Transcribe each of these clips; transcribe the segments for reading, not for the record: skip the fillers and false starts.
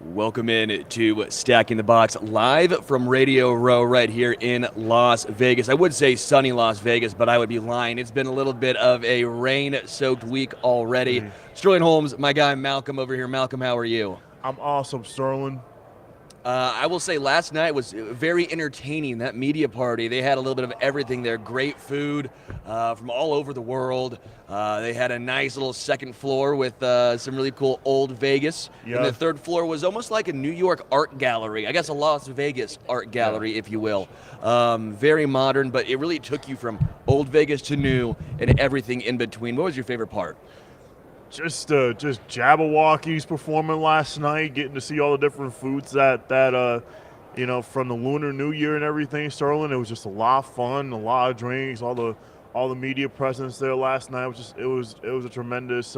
Welcome in to Stacking the Box, live from Radio Row right here in Las Vegas. I would say sunny Las Vegas, but I would be lying. It's been a little bit of a rain-soaked week already. Sterling Holmes, my guy Malcom over here. Malcom, how are you? I'm awesome, Sterling. I will say last night was very entertaining. That media party, they had a little bit of everything there. Great food from all over the world. They had a nice little second floor with some really cool old Vegas. Yeah. And the third floor was almost like a New York art gallery. I guess a Las Vegas art gallery, if you will. Very modern, but it really took you from old Vegas to new and everything in between. What was your favorite part? Just Jabberwockies performing last night, getting to see all the different foods that from the Lunar New Year and everything, Sterling. It was just a lot of fun, a lot of drinks, all the media presence there last night. It was a tremendous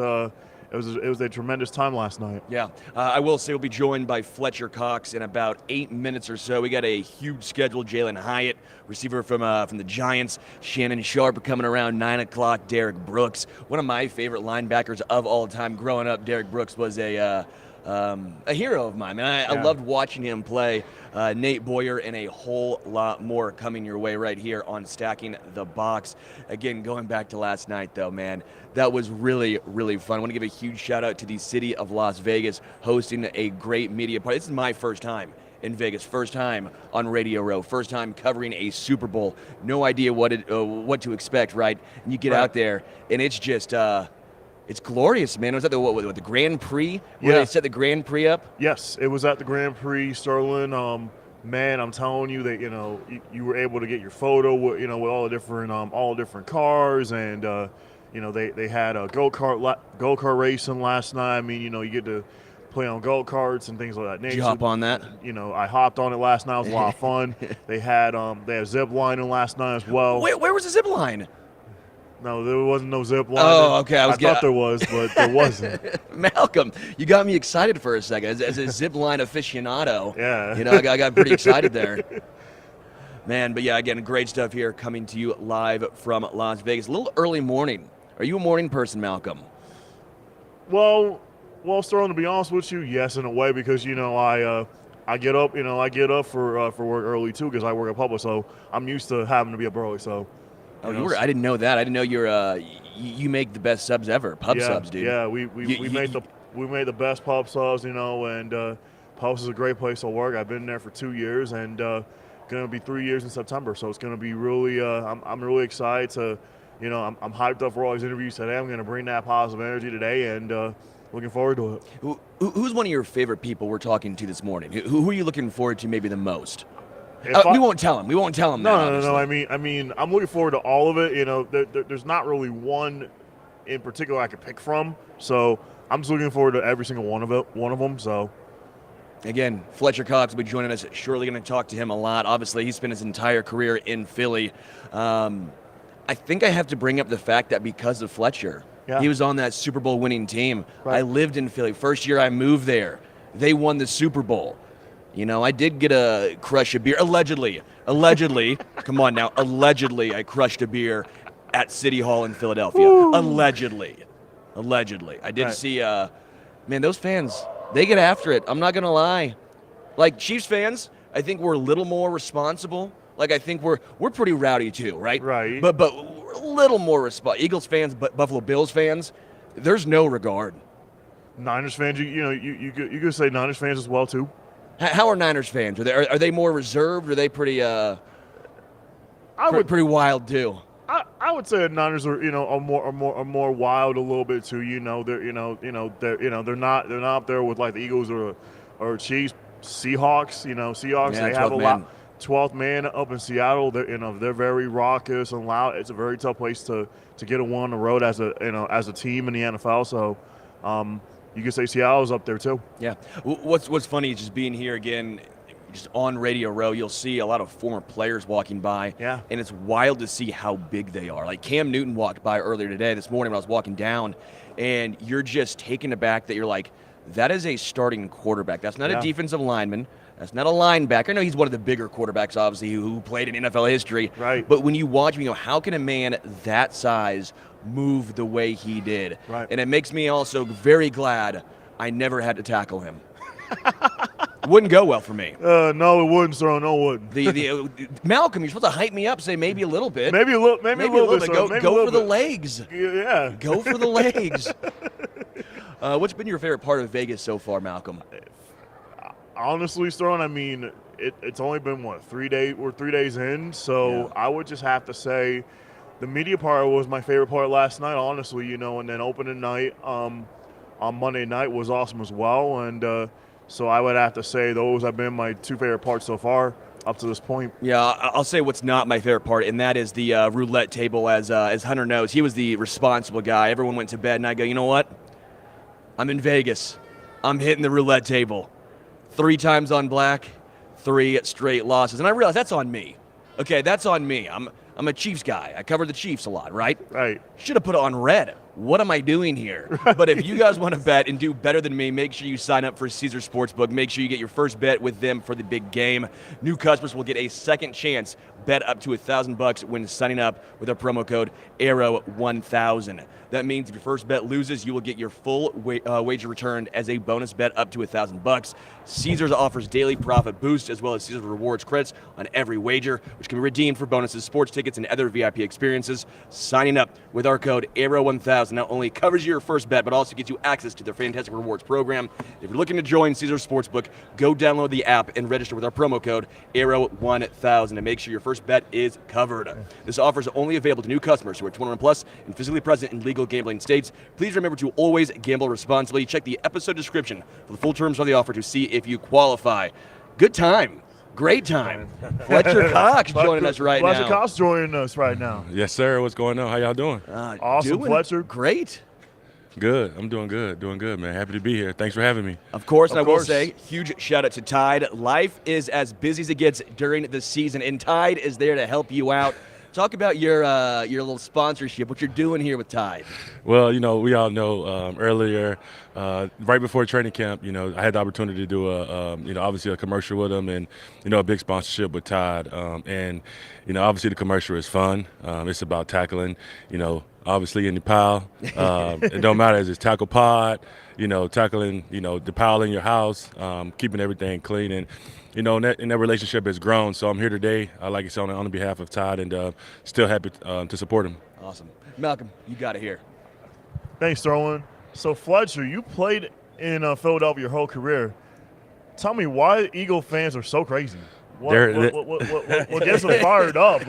time last night. Yeah, I will say we'll be joined by Fletcher Cox in about 8 minutes or so. We got a huge schedule. Jalin Hyatt, receiver from the Giants. Shannon Sharp coming around 9 o'clock. Derek Brooks, one of my favorite linebackers of all time. Growing up, Derek Brooks was a hero of mine. I loved watching him play. Nate Boyer and a whole lot more coming your way right here on Stacking the Box. Again, going back to last night, though, man, that was really, really fun. I want to give a huge shout out to the city of Las Vegas hosting a great media party. This is my first time in Vegas, first time on Radio Row, first time covering a Super Bowl. No idea what to expect, right? And you get out there, and it's just it's glorious, man. Was that the Grand Prix? Where they set the Grand Prix up? Yes, it was at the Grand Prix, Sterling. Man, I'm telling you that you were able to get your photo with all the different cars, and they had a go-kart racing last night. I mean, you get to play on go-karts and things like that. Did you hop on that? I hopped on it last night. It was a lot of fun. They had zip lining last night as well. Where was the zip line? No, there wasn't no zip line. Oh, okay. I thought there was, but there wasn't. Malcom, you got me excited for a second. As a zip line aficionado, yeah. I got pretty excited there. Man, but yeah, again, great stuff here coming to you live from Las Vegas. A little early morning. Are you a morning person, Malcom? Well, Sterling, to be honest with you, yes, in a way, because I get up, for work early too, because I work at Public, so I'm used to having to be up early. So. I didn't know that. I didn't know you make the best subs ever. Pub subs, dude. Yeah, we made the best pub subs, and Pubs is a great place to work. I've been there for 2 years, and gonna be 3 years in September. So it's gonna be really. I'm really excited to, I'm hyped up for all these interviews today. I'm gonna bring that positive energy today, and looking forward to it. Who's one of your favorite people we're talking to this morning? Who are you looking forward to maybe the most? We won't tell him. We won't tell him. No. I mean, I'm looking forward to all of it. There's not really one in particular I could pick from. So I'm just looking forward to every single one of them. So. Again, Fletcher Cox will be joining us. Surely going to talk to him a lot. Obviously, he spent his entire career in Philly. I think I have to bring up the fact that because of Fletcher, he was on that Super Bowl winning team. Right. I lived in Philly. First year I moved there, they won the Super Bowl. I did get a crush a beer, allegedly. Come on now, allegedly I crushed a beer at City Hall in Philadelphia. Ooh. Allegedly. I did see, man, those fans, they get after it. I'm not going to lie. Like, Chiefs fans, I think we're a little more responsible. Like, I think we're pretty rowdy too, right? Right. But we're a little more responsible. Eagles fans, but Buffalo Bills fans, there's no regard. Niners fans, you could say Niners fans as well too. How are Niners fans? Are they more reserved? Or are they pretty pretty wild too? I would say the Niners are are more wild a little bit too. They're not up there with like the Eagles or Chiefs, Seahawks. Seahawks, they have a lot. 12th man up in Seattle. They're very raucous and loud. It's a very tough place to get a win on the road as a team in the NFL. So. You could say Seattle's up there too. Yeah. What's funny is just being here again, just on Radio Row, you'll see a lot of former players walking by. Yeah. And it's wild to see how big they are. Like Cam Newton walked by earlier this morning when I was walking down, and you're just taken aback that you're like, that is a starting quarterback. That's not a defensive lineman. That's not a linebacker. I know he's one of the bigger quarterbacks, obviously, who played in NFL history. Right. But when you watch him, how can a man that size move the way he did? Right. And it makes me also very glad I never had to tackle him. Wouldn't go well for me. No, it wouldn't, sir. No, it wouldn't. Malcom, you're supposed to hype me up, say maybe a little bit. Maybe a little bit. Sir. Go for the legs. Yeah. Go for the legs. What's been your favorite part of Vegas so far, Malcom? Honestly, Sterling, I mean, it's only been, 3 days? We're 3 days in, so yeah. I would just have to say the media part was my favorite part last night, honestly, and then opening night on Monday night was awesome as well, and so I would have to say those have been my 2 favorite parts so far up to this point. Yeah, I'll say what's not my favorite part, and that is the roulette table, as Hunter knows. He was the responsible guy. Everyone went to bed, and I go, you know what? I'm in Vegas. I'm hitting the roulette table. 3 times on black, 3 straight losses. And I realize that's on me. Okay, that's on me. I'm a Chiefs guy. I cover the Chiefs a lot, right? Right. Should have put it on red. What am I doing here? Right. But if you guys want to bet and do better than me, make sure you sign up for Caesars Sportsbook. Make sure you get your first bet with them for the big game. New customers will get a second chance. Bet up to $1,000 when signing up with our promo code ARROW1000. That means if your first bet loses, you will get your full wager returned as a bonus bet up to $1,000. Caesars offers daily profit boosts as well as Caesars rewards credits on every wager, which can be redeemed for bonuses, sports tickets, and other VIP experiences. Signing up with our code ARROW1000 not only covers your first bet, but also gets you access to their fantastic rewards program. If you're looking to join Caesars Sportsbook, go download the app and register with our promo code ARROW1000 to make sure your first bet is covered. This offer is only available to new customers who are 21 plus and physically present in legal gambling states. Please remember to always gamble responsibly. Check the episode description for the full terms of the offer to see if you qualify. Good time. Great time. Fletcher Cox joining us right now. Fletcher Cox joining us right now. Yes, sir. What's going on? How y'all doing? Awesome, Fletcher. Great. Good. I'm doing good, man. Happy to be here. Thanks for having me. Of course, and I will say, huge shout out to Tide. Life is as busy as it gets during the season, and Tide is there to help you out. Talk about your little sponsorship, what you're doing here with Tide. Well, we all know earlier, right before training camp, I had the opportunity to do obviously a commercial with them and, a big sponsorship with Tide. And obviously the commercial is fun. It's about tackling, obviously in the pile. It don't matter if it's tackle pod, tackling, the pile in your house, keeping everything clean. And, and that relationship has grown. So I'm here today, like I said, on behalf of Todd, and still happy to support him. Awesome. Malcom, you got it here. Thanks, Sterling. So, Fletcher, you played in Philadelphia your whole career. Tell me why Eagle fans are so crazy. What gets them fired up?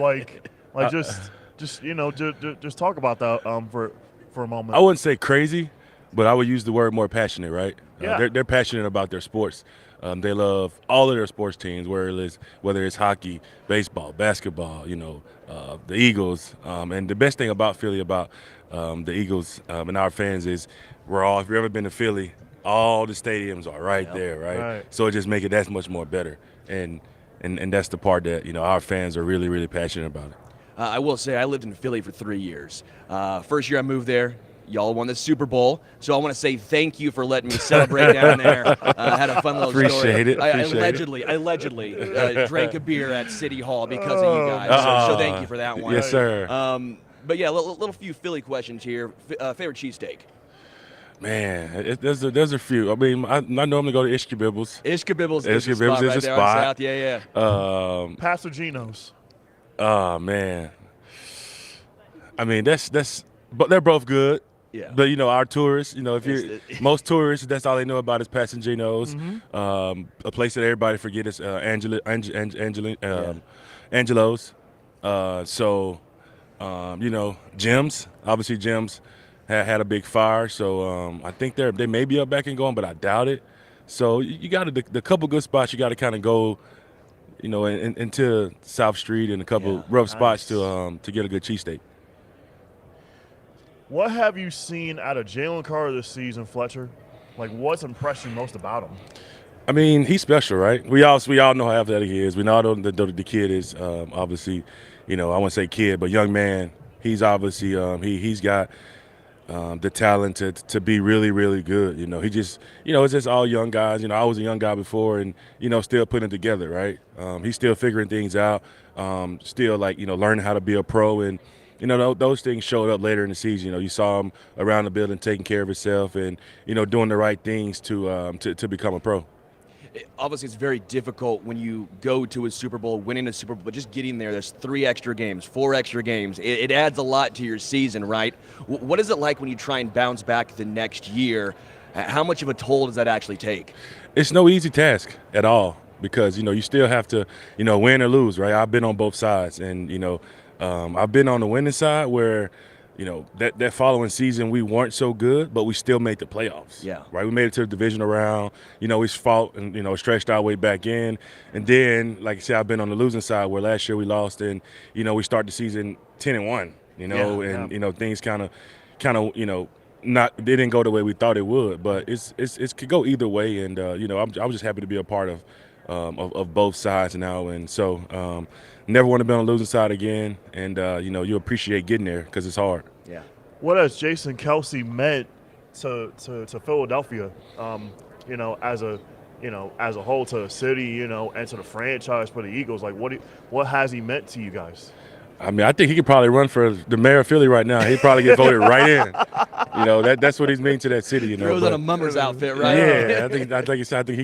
Just talk about that for a moment. I wouldn't say crazy, but I would use the word more passionate, right? Yeah. They're passionate about their sports. They love all of their sports teams, whether it's hockey, baseball, basketball, the Eagles. And the best thing about Philly, about the Eagles and our fans is if you've ever been to Philly, all the stadiums are right there, right? So it just makes it that much more better. And that's the part that, our fans are really, really passionate about it. I will say I lived in Philly for 3 years. First year I moved there, y'all won the Super Bowl, so I want to say thank you for letting me celebrate down there. Had a fun little Appreciate story. It. I allegedly drank a beer at City Hall because of you guys. So thank you for that one. Yes, sir. But yeah, little few Philly questions here. Favorite cheesesteak? Man, there's a few. I mean, I normally go to Ishkabibbles. Ishkabibbles is a spot right there on South. Yeah. Pastor Gino's. Oh man. I mean, but they're both good. Yeah. But our tourists, most tourists, that's all they know about is Passaginos. Mm-hmm. A place that everybody forget is Angelo's. Jim's. Obviously, Jim's had a big fire, so I think they may be up back and going, but I doubt it. So you got the couple good spots. You got to kind of go, into South Street and a couple rough spots to get a good cheesesteak. What have you seen out of Jalin Carter this season, Fletcher? What's impressed you most about him? I mean, he's special, right? We all know how athletic he is. We know the kid is obviously, I wouldn't say kid, but young man. He's obviously he's got the talent to be really, really good. He just, it's just all young guys. I was a young guy before, and still putting it together, right? He's still figuring things out. Still learning how to be a pro, and those things showed up later in the season. You saw him around the building taking care of himself and doing the right things to become a pro. Obviously, it's very difficult when you go to a Super Bowl, winning a Super Bowl, but just getting there. There's 3 extra games, 4 extra games. It adds a lot to your season, right? What is it like when you try and bounce back the next year? How much of a toll does that actually take? It's no easy task at all because, you still have to, win or lose, right? I've been on both sides, and, I've been on the winning side where, that following season we weren't so good, but we still made the playoffs. Yeah. Right. We made it to the divisional round. We fought and stretched our way back in. And then, like I said, I've been on the losing side where last year we lost, and we started the season 10-1. Things kind of not they didn't go the way we thought it would. But it could go either way. And I was just happy to be a part of both sides now. And so. Never want to be on the losing side again, and you appreciate getting there because it's hard. Yeah. What has Jason Kelce meant to Philadelphia? As a whole, to the city, and to the franchise for the Eagles. Like, what has he meant to you guys? I mean, I think he could probably run for the mayor of Philly right now. He'd probably get voted right in. That's what he's mean to that city. Throws on a mummer's outfit, right? Yeah, I think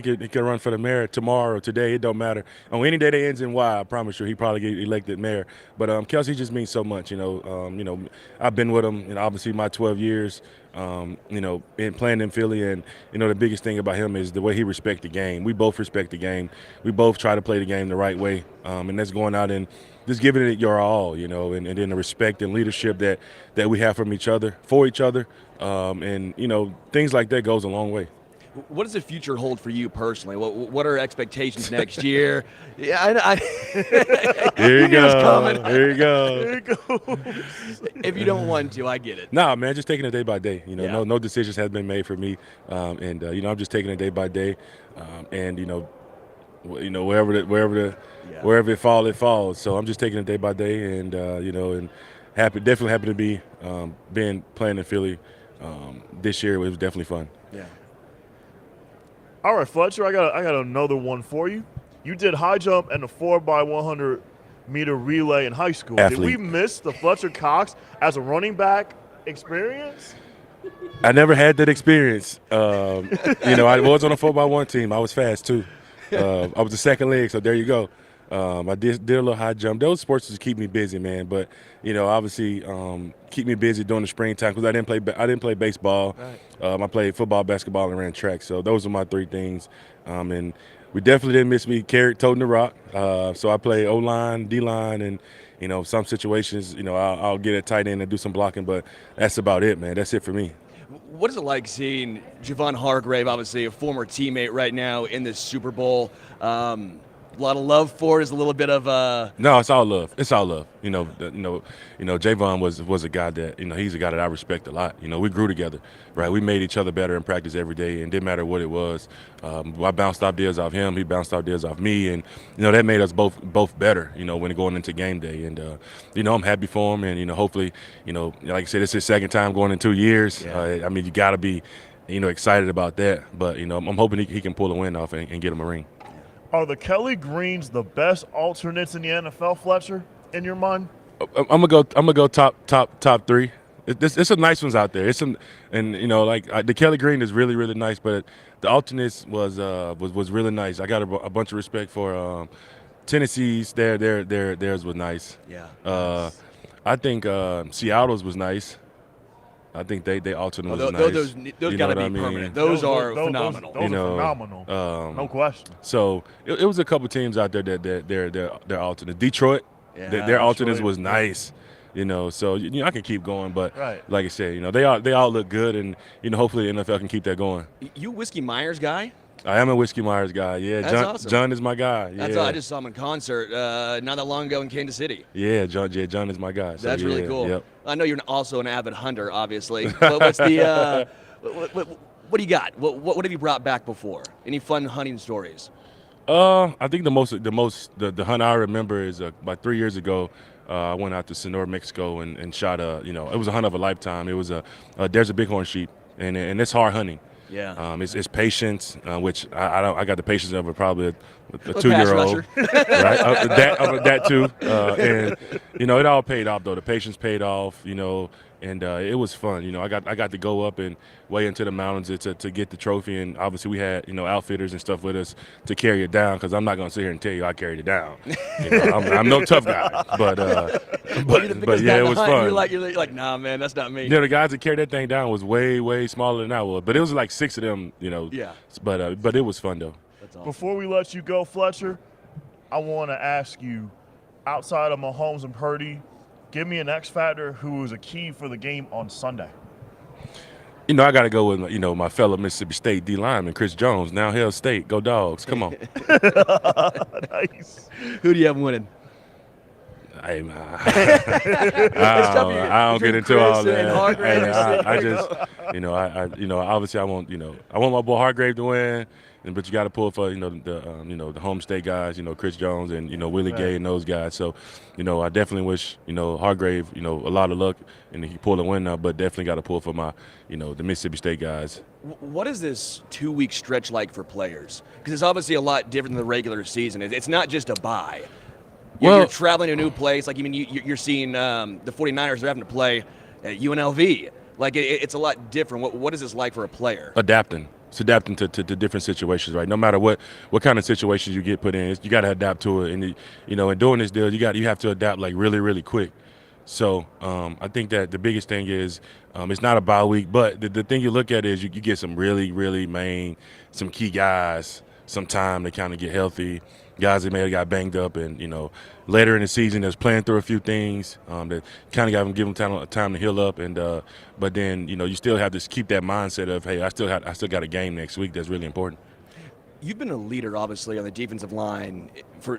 he could run for the mayor tomorrow, today. It don't matter. On any day that ends in Y, I promise you, he probably get elected mayor. But Kelce just means so much. I've been with him. Obviously my 12 years. In playing in Philly, and the biggest thing about him is the way he respects the game. We both respect the game. We both try to play the game the right way, and that's going out and just giving it your all, and then the respect and leadership that we have from each other, for each other, and things like that goes a long way. What does the future hold for you personally? What are expectations next year? Yeah, Here you go. Coming. Here you go. There you go. If you don't want to, I get it. Nah, man, just taking it day by day. Yeah. No decisions have been made for me, and I'm just taking it day by day, and wherever it falls. So I'm just taking it day by day, and and definitely happy to be playing in Philly this year. It was definitely fun. Yeah. All right, Fletcher, I got another one for you. You did high jump and the 4x100 meter relay in high school. Athlete. Did we miss the Fletcher Cox as a running back experience? I never had that experience. I was on a 4x1 team. I was fast too. I was the second leg, so there you go. I did a little high jump. Those sports just keep me busy, man. But obviously, keep me busy during the springtime because I didn't play baseball. Right. I played football, basketball, and ran track. So those are my 3 things. And we definitely didn't miss me toting the rock. So I play O-line, D-line, and some situations, I'll get a tight end and do some blocking. But that's about it, man. That's it for me. What is it like seeing Javon Hargrave, obviously a former teammate right now in this Super Bowl? A lot of love for it, is a little bit of No, it's all love. It's all love. Javon was a guy that he's a guy that I respect a lot. We grew together, right? We made each other better in practice every day, and didn't matter what it was. I bounced ideas off him. He bounced ideas off me, and that made us both better. When going into game day, and I'm happy for him, and hopefully, like I said, it's his second time going in 2 years. Yeah. You got to be, excited about that. But I'm hoping he can pull a win off and get him a ring. Are the Kelly Greens the best alternates in the NFL, Fletcher, in your mind? I'm gonna go top 3. It's some nice ones out there. The Kelly Green is really, really nice, but the alternates was really nice. I got a bunch of respect for Tennessee's. Theirs was nice. Yeah. I think Seattle's was nice. I think they alternate was those nice. Those got to be permanent. Those are phenomenal. Those are phenomenal. No question. So it was a couple teams out there that they're alternate. Detroit, their alternates was nice. So I can keep going, but right. Like I said, they all look good, and hopefully the NFL can keep that going. You Whiskey Myers guy? I am a Whiskey Myers guy. Yeah, That's awesome. John is my guy. Yeah. I just saw him in concert not that long ago in Kansas City. Yeah, John is my guy. So, That's really cool. Yep. I know you're also an avid hunter, obviously. But what's the what do you got? What have you brought back before? Any fun hunting stories? I think the hunt I remember is about 3 years ago. I went out to Sonora, Mexico, and shot it was a hunt of a lifetime. It was there's a bighorn sheep, and it's hard hunting. Yeah. It's patience, which I got the patience of probably a 2-year-old, right? That too, and it all paid off though. The patience paid off, and it was fun. I got to go up and way into the mountains to get the trophy, and obviously we had outfitters and stuff with us to carry it down, because I'm not gonna sit here and tell you I carried it down. I'm no tough guy, but yeah, it was fun. You're like, nah, man, that's not me. The guys that carried that thing down was way smaller than I was, but it was like 6 of them. Yeah. But it was fun though. That's awesome. Before we let you go, Fletcher, I want to ask you, outside of Mahomes and Purdy, give me an X factor who was a key for the game on Sunday. I got to go with my fellow Mississippi State D lineman, Chris Jones. Now Hell State, go Dogs! Come on. Nice. Who do you have winning? Hey, man. I don't get into all that. I just, obviously I want my boy Hargrave to win. But you got to pull for the home state guys, Chris Jones and Willie Gay and those guys. So, I definitely wish Hargrave a lot of luck and he pull a win now. But definitely got to pull for my the Mississippi State guys. What is this 2-week stretch like for players? Because it's obviously a lot different than the regular season. It's not just a bye. You're traveling to a new place. Like, you're seeing the 49ers are having to play at UNLV. Like, it's a lot different. What is this like for a player? Adapting. It's adapting to different situations, right? No matter what kind of situations you get put in, you got to adapt to it. And in doing this deal, you have to adapt like really quick. So I think that the biggest thing is it's not a bye week, but the thing you look at is you get some really some key guys some time to kind of get healthy. Guys that may have got banged up, and later in the season, that's playing through a few things that kind of give them time to heal up. And but then you still have to keep that mindset of, hey, I still got a game next week. That's really important. You've been a leader, obviously, on the defensive line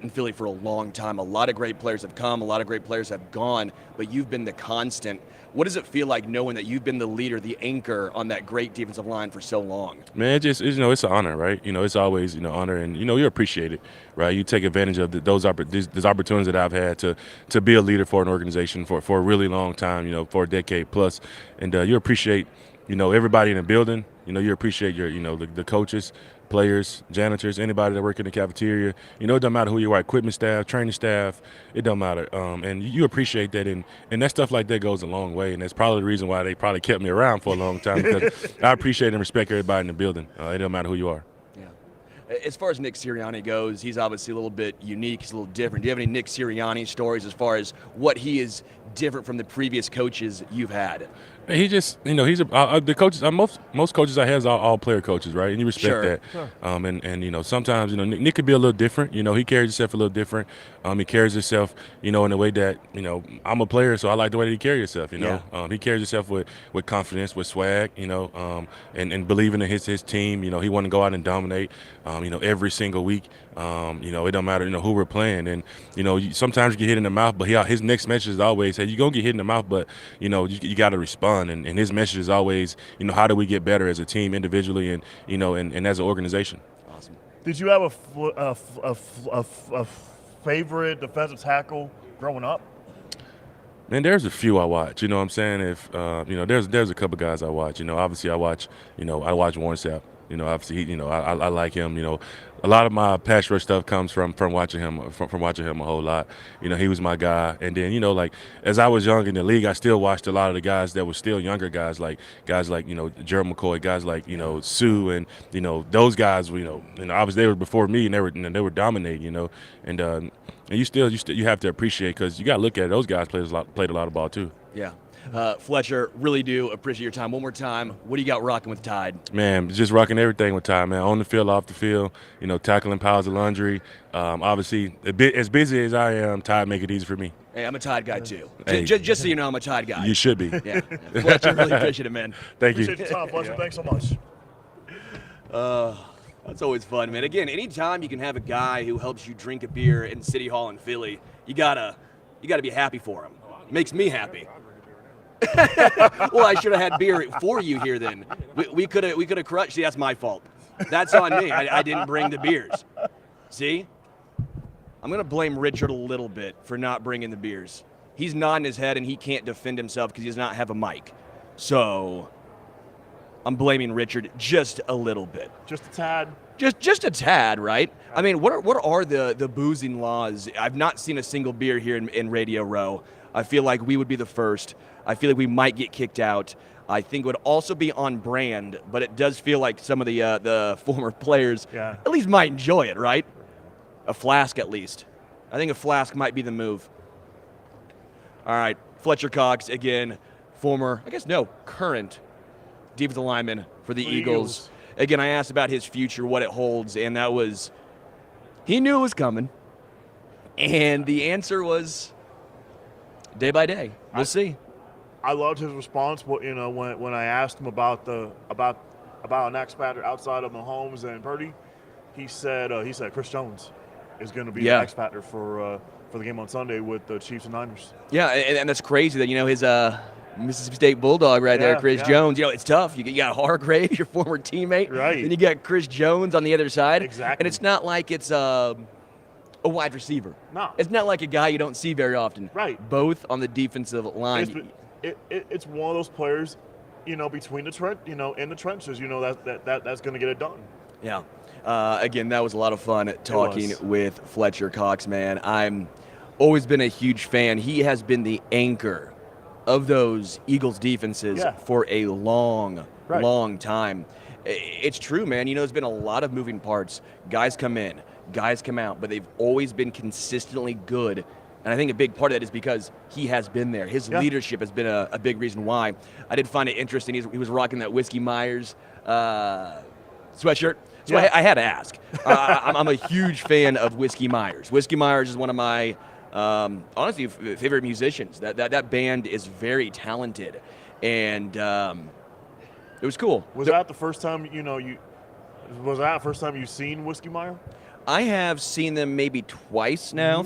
in Philly for a long time. A lot of great players have come, a lot of great players have gone, but you've been the constant. What does it feel like knowing that you've been the leader, the anchor on that great defensive line for so long? Man, it's an honor, right? It's always honor, and you appreciate it, right? You take advantage of those opportunities that I've had to be a leader for an organization for a really long time, for a decade plus, and you appreciate everybody in the building. You appreciate your the coaches, players, janitors, anybody that work in the cafeteria. It doesn't matter who you are, equipment staff, training staff, it don't matter. And you appreciate that, and that stuff like that goes a long way, and that's probably the reason why they probably kept me around for a long time, because I appreciate and respect everybody in the building. It don't matter who you are. Yeah. As far as Nick Sirianni goes, he's obviously a little bit unique. He's a little different. Do you have any Nick Sirianni stories as far as what he is different from the previous coaches you've had? He just, he's the coaches. Most coaches I have are all player coaches, right? And you respect that. Sure. And sometimes Nick could be a little different. He carries himself a little different. He carries himself, in a way that I'm a player, so I like the way that he carries himself. He carries himself with confidence, with swag. And believing in his team. He want to go out and dominate. Every single week. It don't matter who we're playing, and sometimes you get hit in the mouth, but his next message is always, hey, you're gonna get hit in the mouth, but you got to respond. And his message is always, how do we get better as a team, individually, and and as an organization. Awesome. Did you have a favorite defensive tackle growing up? Man, there's a few I watch. You know what I'm saying? If there's a couple guys I watch. Obviously I watch Warren Sapp. Obviously he, I like him. A lot of my pass rush stuff comes from watching him from watching him a whole lot. He was my guy. And then like as I was young in the league, I still watched a lot of the guys that were still younger guys like Gerald McCoy, guys like Sue, and those guys. Obviously they were before me, and they were dominating. And you have to appreciate, because you got to look at it, those guys played a lot of ball too. Yeah. Fletcher, really do appreciate your time. One more time, what do you got rocking with Tide? Man, just rocking everything with Tide, man. On the field, off the field, tackling piles of laundry. Obviously, as busy as I am, Tide make it easy for me. Hey, I'm a Tide guy too. Hey. Just so you know, I'm a Tide guy. You should be. Yeah. Fletcher, really appreciate it, man. Thank you. Appreciate your time, Fletcher. Thanks so much. That's always fun, man. Again, anytime you can have a guy who helps you drink a beer in City Hall in Philly, you gotta be happy for him. Makes me happy. Well, I should have had beer for you here then. We could have crushed. See, that's my fault. That's on me. I didn't bring the beers. See? I'm going to blame Richard a little bit for not bringing the beers. He's nodding his head, and he can't defend himself because he does not have a mic. So I'm blaming Richard just a little bit. Just a tad. Just a tad, right? I mean, what are the boozing laws? I've not seen a single beer here in Radio Row. I feel like we would be the first. I feel like we might get kicked out. I think it would also be on brand, but it does feel like some of the former players at least might enjoy it, right? A flask at least. I think a flask might be the move. All right, Fletcher Cox, again, current defensive lineman for the Eagles. Again, I asked about his future, what it holds, and that was, he knew it was coming. And the answer was day by day. We'll see. I loved his response. When I asked him about an X factor outside of Holmes and Purdy, he said Chris Jones is going to be the X factor for the game on Sunday with the Chiefs and Niners. Yeah, and that's crazy that his Mississippi State Bulldog there, Chris Jones. It's tough. You got Hargrave, your former teammate, right? Then you got Chris Jones on the other side. Exactly. And it's not like it's a wide receiver. No. It's not like a guy you don't see very often. Right. Both on the defensive line. It's one of those players, between the in the trenches, that's going to get it done. Yeah. Again, that was a lot of fun talking with Fletcher Cox, man. I'm always been a huge fan. He has been the anchor of those Eagles defenses for a long time. It's true, man. There's been a lot of moving parts. Guys come in, guys come out, but they've always been consistently good. And I think a big part of that is because he has been there. His leadership has been a big reason why. I did find it interesting. He was rocking that Whiskey Myers sweatshirt. So I had to ask. I'm a huge fan of Whiskey Myers. Whiskey Myers is one of my, honestly, favorite musicians. That band is very talented. And it was cool. Was that the first time, you've seen Whiskey Myers? I have seen them maybe twice now,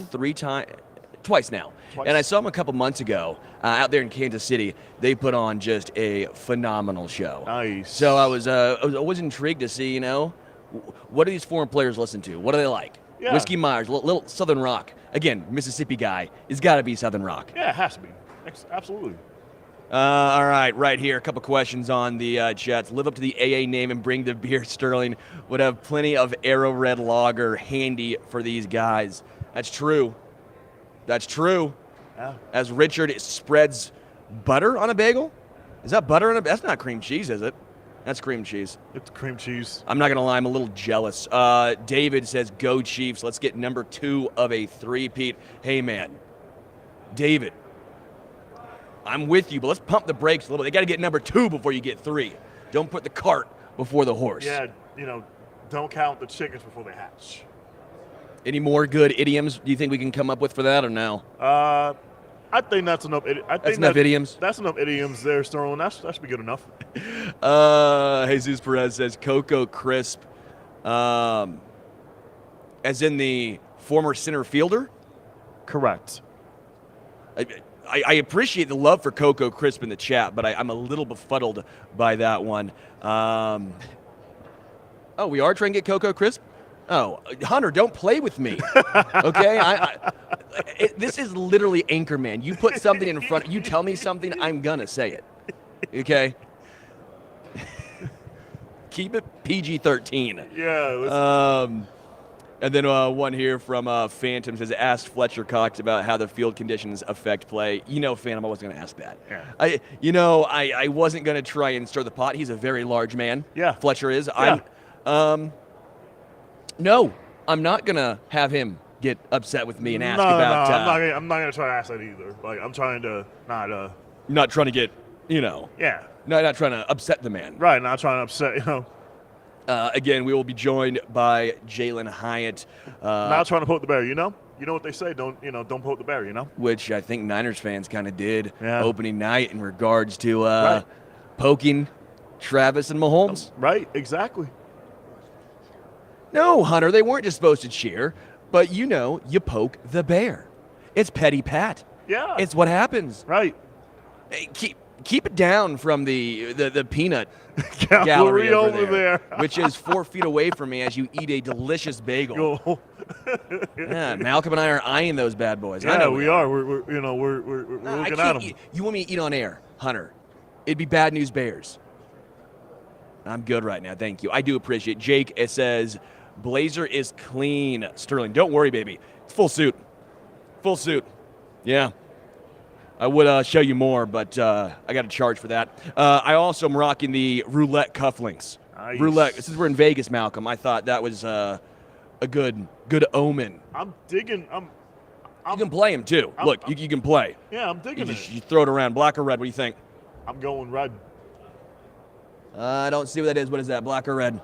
twice now. And I saw them a couple months ago out there in Kansas City. They put on just a phenomenal show. Nice. So I was intrigued to see, what do these foreign players listen to? What do they like? Yeah. Whiskey Myers, little Southern rock. Again, Mississippi guy. It's got to be Southern rock. Yeah, it has to be. Absolutely. All right here, a couple questions on the chats. Live up to the AA name and bring the beer. Sterling would have plenty of Arrow Red Lager handy for these guys. That's true. Yeah. As Richard spreads butter on a bagel? Is that butter on a bagel? That's not cream cheese, is it? That's cream cheese. It's cream cheese. I'm not going to lie, I'm a little jealous. David says, go Chiefs. Let's get number 2 of a three-peat. Hey, man. David, I'm with you, but let's pump the brakes a little bit. They got to get number 2 before you get 3. Don't put the cart before the horse. Yeah, don't count the chickens before they hatch. Any more good idioms do you think we can come up with for that or no? I think that's enough. That's enough idioms? That's enough idioms there, Sterling. That should be good enough. Jesus Perez says Cocoa Crisp, as in the former center fielder? Correct. I appreciate the love for Cocoa Crisp in the chat, but I'm a little befuddled by that one. We are trying to get Cocoa Crisp? Oh, Hunter, don't play with me, okay? This is literally Anchorman. You put something in front, you tell me something, I'm going to say it, okay? Keep it PG-13. Yeah. And then one here from Phantom says, asked Fletcher Cox about how the field conditions affect play. Phantom, I wasn't going to ask that. Yeah. I wasn't going to try and stir the pot. He's a very large man. Yeah. Fletcher is. Yeah. No, I'm not going to have him get upset with me and ask about... No, I'm not going to try to ask that either. I'm trying to not... Not trying to get, Yeah. Not trying to upset the man. Right, not trying to upset, Again, we will be joined by Jalin Hyatt. Not trying to poke the bear, You know what they say, don't poke the bear, Which I think Niners fans kind of did opening night in regards to poking Travis and Mahomes. Right, exactly. No, Hunter, they weren't just supposed to cheer, but you poke the bear. It's petty Pat. Yeah. It's what happens. Right. Hey, keep it down from the peanut gallery over there. Which is 4 feet away from me as you eat a delicious bagel. Yeah, Malcolm and I are eyeing those bad boys. Yeah, we are. We're looking at them. You want me to eat on air, Hunter? It'd be Bad News Bears. I'm good right now. Thank you. I do appreciate it. Jake, it says, blazer is clean. Sterling, don't worry, baby. It's full suit. Full suit. Yeah. I would show you more, but I got to charge for that. I also am rocking the roulette cufflinks. Nice. Roulette. Since we're in Vegas, Malcolm, I thought that was a good omen. I'm digging. You can play him too. Look, you can play. Yeah, I'm digging it. You throw it around. Black or red? What do you think? I'm going red. I don't see what that is. What is that? Black or red?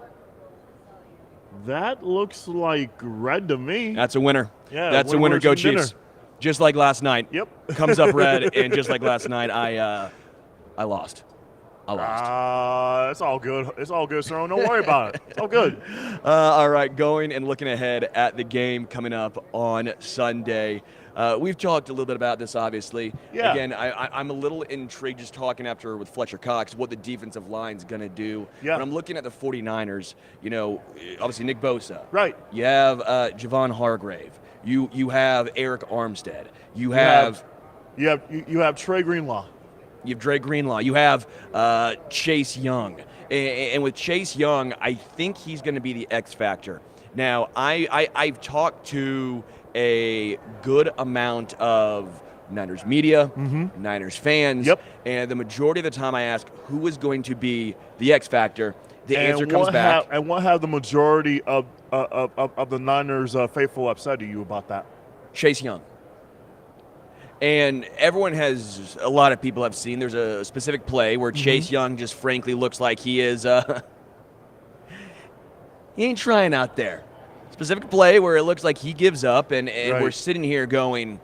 That looks like red to me. That's a winner. Yeah, that's a winner. Go Chiefs. Dinner. Just like last night. Yep. Comes up red, and just like last night, I lost. I lost. It's all good. It's all good, sir. Don't worry about it. It's all good. All right, going and looking ahead at the game coming up on Sunday. We've talked a little bit about this, obviously. Yeah. Again, I'm a little intrigued just talking after with Fletcher Cox what the defensive line's going to do. Yeah. When I'm looking at the 49ers, obviously Nick Bosa. Right. You have Javon Hargrave. You have Eric Armstead. You have Trey Greenlaw. You have Dre Greenlaw. You have Chase Young. And with Chase Young, I think he's going to be the X factor. Now, I've talked to a good amount of Niners media, Niners fans, and the majority of the time I ask who is going to be the X factor, the answer comes back. And what have the majority of the Niners faithful upset you about that? Chase Young. And a lot of people have seen, there's a specific play where Chase Young just frankly looks like he is, he ain't trying out there. Specific play where it looks like he gives up, and right. We're sitting here going,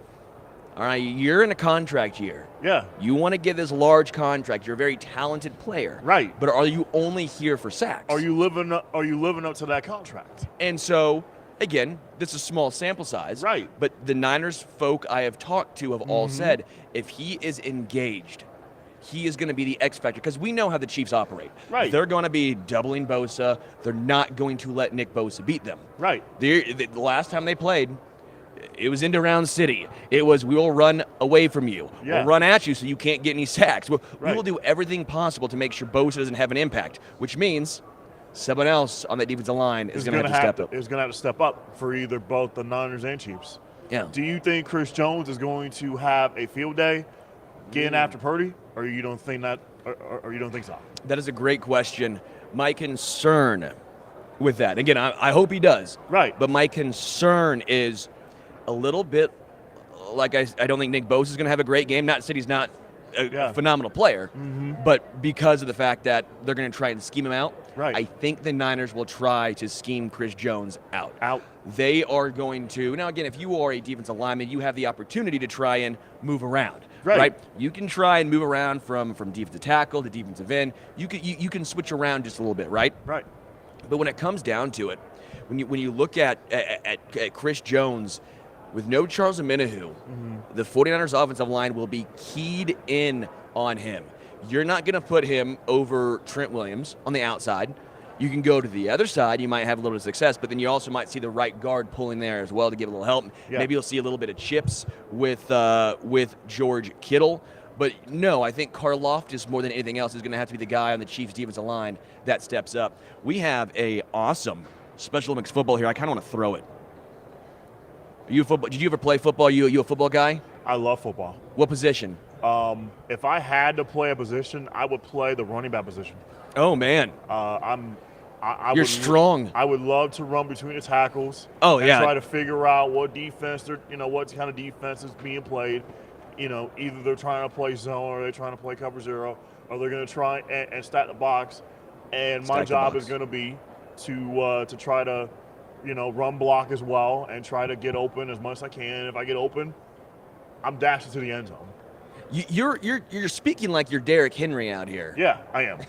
all right, you're in a contract year. Yeah. You want to get this large contract. You're a very talented player. Right. But are you only here for sacks? Are you living up to that contract? And so, again, this is a small sample size. Right. But the Niners folk I have talked to have all said, if he is engaged, he is going to be the X factor, because we know how the Chiefs operate. Right. They're going to be doubling Bosa. They're not going to let Nick Bosa beat them. Right. The last time they played, it was into Round City. It was, we will run away from you. Yeah. We'll run at you so you can't get any sacks. We Right. will do everything possible to make sure Bosa doesn't have an impact, which means someone else on that defensive line is going to have to step up. Is going to have to step up for either both the Niners and Chiefs. Yeah. Do you think Chris Jones is going to have a field day getting after Purdy, or you don't think that, or you don't think so? That is a great question. My concern with that, again, I hope he does. Right. But my concern is a little bit like I don't think Nick Bosa is going to have a great game. Not that he's not a phenomenal player, but because of the fact that they're going to try and scheme him out, right. I think the Niners will try to scheme Chris Jones out. Out. They are going to, now again, if you are a defensive lineman, you have the opportunity to try and move around. Right. You can try and move around from defensive tackle to defensive end. You can switch around just a little bit, right? Right. But when it comes down to it, when you look at Chris Jones, with no Charles Omenihu, the 49ers offensive line will be keyed in on him. You're not going to put him over Trent Williams on the outside. You can go to the other side. You might have a little bit of success, but then you also might see the right guard pulling there as well to give a little help. Yeah. Maybe you'll see a little bit of chips with George Kittle. But no, I think Karlaftis, more than anything else, is going to have to be the guy on the Chiefs' defensive line that steps up. We have a awesome Special Olympics football here. I kind of want to throw it. Did you ever play football? You a football guy? I love football. What position? If I had to play a position, I would play the running back position. Oh man, you're strong. I would love to run between the tackles. Oh and yeah. Try to figure out what defense what kind of defense is being played. Either they're trying to play zone or they're trying to play cover zero, or they're going to try and stack the box. And my job is going to be to try to run block as well and try to get open as much as I can. If I get open, I'm dashing to the end zone. You're speaking like you're Derrick Henry out here. Yeah, I am.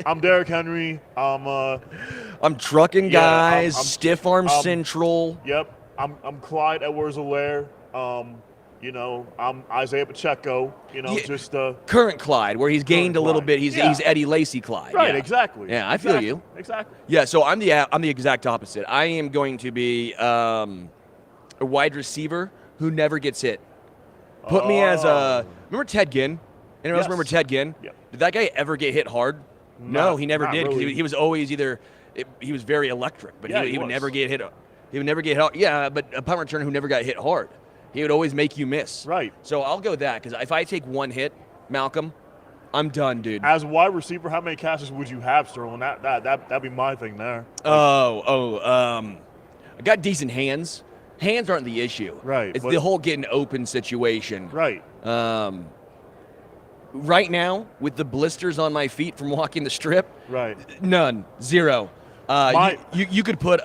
I'm Derrick Henry. I'm trucking guys. I'm stiff arm central. Yep. I'm Clyde Edwards-Helaire. I'm Isaiah Pacheco. Current Clyde, where he's gained a little bit. He's Eddie Lacy Clyde. Right. Yeah. Exactly. Yeah, I feel you. Exactly. Yeah. So I'm the exact opposite. I am going to be a wide receiver who never gets hit. Put me as remember Ted Ginn? Anyone else remember Ted Ginn? Yep. Did that guy ever get hit hard? No, he never did. 'Cause Really. he was always he was very electric, but Yeah, he he would was. never get hit. He would never get hit. Yeah, but a punt returner who never got hit hard. He would always make you miss. Right. So I'll go that because if I take one hit, Malcom, I'm done, dude. As a wide receiver, how many catches would you have, Sterling? That'd be my thing there. I got decent hands. Hands aren't the issue. Right, It's but- the whole getting open situation. Right. Right now, with the blisters on my feet from walking the strip, Right. none, zero. You could put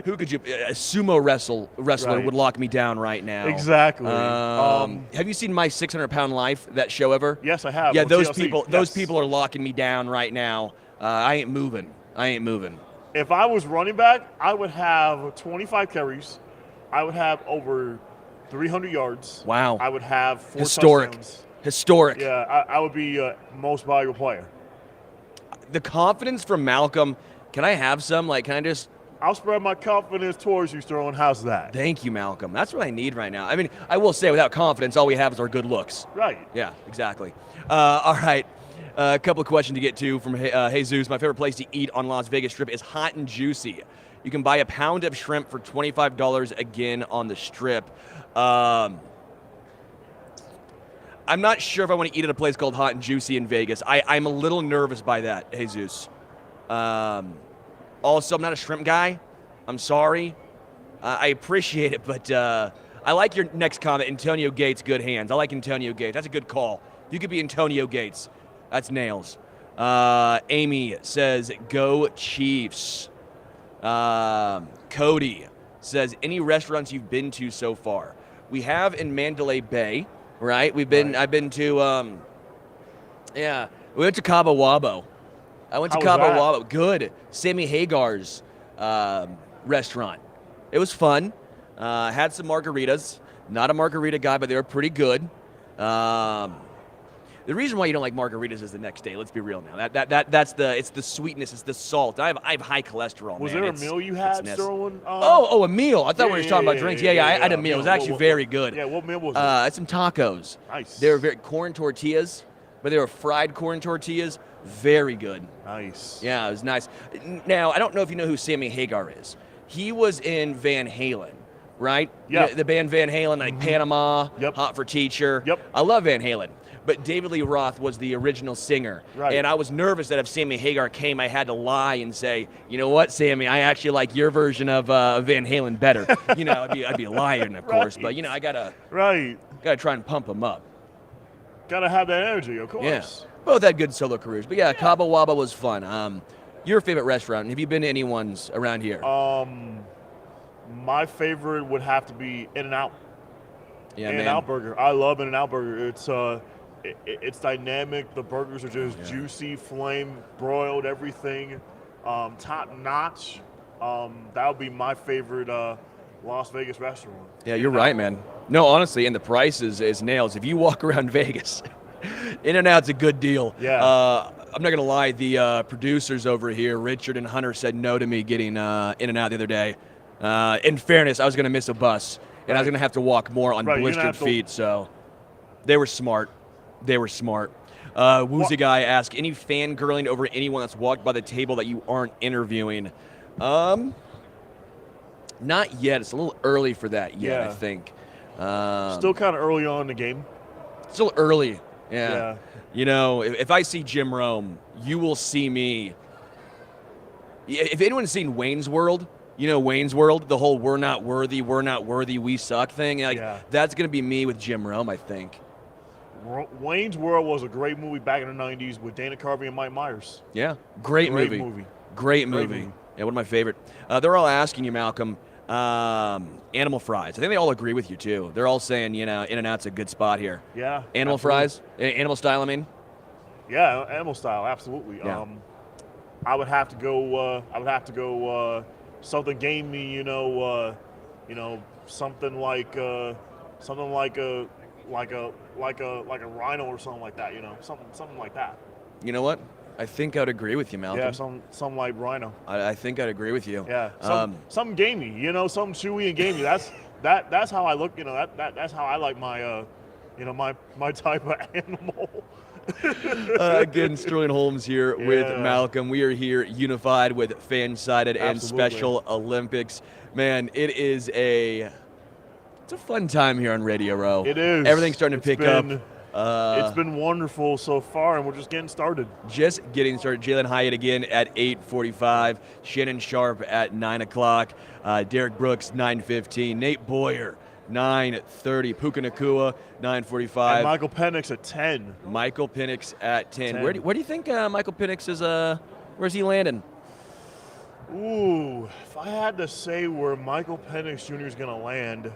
who could you? A sumo wrestler Right. would lock me down right now. Exactly. Have you seen My 600-Pound Life? That show ever? Yes, I have. Yeah, on those TLC. people. Yes. Those people are locking me down right now. I ain't moving. If I was running back, I would have 25 carries. I would have over 300 yards. Wow. I would have 4 Historic. touchdowns. Historic. Yeah, I would be most valuable player. The confidence from Malcom. Can I have some? Like, can I just? I'll spread my confidence towards you, Sterling. How's that? Thank you, Malcom. That's what I need right now. I mean, I will say, without confidence, all we have is our good looks. Right. Yeah, exactly. All right. A couple of questions to get to from Jesus. My favorite place to eat on Las Vegas Strip is Hot and Juicy. You can buy a pound of shrimp for $25 again on the Strip. I'm not sure if I want to eat at a place called Hot and Juicy in Vegas. I'm a little nervous by that, Jesus. Also, I'm not a shrimp guy. I'm sorry. I appreciate it, but I like your next comment, Antonio Gates, good hands. I like Antonio Gates. That's a good call. You could be Antonio Gates. That's nails. Amy says, go Chiefs. Cody says, any restaurants you've been to so far? We have in Mandalay Bay, right? I've been to, we went to Cabo Wabo. I went to How was Cabo that? Wabo. Good. Sammy Hagar's restaurant. It was fun. Had some margaritas. Not a margarita guy, but they were pretty good. The reason why you don't like margaritas is the next day. Let's be real now. It's the sweetness, it's the salt. I have high cholesterol. Was man. there a meal you had, Sterling? A meal. I thought we were talking about drinks. Yeah, I had a meal. It was actually What- very good. Yeah, what meal was it? I had some tacos. Nice. They were corn tortillas, but they were fried corn tortillas. Very good. Nice. Yeah, it was nice. Now, I don't know if you know who Sammy Hagar is. He was in Van Halen, right? Yeah. The band Van Halen, like Panama, Yep. Hot for Teacher. Yep. I love Van Halen. But David Lee Roth was the original singer. Right. And I was nervous that if Sammy Hagar came, I had to lie and say, you know what, Sammy, I actually like your version of Van Halen better. I'd be lying, of course. But, I got to try and pump him up. Gotta have that energy, of course. Yeah. Both had good solo careers. But, yeah, Cabo Wabo was fun. Your favorite restaurant? Have you been to anyone's around here? My favorite would have to be In-N-Out. Yeah, In-N-Out Burger. I love In-N-Out Burger. It's dynamic. The burgers are just juicy, flame broiled, everything, top notch. That would be my favorite Las Vegas restaurant. Yeah, you're right, man. No, honestly, and the price is nails. If you walk around Vegas, In-N-Out's a good deal. Yeah. I'm not going to lie. The producers over here, Richard and Hunter, said no to me getting In-N-Out the other day. In fairness, I was going to miss a bus, and I was going to have to walk more on blistered feet, so they were smart. Woozy Guy asked, any fangirling over anyone that's walked by the table that you aren't interviewing? Not yet. It's a little early for that yet, I think. Still kind of early on in the game. Still early. Yeah. If I see Jim Rome, you will see me. If anyone's seen Wayne's World, Wayne's World, the whole we're not worthy, we suck thing. That's going to be me with Jim Rome, I think. Wayne's World was a great movie back in the 90s with Dana Carvey and Mike Myers. Yeah, great movie. Great movie. Yeah, one of my favorite. They're all asking you, Malcom, animal fries. I think they all agree with you, too. They're all saying, In-N-Out's a good spot here. Yeah. Animal fries? Animal style, I mean? Yeah, animal style, absolutely. Yeah. I would have to go something gamey, something like a rhino or something like that, something like that. You know what? I think I'd agree with you, Malcom. Yeah, something like rhino. I think I'd agree with you. Yeah, something gamey, something chewy and gamey. That's how I look. That's how I like my, my type of animal. Again, Sterling Holmes here with Malcom. We are here unified with fan-sided and Special Olympics. Man, it's a fun time here on Radio Row. It is. Everything's starting to pick up. It's been wonderful so far, and we're just getting started. Jalin Hyatt again at 8:45. Shannon Sharp at 9 o'clock. Derek Brooks, 9:15. Nate Boyer, 9:30. Puka Nacua, 9:45. And Michael Penix at 10. Michael Penix at 10. Where do you think Michael Penix is? Where's he landing? Ooh, if I had to say where Michael Penix Jr. is going to land,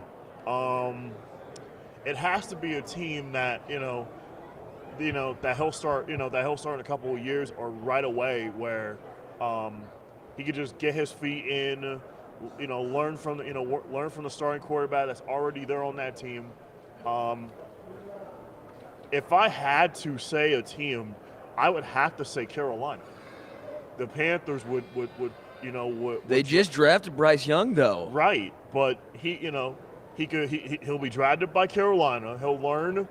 it has to be a team that that he'll start in a couple of years or right away, where he could just get his feet in, learn from the starting quarterback that's already there on that team. If I had to say a team, I would have to say Carolina. The Panthers would They just drafted Bryce Young, though. Right, but he'll be drafted by Carolina. He'll learn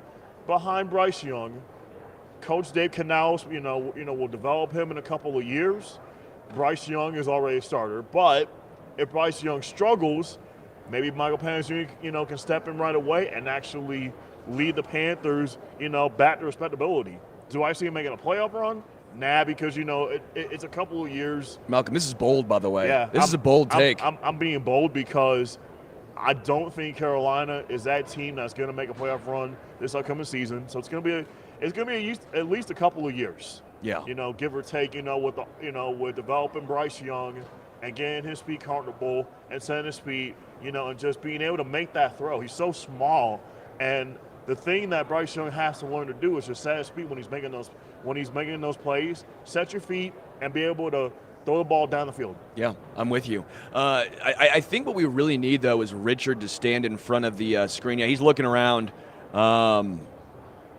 behind Bryce Young. Coach Dave Canales, will develop him in a couple of years. Bryce Young is already a starter, but if Bryce Young struggles, maybe Michael Penix Jr. Can step in right away and actually lead the Panthers, back to respectability. Do I see him making a playoff run? Nah, because it's a couple of years. Malcom, this is bold, by the way. Yeah, this is a bold take. I'm being bold because I don't think Carolina is that team that's going to make a playoff run this upcoming season. So it's going to be at least a couple of years. Yeah. Give or take. With developing Bryce Young and getting his feet comfortable and setting his feet, and just being able to make that throw. He's so small, and the thing that Bryce Young has to learn to do is just set his feet when he's making those plays. Set your feet and be able to throw the ball down the field. Yeah, I'm with you. I think what we really need, though, is Richard to stand in front of the screen. Yeah, he's looking around.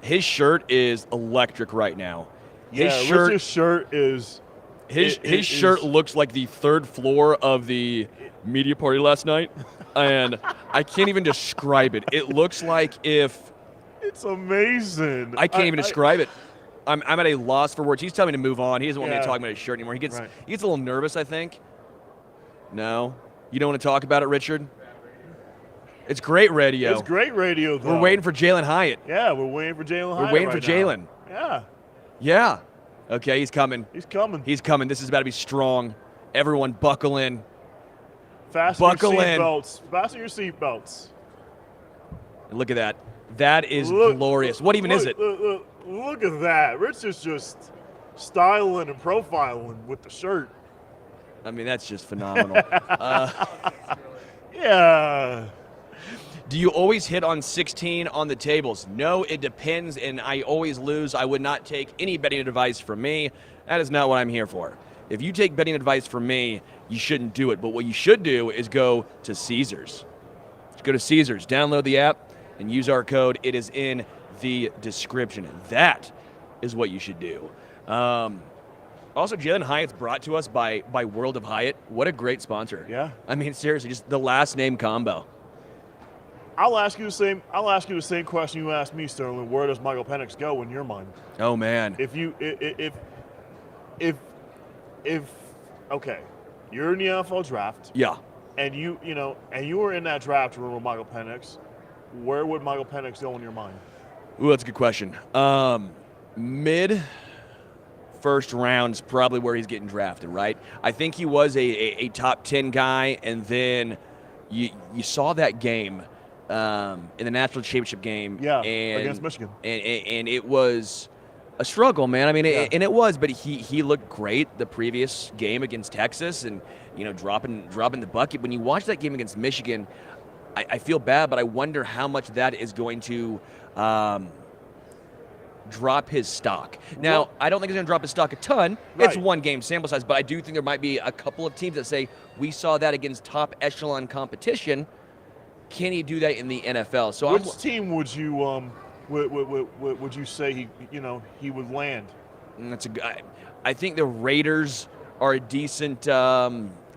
His shirt is electric right now. Richard's shirt is... His shirt looks like the third floor of the media party last night, and I can't even describe it. It looks like if... It's amazing. I can't even describe it. I'm at a loss for words. He's telling me to move on. He doesn't want me to talk about his shirt anymore. He gets a little nervous, I think. No? You don't want to talk about it, Richard? It's great radio. It's great radio, though. We're waiting for Jalin Hyatt. Yeah, we're waiting for Jalin Hyatt. We're waiting for Jalin. Yeah. Yeah. Okay, he's coming. He's coming. He's coming. This is about to be strong. Everyone buckle in. Fasten your seatbelts. Look at that. That is glorious. What even is it? Look at that. Rich is just styling and profiling with the shirt. I mean, that's just phenomenal. Yeah. Do you always hit on 16 on the tables? No, it depends, and I always lose. I would not take any betting advice from me. That is not what I'm here for. If you take betting advice from me, you shouldn't do it. But what you should do is go to Caesars. Go to Caesars, download the app, and use our code. It is in the description. That is what you should do. Also, Jalin Hyatt's brought to us by World of Hyatt. What a great sponsor. Yeah. I mean, seriously, just the last name combo. I'll ask you the same question you asked me, Sterling. Where does Michael Penix go in your mind? Oh man. If okay, you're in the NFL draft. Yeah. And you were in that draft room with Michael Penix, where would Michael Penix go in your mind? Ooh, that's a good question. Mid first round's probably where he's getting drafted, right? I think he was a top 10 guy, and then you saw that game in the national championship game. Yeah, against Michigan. And it was a struggle, man. I mean, and it was, but he looked great the previous game against Texas, and dropping the bucket. When you watch that game against Michigan, I feel bad, but I wonder how much that is going to drop his stock. Now, I don't think it's going to drop his stock a ton. Right. It's one game sample size, but I do think there might be a couple of teams that say, we saw that against top echelon competition. Can he do that in the NFL? So which team would you would you say he would land? That's I think the Raiders are a decent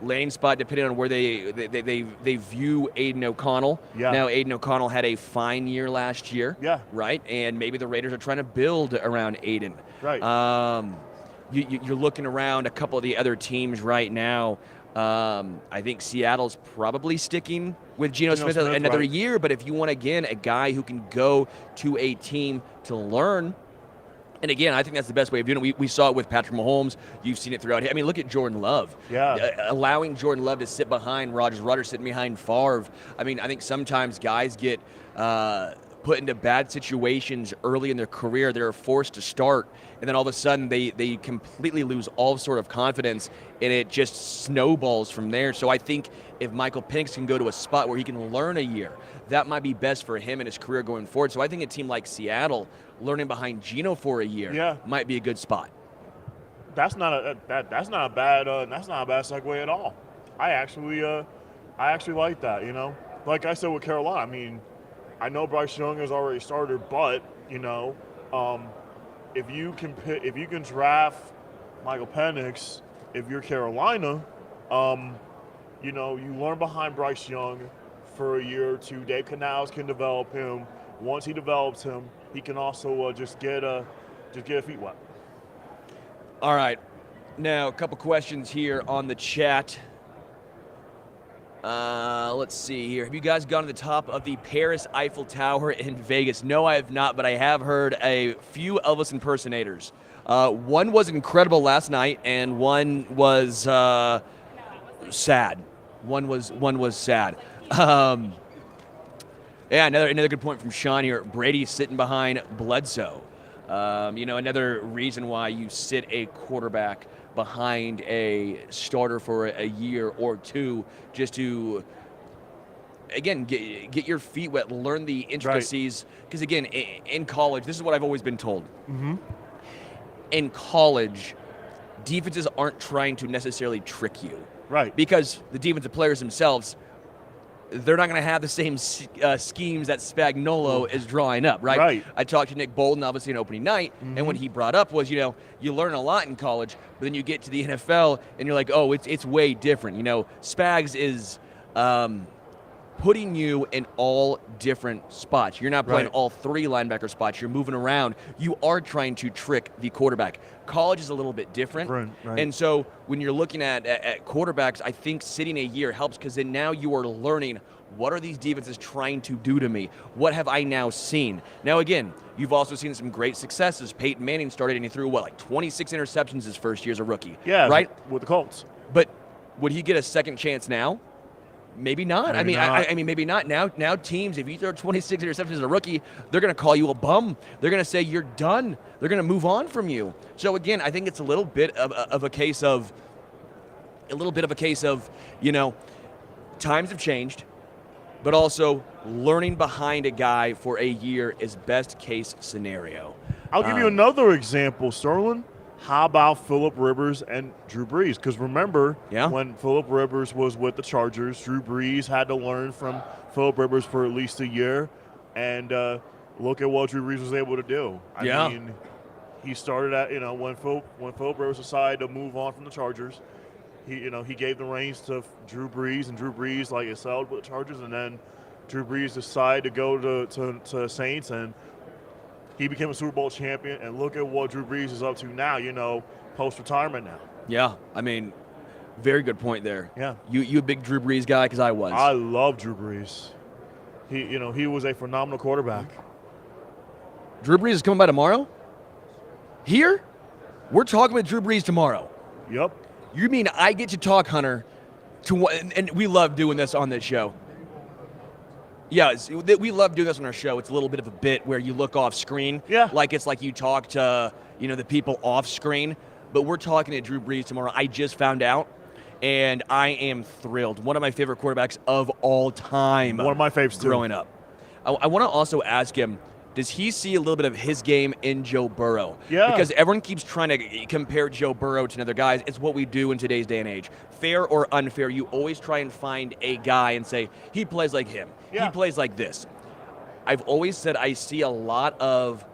landing spot depending on where they view Aiden O'Connell. Yeah. Now, Aiden O'Connell had a fine year last year. Yeah. Right? And maybe the Raiders are trying to build around Aiden. Right. You're looking around a couple of the other teams right now. I think Seattle's probably sticking with Geno Smith another year, but if you want, again, a guy who can go to a team to learn, and again, I think that's the best way of doing it. We saw it with Patrick Mahomes. You've seen it throughout. I mean, look at Jordan Love. Yeah. Allowing Jordan Love to sit behind Rodgers sitting behind Favre. I mean, I think sometimes guys get put into bad situations early in their career. They're forced to start, and then all of a sudden they completely lose all sort of confidence, and it just snowballs from there. So I think if Michael Penix can go to a spot where he can learn a year, that might be best for him and his career going forward. So I think a team like Seattle, learning behind Geno for a year, might be a good spot. That's not a bad segue at all. I actually like that. You know, like I said with Carolina. I mean, I know Bryce Young has already started, but you know, if you can draft Michael Penix, if you're Carolina, you know, you learn behind Bryce Young for a year or two. Dave Canales can develop him. Once he develops him, he can also just get feet wet. All right, now a couple questions here on the chat. Let's see here. Have you guys gone to the top of the Paris Eiffel Tower in Vegas? No, I have not, but I have heard a few Elvis impersonators. One was incredible last night, and one was sad. One was sad. Yeah, another good point from Sean here. Brady sitting behind Bledsoe. You know, another reason why you sit a quarterback behind a starter for a year or two, just to, again, get your feet wet, learn the intricacies. Because, again, in college, this is what I've always been told. Mm-hmm. In college, defenses aren't trying to necessarily trick you. Right. Because the defensive players themselves, they're not going to have the same schemes that Spagnuolo is drawing up, right? Right. I talked to Nick Bolden, obviously, on opening night, and what he brought up was, you know, you learn a lot in college, but then you get to the NFL, and you're like, oh, it's way different. You know, Spags is putting you in all different spots. You're not playing all three linebacker spots. You're moving around. You are trying to trick the quarterback. College is a little bit different. Right. And so when you're looking at quarterbacks, I think sitting a year helps, because then now you are learning, what are these defenses trying to do to me? What have I now seen? Now, again, you've also seen some great successes. Peyton Manning started and he threw, 26 interceptions his first year as a rookie? Yeah, right? With the Colts. But would he get a second chance now? Maybe not. Maybe I mean, maybe not. Now teams, if you throw 26 interceptions as a rookie, they're going to call you a bum. They're going to say you're done. They're going to move on from you. So again, I think it's a little bit of a case of, you know, times have changed, but also learning behind a guy for a year is best case scenario. I'll give you another example, Sterling. How about Phillip Rivers and Drew Brees? Because remember, when Phillip Rivers was with the Chargers, Drew Brees had to learn from Phillip Rivers for at least a year. And look at what Drew Brees was able to do. I mean, he started at, you know, when Phillip Rivers decided to move on from the Chargers, he gave the reins to Drew Brees, and Drew Brees excelled with the Chargers, and then Drew Brees decided to go to Saints, and he became a Super Bowl champion, and look at what Drew Brees is up to now, you know, post-retirement now. Yeah, I mean, very good point there. Yeah. You a big Drew Brees guy? Because I was. I love Drew Brees. He was a phenomenal quarterback. Drew Brees is coming by tomorrow? Here? We're talking with Drew Brees tomorrow. Yep. You mean I get to talk, Hunter, and we love doing this on this show. Yeah, we love doing this on our show. It's a little bit of a bit where you look off screen. Yeah. Like it's like you talk to, you know, the people off screen. But we're talking to Drew Brees tomorrow. I just found out, and I am thrilled. One of my favorite quarterbacks of all time. One of my faves, too. Growing up. I want to also ask him, does he see a little bit of his game in Joe Burrow? Yeah. Because everyone keeps trying to compare Joe Burrow to other guys. It's what we do in today's day and age. Fair or unfair, you always try and find a guy and say, he plays like him. Yeah. He plays like this. I've always said I see a lot of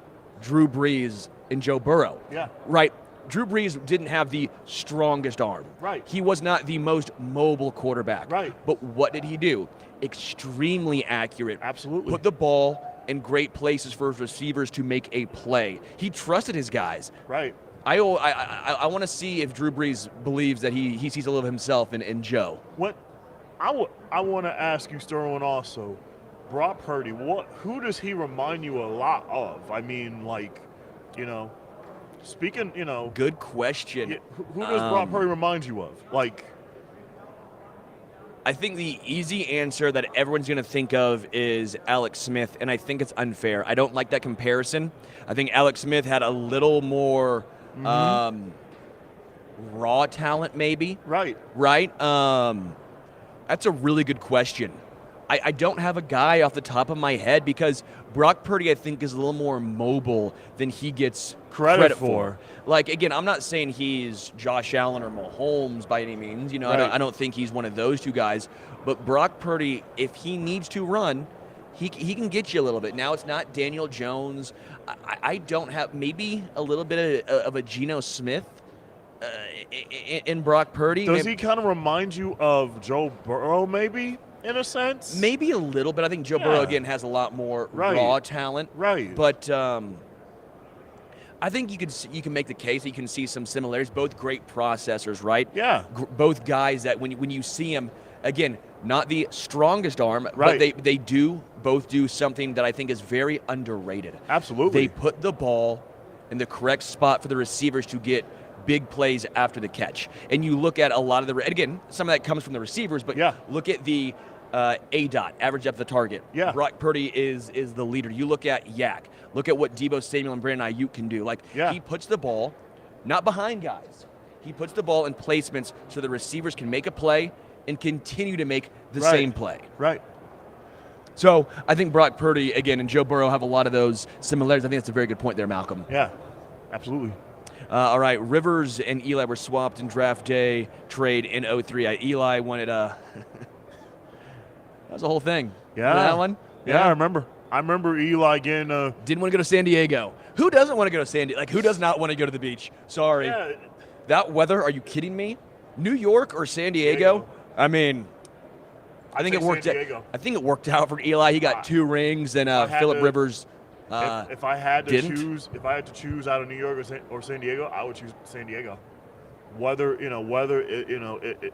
Drew Brees in Joe Burrow. Yeah. Right? Drew Brees didn't have the strongest arm. Right. He was not the most mobile quarterback. Right. But what did he do? Extremely accurate. Absolutely. Put the ball in great places for his receivers to make a play. He trusted his guys. Right. I want to see if Drew Brees believes that he sees a little of himself in Joe. What I want to ask you, Sterling, also, Brock Purdy. Who does he remind you a lot of? I mean, like, speaking, Good question. Who does Brock Purdy remind you of? Like, I think the easy answer that everyone's going to think of is Alex Smith, and I think it's unfair. I don't like that comparison. I think Alex Smith had a little more raw talent, maybe. Right. Right? That's a really good question. I don't have a guy off the top of my head because Brock Purdy, I think, is a little more mobile than he gets credit for. Like, again, I'm not saying he's Josh Allen or Holmes by any means. Right. I don't think he's one of those two guys. But Brock Purdy, if he needs to run, he can get you a little bit. Now it's not Daniel Jones. I don't have maybe a little bit of a Geno Smith in Brock Purdy. Does he kind of remind you of Joe Burrow, maybe, in a sense? Maybe a little bit. I think Joe Burrow, again, has a lot more raw talent. Right. But I think you can make the case that you can see some similarities. Both great processors, right? Yeah. Both guys that when you see them, again, not the strongest arm, right. but they both do something that I think is very underrated. Absolutely. They put the ball in the correct spot for the receivers to get big plays after the catch. And you look at a lot of again, some of that comes from the receivers, but look at the ADOT, average depth of target. Yeah. Brock Purdy is the leader. You look at Yak. Look at what Deebo Samuel and Brandon Ayuk can do. He puts the ball not behind guys. He puts the ball in placements so the receivers can make a play and continue to make the same play. Right. So I think Brock Purdy, again, and Joe Burrow have a lot of those similarities. I think that's a very good point there, Malcolm. Yeah, absolutely. All right, Rivers and Eli were swapped in draft day trade in 03. Eli wanted that was the whole thing. Yeah. Remember that one? Yeah, I remember. I remember Eli again. Didn't want to go to San Diego. Who doesn't want to go to San Diego? Who does not want to go to the beach? Sorry. Yeah. That weather, are you kidding me? New York or San Diego? I mean, I think it worked out. I think it worked out for Eli. He got 2 rings, and Phillip Rivers if I had to didn't. choose out of New York or San Diego, I would choose San Diego.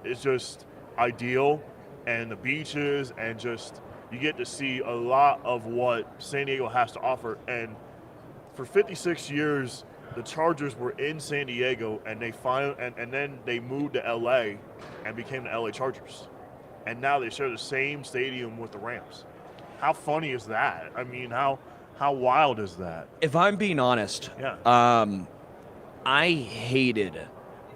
It's just ideal, and the beaches, and just you get to see a lot of what San Diego has to offer. And for 56 years, the Chargers were in San Diego, and then they moved to LA and became the LA Chargers. And now they share the same stadium with the Rams. How funny is that? I mean, how wild is that? If I'm being honest, I hated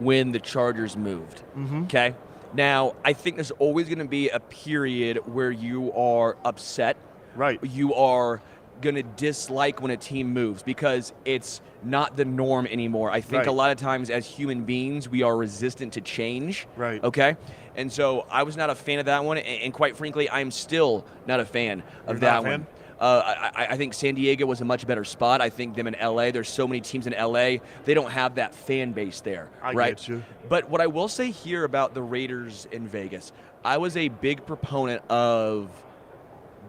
when the Chargers moved. Okay? Now, I think there's always going to be a period where you are upset. Right. You are going to dislike when a team moves because it's not the norm anymore. I think a lot of times as human beings, we are resistant to change. Right. Okay? And so I was not a fan of that one, and quite frankly, I'm still not a fan of that one. I think San Diego was a much better spot. I think them in LA. There's so many teams in LA. They don't have that fan base there. I right? get you. But what I will say here about the Raiders in Vegas, I was a big proponent of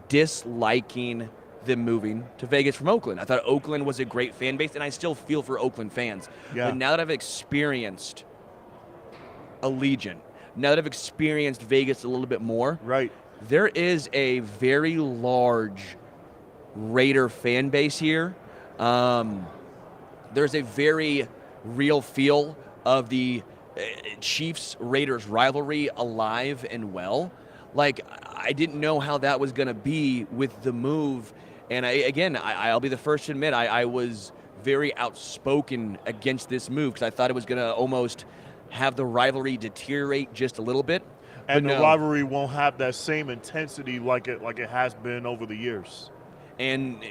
disliking them moving to Vegas from Oakland. I thought Oakland was a great fan base, and I still feel for Oakland fans. Yeah. But now that I've experienced Allegiant, now that I've experienced Vegas a little bit more, there is a very large Raider fan base here. There's a very real feel of the Chiefs-Raiders rivalry alive and well. I didn't know how that was going to be with the move. And I'll be the first to admit, I was very outspoken against this move because I thought it was going to almost have the rivalry deteriorate just a little bit. And the rivalry won't have that same intensity like it has been over the years. And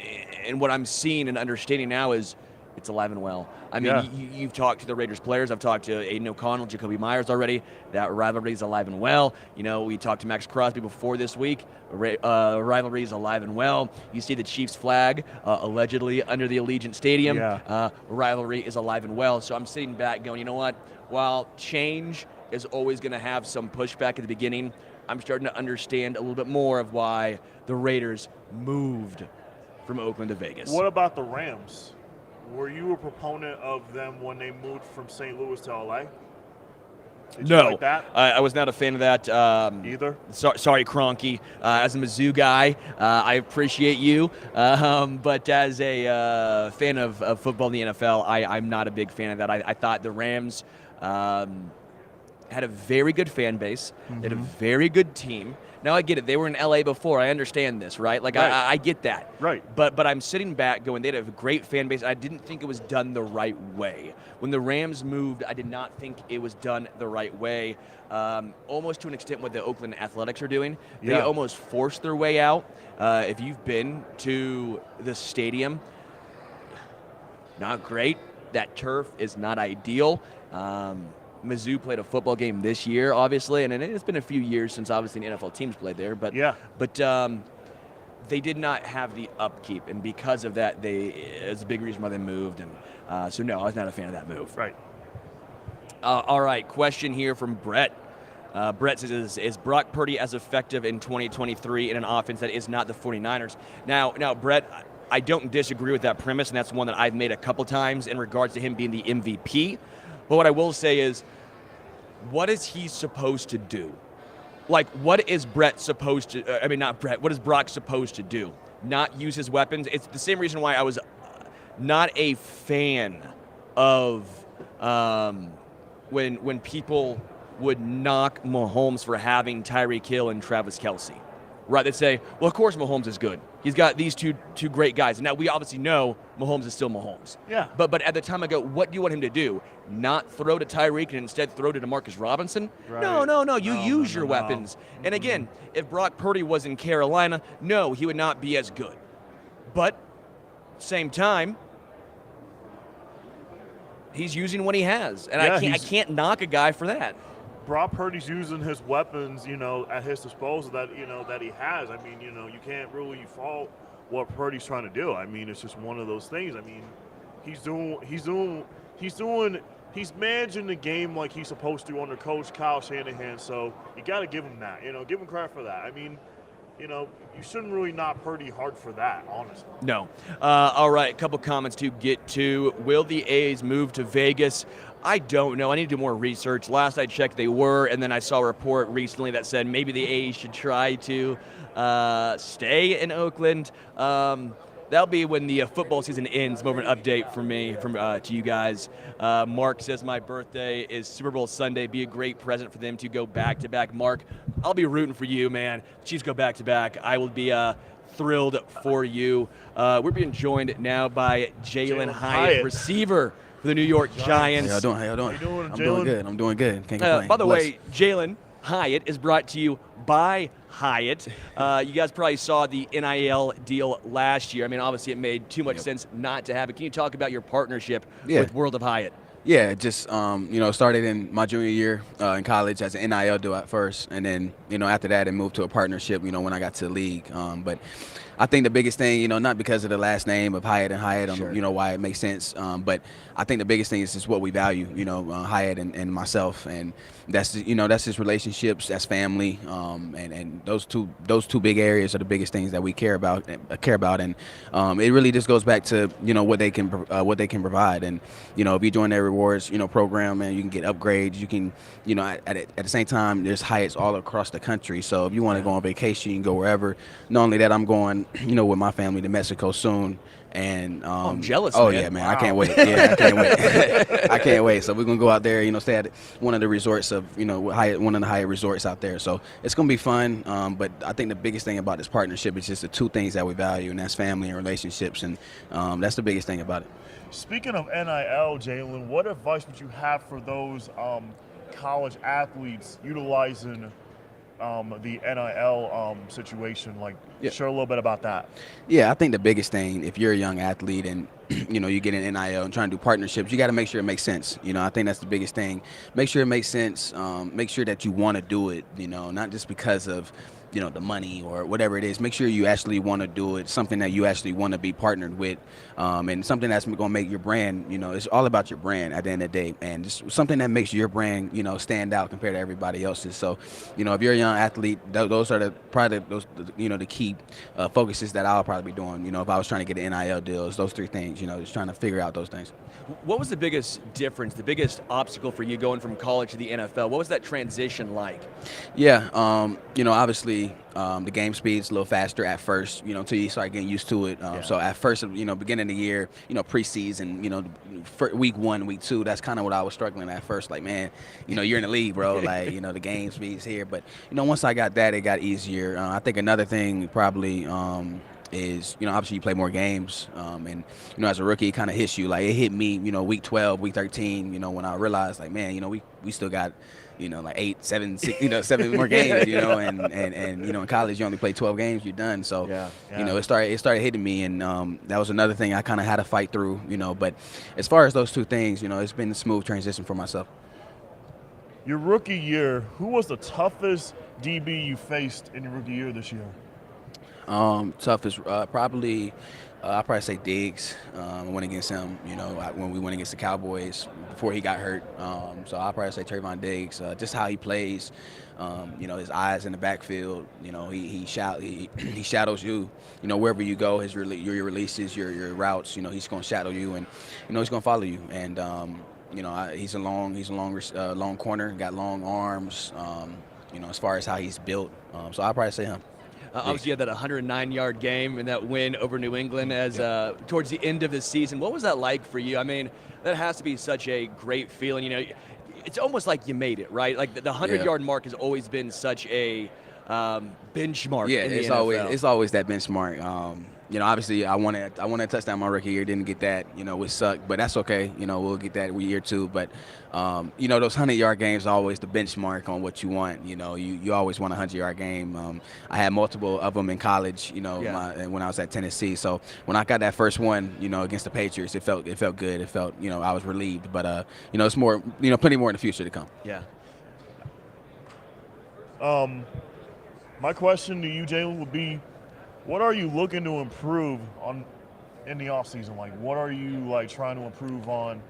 what I'm seeing and understanding now is It's alive and well. I mean, Yeah. you've talked to the Raiders players. I've talked to Aiden O'Connell, Jacoby Myers already. That rivalry is alive and well. You know, we talked to Max Crosby before this week. Rivalry is alive and well. You see the Chiefs flag allegedly under the Allegiant Stadium. Yeah. Rivalry is alive and well. So I'm sitting back going, you know what? While change is always going to have some pushback at the beginning, I'm starting to understand a little bit more of why the Raiders moved from Oakland to Vegas. What about the Rams? Were you a proponent of them when they moved from St. Louis to LA? Did you No, like that? I was not a fan of that. Either? Sorry, Kroenke. As a Mizzou guy, I appreciate you. But as a fan of football in the NFL, I'm not a big fan of that. I thought the Rams had a very good fan base. They had a very good team. Now I get it. They were in LA before. I understand this, right? Like Right. I get that. Right. But I'm sitting back going, they had a great fan base. I didn't think it was done the right way. When the Rams moved, I did not think it was done the right way. Almost to an extent what the Oakland Athletics are doing. They Yeah. almost forced their way out. If you've been to the stadium, not great. That turf is not ideal. Mizzou played a football game this year, obviously, and it's been a few years since obviously the NFL teams played there. But they did not have the upkeep, and because of that, it's a big reason why they moved. And so no, I was not a fan of that move. Right. All right, question here from Brett. Brett says, is Brock Purdy as effective in 2023 in an offense that is not the 49ers? Now, Brett, I don't disagree with that premise, and that's one that I've made a couple times in regards to him being the MVP. But what I will say is, what is he supposed to do? Like, what is Brett supposed to, not Brett, what is Brock supposed to do? Not use his weapons? It's the same reason why I was not a fan of when people would knock Mahomes for having Tyreek Hill and Travis Kelce. Right, they'd say, well, of course Mahomes is good. He's got these two great guys. Now, we obviously know Mahomes is still Mahomes. Yeah. But at the time I go, what do you want him to do? Not throw to Tyreek and instead throw to DeMarcus Robinson? Right. No. You use your no. weapons. And again, if Brock Purdy was in Carolina, no, he would not be as good. But same time, he's using what he has. And Yeah, I can't knock a guy for that. Brock Purdy's using his weapons, at his disposal that he has. I mean, you can't really fault what Purdy's trying to do. I mean, it's just one of those things. I mean, he's managing the game like he's supposed to under Coach Kyle Shanahan. So you got to give him that. Give him credit for that. I mean, you shouldn't really knock Purdy hard for that, honestly. No. All right, a couple comments to get to. Will the A's move to Vegas? I don't know. I need to do more research. Last I checked, they were, and then I saw a report recently that said maybe the A's should try to stay in Oakland. That'll be when the football season ends. More of an update from me to you guys. Mark says my birthday is Super Bowl Sunday. Be a great present for them to go back-to-back. Mark, I'll be rooting for you, man. Chiefs go back-to-back. I will be thrilled for you. We're being joined now by Jalin Hyatt, receiver for the New York Giants. How y'all doing? Jalen? I'm doing good. Can't complain. By the way, Jalin Hyatt is brought to you by Hyatt. You guys probably saw the NIL deal last year. I mean, obviously it made too much sense not to have it. Can you talk about your partnership with World of Hyatt? Yeah, just started in my junior year in college as an NIL deal at first, and then after that it moved to a partnership. When I got to the league, but I think the biggest thing, not because of the last name of Hyatt and Hyatt, Sure. Why it makes sense, but I think the biggest thing is just what we value, Hyatt and myself, and that's just relationships, that's family, and those two big areas are the biggest things that we care about, and it really just goes back to what they can provide, and if you join their rewards program, and you can get upgrades, you can at the same time there's Hyatts all across the country, so if you want to go on vacation, you can go wherever. Not only that, I'm going with my family to Mexico soon. And I'm jealous. Oh man. yeah, man! Wow. I can't wait. Yeah, I can't wait. I can't wait. So we're gonna go out there, stay at one of the resorts of, Hyatt, one of the Hyatt resorts out there. So it's gonna be fun. But I think the biggest thing about this partnership is just the two things that we value, and that's family and relationships, and that's the biggest thing about it. Speaking of NIL, Jalin, what advice would you have for those college athletes utilizing the NIL situation. Like, Yeah. share a little bit about that. Yeah, I think the biggest thing, if you're a young athlete and you get an NIL and trying to do partnerships, you got to make sure it makes sense. I think that's the biggest thing. Make sure it makes sense. Make sure that you want to do it. Not just because of the money or whatever it is. Make sure you actually want to do it. Something that you actually want to be partnered with, and something that's going to make your brand. It's all about your brand at the end of the day, and just something that makes your brand stand out compared to everybody else's. So, if you're a young athlete, those are the key focuses that I'll probably be doing. If I was trying to get an NIL deals, those three things. Just trying to figure out those things. What was the biggest difference, the biggest obstacle for you going from college to the NFL? What was that transition like? Yeah, obviously the game speed's a little faster at first, until you start getting used to it. So at first, beginning of the year, preseason, week 1, week 2, that's kind of what I was struggling at first. Like, man, you're in the league, bro. Like, the game speed's here. But, once I got that, it got easier. I think another thing probably is, obviously you play more games, and, as a rookie, it kind of hits you. Like, it hit me, week 12, week 13, when I realized, like, man, we still got, like 8, 7, 6, 7 more games, and in college you only play 12 games, you're done. So, it started hitting me, and that was another thing I kind of had to fight through, but as far as those two things, it's been a smooth transition for myself. Your rookie year, who was the toughest DB you faced in your rookie year this year? Toughest, probably, I'll probably say Diggs. I went against him, when we went against the Cowboys before he got hurt. So I'll probably say Trayvon Diggs, just how he plays, his eyes in the backfield, he shadows you, wherever you go, your releases, your routes, he's going to shadow you, and, he's going to follow you. And, he's a long corner, got long arms, as far as how he's built. So I'll probably say him. Obviously, you had that 109-yard game and that win over New England as towards the end of the season. What was that like for you? I mean, that has to be such a great feeling. It's almost like you made it, right? Like the 100-yard mark has always been such a benchmark. Yeah, in the it's NFL. always that benchmark. Obviously, I wanted a touchdown my rookie year. Didn't get that, which sucked, but that's okay. We'll get that year 2. But those 100-yard games are always the benchmark on what you want. You always want a 100-yard game. I had multiple of them in college. When I was at Tennessee. So when I got that first one, against the Patriots, it felt good. It felt I was relieved. But it's more, plenty more in the future to come. Yeah. My question to you, Jalin, would be, what are you looking to improve on in the offseason? Like, what are you trying to improve on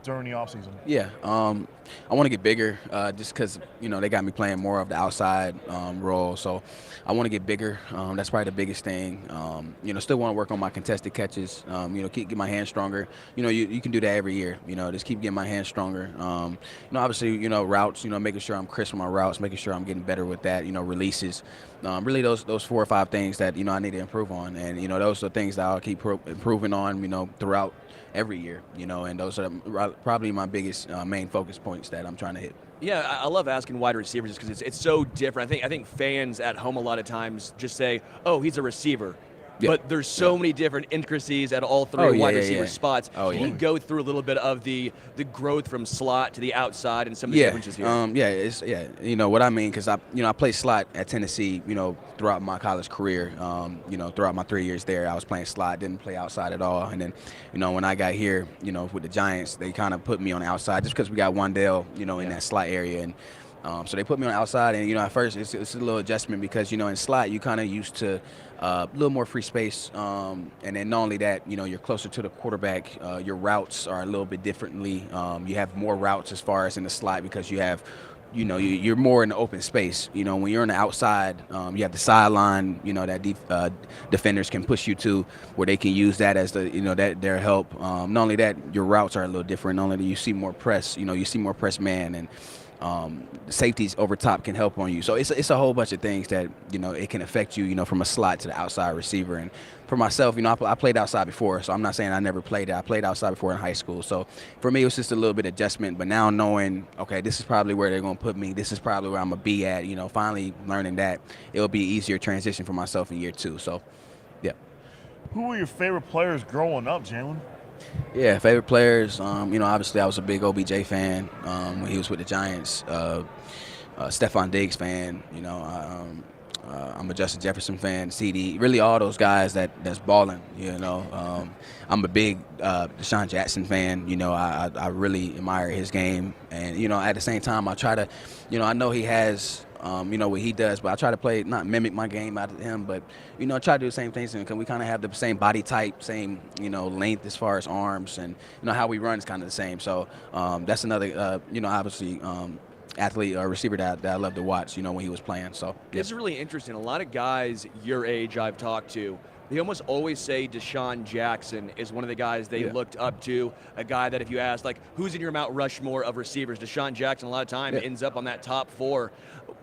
during the offseason? Yeah, I want to get bigger, just because they got me playing more of the outside role. So I want to get bigger. That's probably the biggest thing. Still want to work on my contested catches. Get my hands stronger. You can do that every year. Just keep getting my hands stronger. Obviously, routes. Making sure I'm crisp on my routes, making sure I'm getting better with that. Releases. Really, those 4 or 5 things that I need to improve on, and those are things that I'll keep improving on. Throughout every year. And those are probably my biggest main focus points that I'm trying to hit. Yeah, I love asking wide receivers just because it's so different. I think fans at home a lot of times just say, "Oh, he's a receiver." Yeah. But there's so many different intricacies at all 3 wide receiver spots. Can you go through a little bit of the growth from slot to the outside and some of the differences here? What I mean, because I played slot at Tennessee, throughout my college career. Throughout my 3 years there, I was playing slot, didn't play outside at all. And then, when I got here, with the Giants, they kind of put me on the outside just because we got Wandale, in that slot area. And so they put me on the outside, and at first it's a little adjustment because in slot you kind of used to a little more free space, and then not only that, you're closer to the quarterback. Your routes are a little bit differently. You have more routes as far as in the slot because you have, you're more in the open space. When you're on the outside, you have the sideline. That defenders can push you to where they can use that as their help. Not only that, your routes are a little different. Not only do you see more press, you see more press man and. Safeties over top can help on you. So it's a whole bunch of things that, it can affect you, from a slot to the outside receiver. And for myself, I played outside before, so I'm not saying I never played it. I played outside before in high school. So for me, it was just a little bit of adjustment. But now knowing, okay, this is probably where they're going to put me. This is probably where I'm going to be at. Finally learning that, it'll be an easier transition for myself in year 2. So, yeah. Who were your favorite players growing up, Jalin? Yeah, favorite players. Obviously I was a big OBJ fan when he was with the Giants. Stephon Diggs fan. You know, I'm a Justin Jefferson fan. CD, really all those guys that's balling. You know, I'm a big Deshaun Jackson fan. You know, I really admire his game, and you know, at the same time, I try to, you know, I know he has. You know what he does, but I try to play, not mimic my game out of him, but you know, I try to do the same things, and we kind of have the same body type, same, you know, length as far as arms, and you know how we run is kind of the same. So that's another, you know, obviously athlete or receiver that I love to watch. You know, when he was playing. So yeah. It's really interesting. A lot of guys your age I've talked to, they almost always say Deshaun Jackson is one of the guys they looked up to, a guy that if you ask, like, who's in your Mount Rushmore of receivers, Deshaun Jackson a lot of time ends up on that top 4.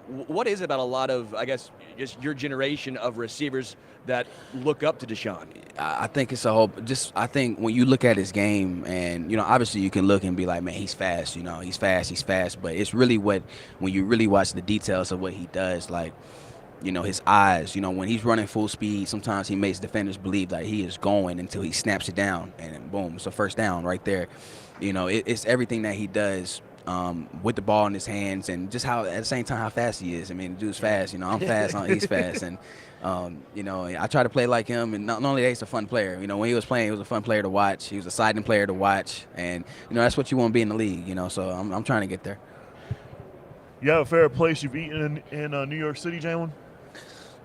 What is it about a lot of, I guess, just your generation of receivers that look up to Deshaun? I think it's a whole, I think when you look at his game, and, you know, obviously you can look and be like, man, he's fast, you know, he's fast, but it's really when you really watch the details of what he does, like, you know, his eyes, you know, when he's running full speed, sometimes he makes defenders believe that he is going until he snaps it down, and then boom, it's a first down right there. You know, it's everything that he does with the ball in his hands, and just how, at the same time, how fast he is. I mean, the dude's fast, you know, I'm fast, he's fast, and, you know, I try to play like him, and not only that, he's a fun player. You know, when he was playing, he was a fun player to watch. He was a exciting player to watch, and, you know, that's what you want to be in the league, you know, so I'm trying to get there. You have a favorite place you've eaten in New York City, Jalin?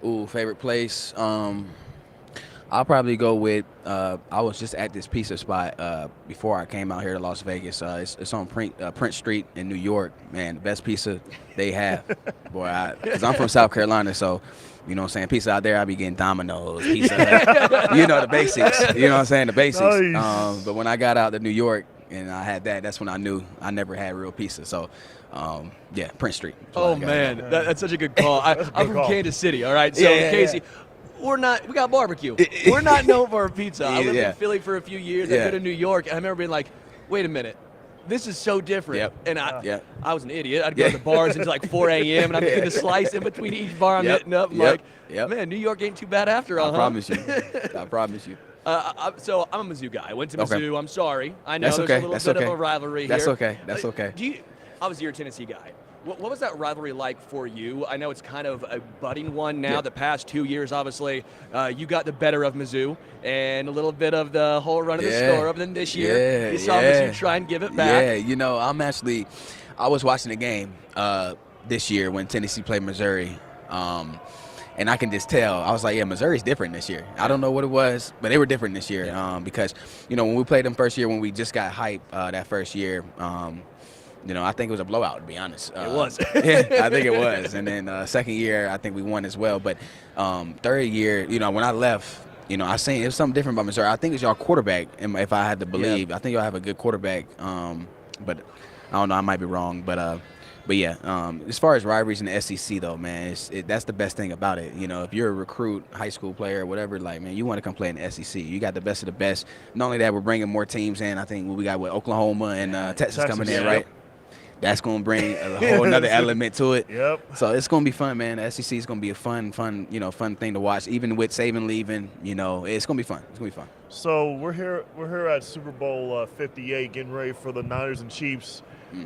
Ooh, favorite place. I'll probably go with. I was just at this pizza spot before I came out here to Las Vegas. It's on Prince Street in New York. Man, the best pizza they have. Boy, because I'm from South Carolina, so you know what I'm saying. Pizza out there, I be getting Domino's, Pizza Hut, you know the basics. You know what I'm saying, the basics. Nice. But when I got out to New York and I had that's when I knew I never had real pizza. So. Yeah, Prince Street. Oh man, that's such a good call. I'm from call. Kansas City. All right, so Casey, we got barbecue. We're not known for our pizza. I lived in Philly for a few years. I go to New York, and I remember being like, wait a minute. This is so different. Yep. And I was an idiot. I'd go to the bars until like 4 a.m. and I'm getting a slice in between each bar I'm hitting up. I'm like, man, New York ain't too bad after all. I promise you. I promise you. So I'm a Mizzou guy. I went to Mizzou. I'm sorry. I know there's a little bit of a rivalry here. That's okay. Obviously, you're a Tennessee guy. What was that rivalry like for you? I know it's kind of a budding one now. The past 2 years, obviously, you got the better of Mizzou and a little bit of the whole run of the score. But then this year, you saw Mizzou try and give it back. Yeah, you know, I was watching the game this year when Tennessee played Missouri. And I can just tell. I was like, yeah, Missouri's different this year. I don't know what it was, but they were different this year because, you know, when we played them first year, when we just got hype that first year, you know, I think it was a blowout, to be honest. It was. Yeah, I think it was. And then second year, I think we won as well. But third year, you know, when I left, you know, I seen it was something different about Missouri. I think it's y'all quarterback, if I had to believe. I think y'all have a good quarterback. But I don't know. I might be wrong. But yeah, as far as rivalries in the SEC, though, man, that's the best thing about it. You know, if you're a recruit, high school player, or whatever, like, man, you want to come play in the SEC. You got the best of the best. Not only that, we're bringing more teams in. I think we got Oklahoma and Texas coming in, right? That's going to bring a whole another element to it. Yep. So it's going to be fun, man. The SEC is going to be a fun thing to watch. Even with Saban leaving, you know, it's going to be fun. It's going to be fun. So we're here at Super Bowl 58, getting ready for the Niners and Chiefs.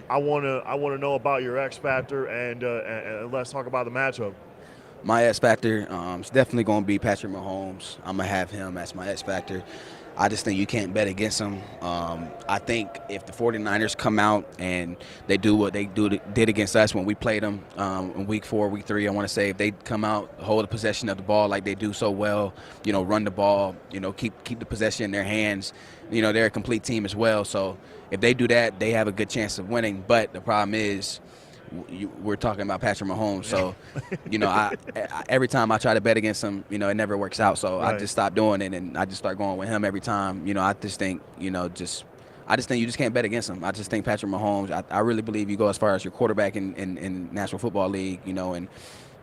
I want to know about your X factor, and let's talk about the matchup. My X factor is definitely going to be Patrick Mahomes. I'm going to have him as my X factor. I just think you can't bet against them. I think if the 49ers come out and they do what they did against us when we played them in week 4, week 3, I want to say if they come out, hold the possession of the ball like they do so well, you know, run the ball, you know, keep the possession in their hands, you know, they're a complete team as well. So if they do that, they have a good chance of winning. But the problem is, we're talking about Patrick Mahomes, so you know, I every time I try to bet against him, you know, it never works out. So I just stop doing it, and I just start going with him every time. You know, I just think, you know, I just think you just can't bet against him. I just think Patrick Mahomes. I really believe you go as far as your quarterback in National Football League. You know, and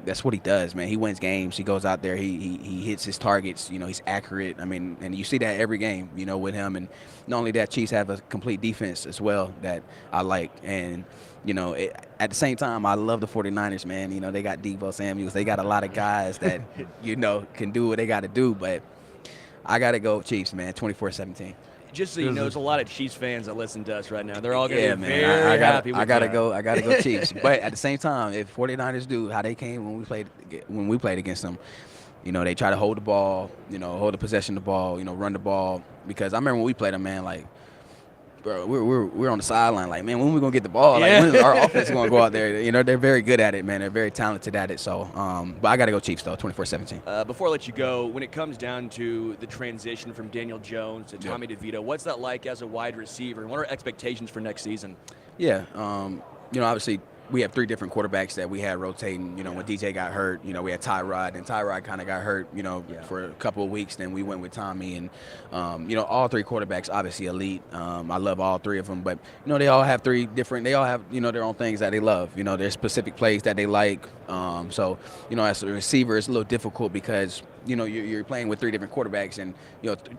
that's what he does, man. He wins games. He goes out there. He hits his targets. You know, he's accurate. I mean, and you see that every game, you know, with him. And not only that, Chiefs have a complete defense as well that I like. And, you know, at the same time, I love the 49ers, man. You know, they got Deebo Samuels. They got a lot of guys that, you know, can do what they got to do. But I got to go Chiefs, man, 24-17. Just so you know, there's a lot of Chiefs fans that listen to us right now. They're all going to be man, very happy with I gotta you. go. I gotta go Chiefs. But at the same time, if 49ers do how they came when we played against them, they try to hold the ball, hold the possession of the ball, run the ball. Because I remember when we played them, man, like, bro, we're on the sideline, like, man, when we gonna get the ball? Like, when is our offense gonna go out there? They're very good at it, man. They're very talented at it. So, but I gotta go Chiefs though, 24-17. Before I let you go, when it comes down to the transition from Daniel Jones to Tommy DeVito, what's that like as a wide receiver? And what are expectations for next season? Yeah, obviously we have 3 different quarterbacks that we had rotating. When DJ got hurt, we had Tyrod, and Tyrod kind of got hurt, for a couple of weeks. Then we went with Tommy, and all 3 quarterbacks obviously elite. I love all 3 of them, but they all have 3 different. They all have their own things that they love. Their specific plays that they like. So as a receiver, it's a little difficult because you're playing with 3 different quarterbacks and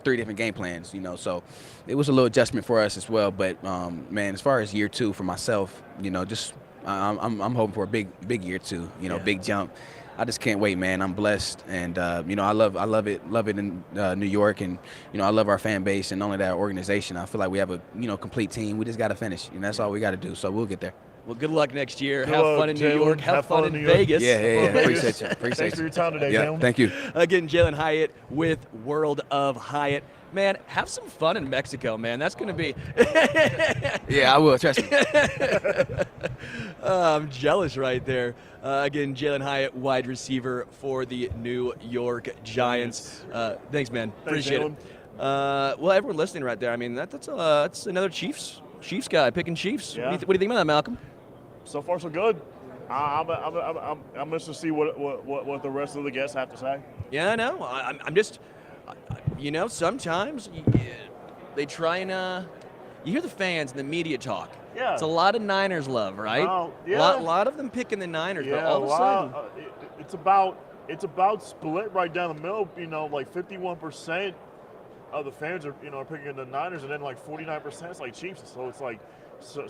3 different game plans. So it was a little adjustment for us as well. But man, as far as year 2 for myself, just I'm hoping for a big year 2, big jump. I just can't wait, man. I'm blessed, and I love it in New York, and I love our fan base, and not only that, our organization. I feel like we have a complete team. We just got to finish, and that's all we got to do. So we'll get there. Well, good luck next year. Good have luck, fun in New Jalin. York. Have fun in Vegas. Yeah. Appreciate you. Thanks for your time today, Jalin. Thank you. Again, Jalin Hyatt with World of Hyatt. Man, have some fun in Mexico, man. That's going to be. Yeah, I will. Trust me. I'm jealous right there. Again, Jalin Hyatt, wide receiver for the New York Giants. Thanks, man. Thanks, Appreciate it. Well, everyone listening right there, I mean, that's another Chiefs guy picking Chiefs. Yeah. What do you think about that, Malcom? So far, so good. I'm interested to see what the rest of the guests have to say. Yeah, I know. I'm just, sometimes they try and you hear the fans and the media talk. Yeah. It's a lot of Niners love, right? Yeah. A lot of them picking the Niners, but Yeah, all of a sudden. it's about split right down the middle. Like 51% of the fans are picking the Niners, and then like 49% is like Chiefs. So it's like so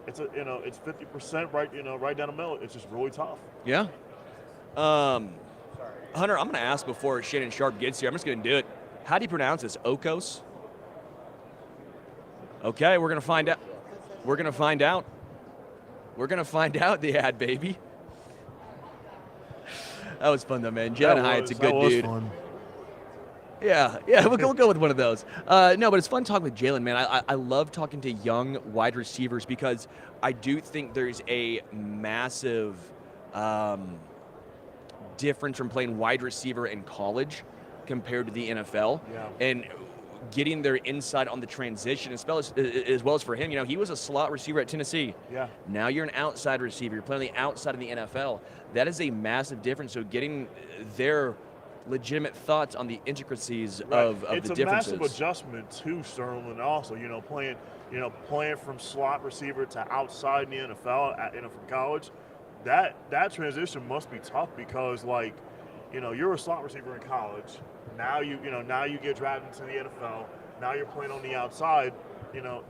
it's it's 50% right down the middle. It's just really tough. Yeah. Hunter, I'm going to ask before Shannon Sharp gets here. I'm just going to do it. How do you pronounce this? Okos? Okay, we're going to find out. We're going to find out. We're going to find out the ad, baby. That was fun, though, man. Jalin Hyatt's a good dude. Fun. Yeah, we'll go with one of those. No, but it's fun talking with Jalin, man. I love talking to young wide receivers because I do think there's a massive difference from playing wide receiver in college compared to the NFL. Yeah. And getting their insight on the transition, as well as for him. He was a slot receiver at Tennessee. Yeah. Now you're an outside receiver. You're playing on the outside of the NFL. That is a massive difference. So getting their legitimate thoughts on the intricacies of the differences. It's a massive adjustment too, Sterling. Also, playing from slot receiver to outside in the NFL, from college. That transition must be tough because, like, you're a slot receiver in college. Now you get drafted into the NFL. Now you're playing on the outside. Now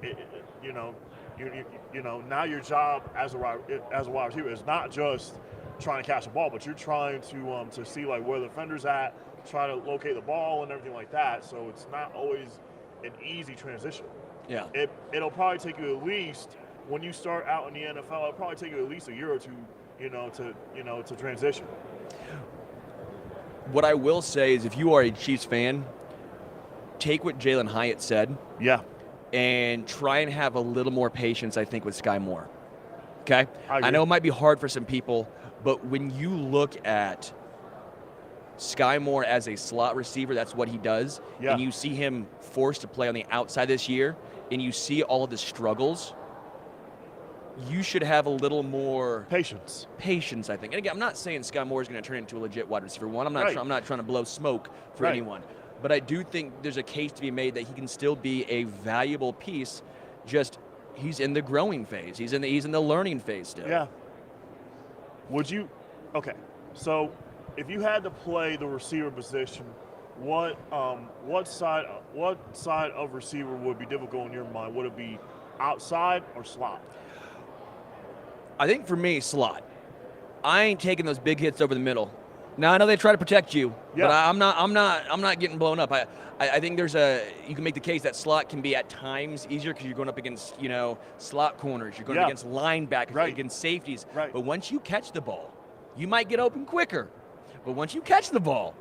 your job as a wide receiver is not just trying to catch the ball, but you're trying to see like where the defender's at, try to locate the ball and everything like that. So it's not always an easy transition. Yeah. It'll probably take you at least, when you start out in the NFL, it'll probably take you at least a year or two, to transition. What I will say is, if you are a Chiefs fan, take what Jalin Hyatt said. Yeah. And try and have a little more patience, I think, with Sky Moore. Okay? I know it might be hard for some people, but when you look at Sky Moore as a slot receiver, that's what he does. Yeah. And you see him forced to play on the outside this year, and you see all of the struggles, you should have a little more patience, I think. And again, I'm not saying Sky Moore is going to turn into a legit wide receiver one. I'm Right. not trying to blow smoke for Right. anyone. But I do think there's a case to be made that he can still be a valuable piece. Just he's in the growing phase. He's in the learning phase still. Yeah. Okay, so if you had to play the receiver position, what side of receiver would be difficult in your mind? Would it be outside or slot? I think for me, slot. I ain't taking those big hits over the middle. Now I know they try to protect you, Yeah. but I'm not getting blown up. I think you can make the case that slot can be at times easier because you're going up against slot corners, you're going up against linebackers, Right. against safeties. Right. But once you catch the ball, you might get open quicker. But once you catch the ball,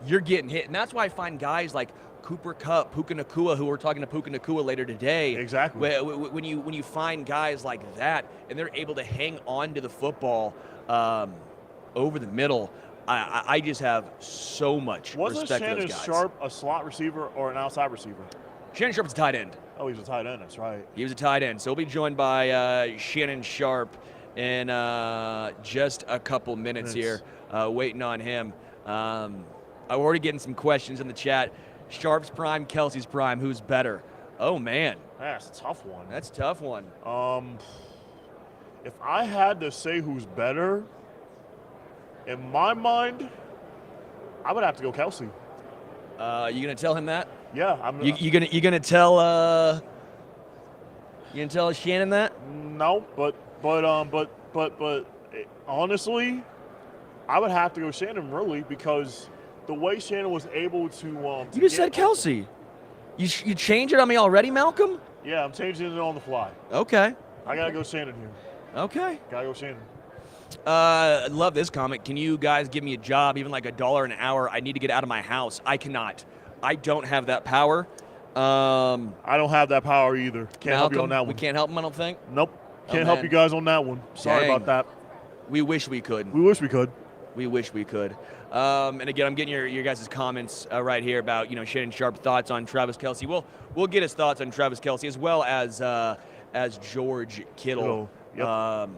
you're getting hit, and that's why I find guys like Cooper Kupp, Puka Nacua, who we're talking to Puka Nacua later today. Exactly. When you find guys like that and they're able to hang on to the football over the middle, I just have so much Wasn't respect for Shannon those guys. Sharp a slot receiver or an outside receiver? Shannon Sharp's a tight end. Oh, he's a tight end. That's right. He was a tight end. So he'll be joined by Shannon Sharp in just a couple minutes here, waiting on him. I'm already getting some questions in the chat. Sharp's prime, Kelsey's prime. Who's better? Oh, man. That's a tough one. That's a tough one. If I had to say who's better, in my mind, I would have to go Kelsey. You gonna tell him that? Yeah, You gonna tell Shannon that? No, but honestly, I would have to go Shannon really because the way Shannon was able to. You just said Kelsey. You changed it on me already, Malcolm? Yeah, I'm changing it on the fly. Okay. I gotta go Shannon here. Okay. Gotta go Shannon. I love this comment. Can you guys give me a job, even like $1 an hour? I need to get out of my house. I cannot. I don't have that power. I don't have that power either. Can't help you Malcolm, on that one. We can't help him, I don't think. Nope. Can't Oh, help man. you guys on that one. Sorry Dang. about that. We wish we could. We wish we could. We wish we could. And again, I'm getting your guys' comments right here about Shannon Sharp thoughts on Travis Kelce. We'll get his thoughts on Travis Kelce as well as George Kittle. Yep.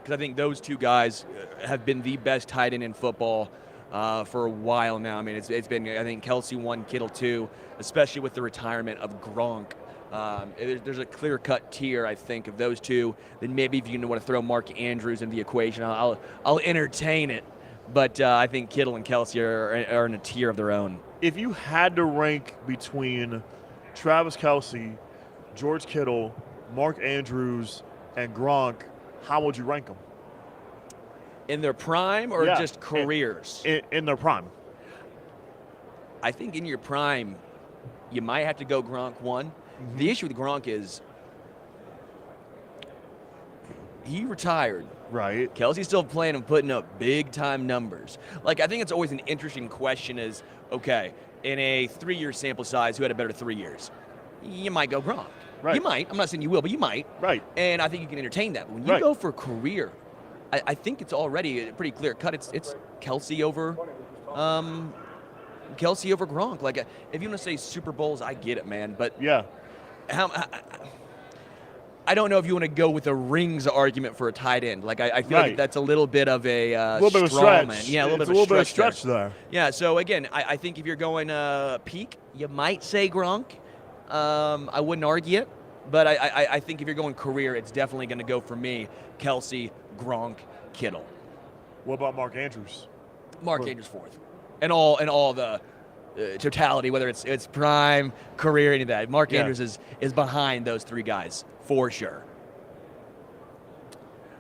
Because I think those two guys have been the best tight end in football for a while now. I mean, it's been, I think, Kelce 1, Kittle 2, especially with the retirement of Gronk. There's a clear-cut tier, I think, of those two. Then maybe if you want to throw Mark Andrews into the equation, I'll entertain it. But I think Kittle and Kelce are in a tier of their own. If you had to rank between Travis Kelce, George Kittle, Mark Andrews, and Gronk, how would you rank them? In their prime or Yeah, just careers? In their prime. I think in your prime, you might have to go Gronk 1. Mm-hmm. The issue with Gronk is he retired. Right. Kelsey's still playing and putting up big-time numbers. Like, I think it's always an interesting question is, okay, in a 3-year sample size, who had a better 3 years? You might go Gronk. Right. You might. I'm not saying you will, but you might. Right. And I think you can entertain that. But when you Right. go for career, I think it's already a pretty clear cut. It's Kelsey over Gronk. Like, if you want to say Super Bowls, I get it, man. But Yeah. I don't know if you want to go with a rings argument for a tight end. Like, I feel like Right. that's a little bit of a little bit of straw stretch. man. Yeah, a little It's bit of a stretch there. there. Yeah, so again, I think if you're going peak, you might say Gronk. I wouldn't argue it. But I think if you're going career, it's definitely going to go for me, Kelsey, Gronk, Kittle. What about Mark Andrews? Mark Andrews fourth. And all the totality, whether it's prime, career, any of that. Mark Yeah. Andrews is behind those three guys, for sure.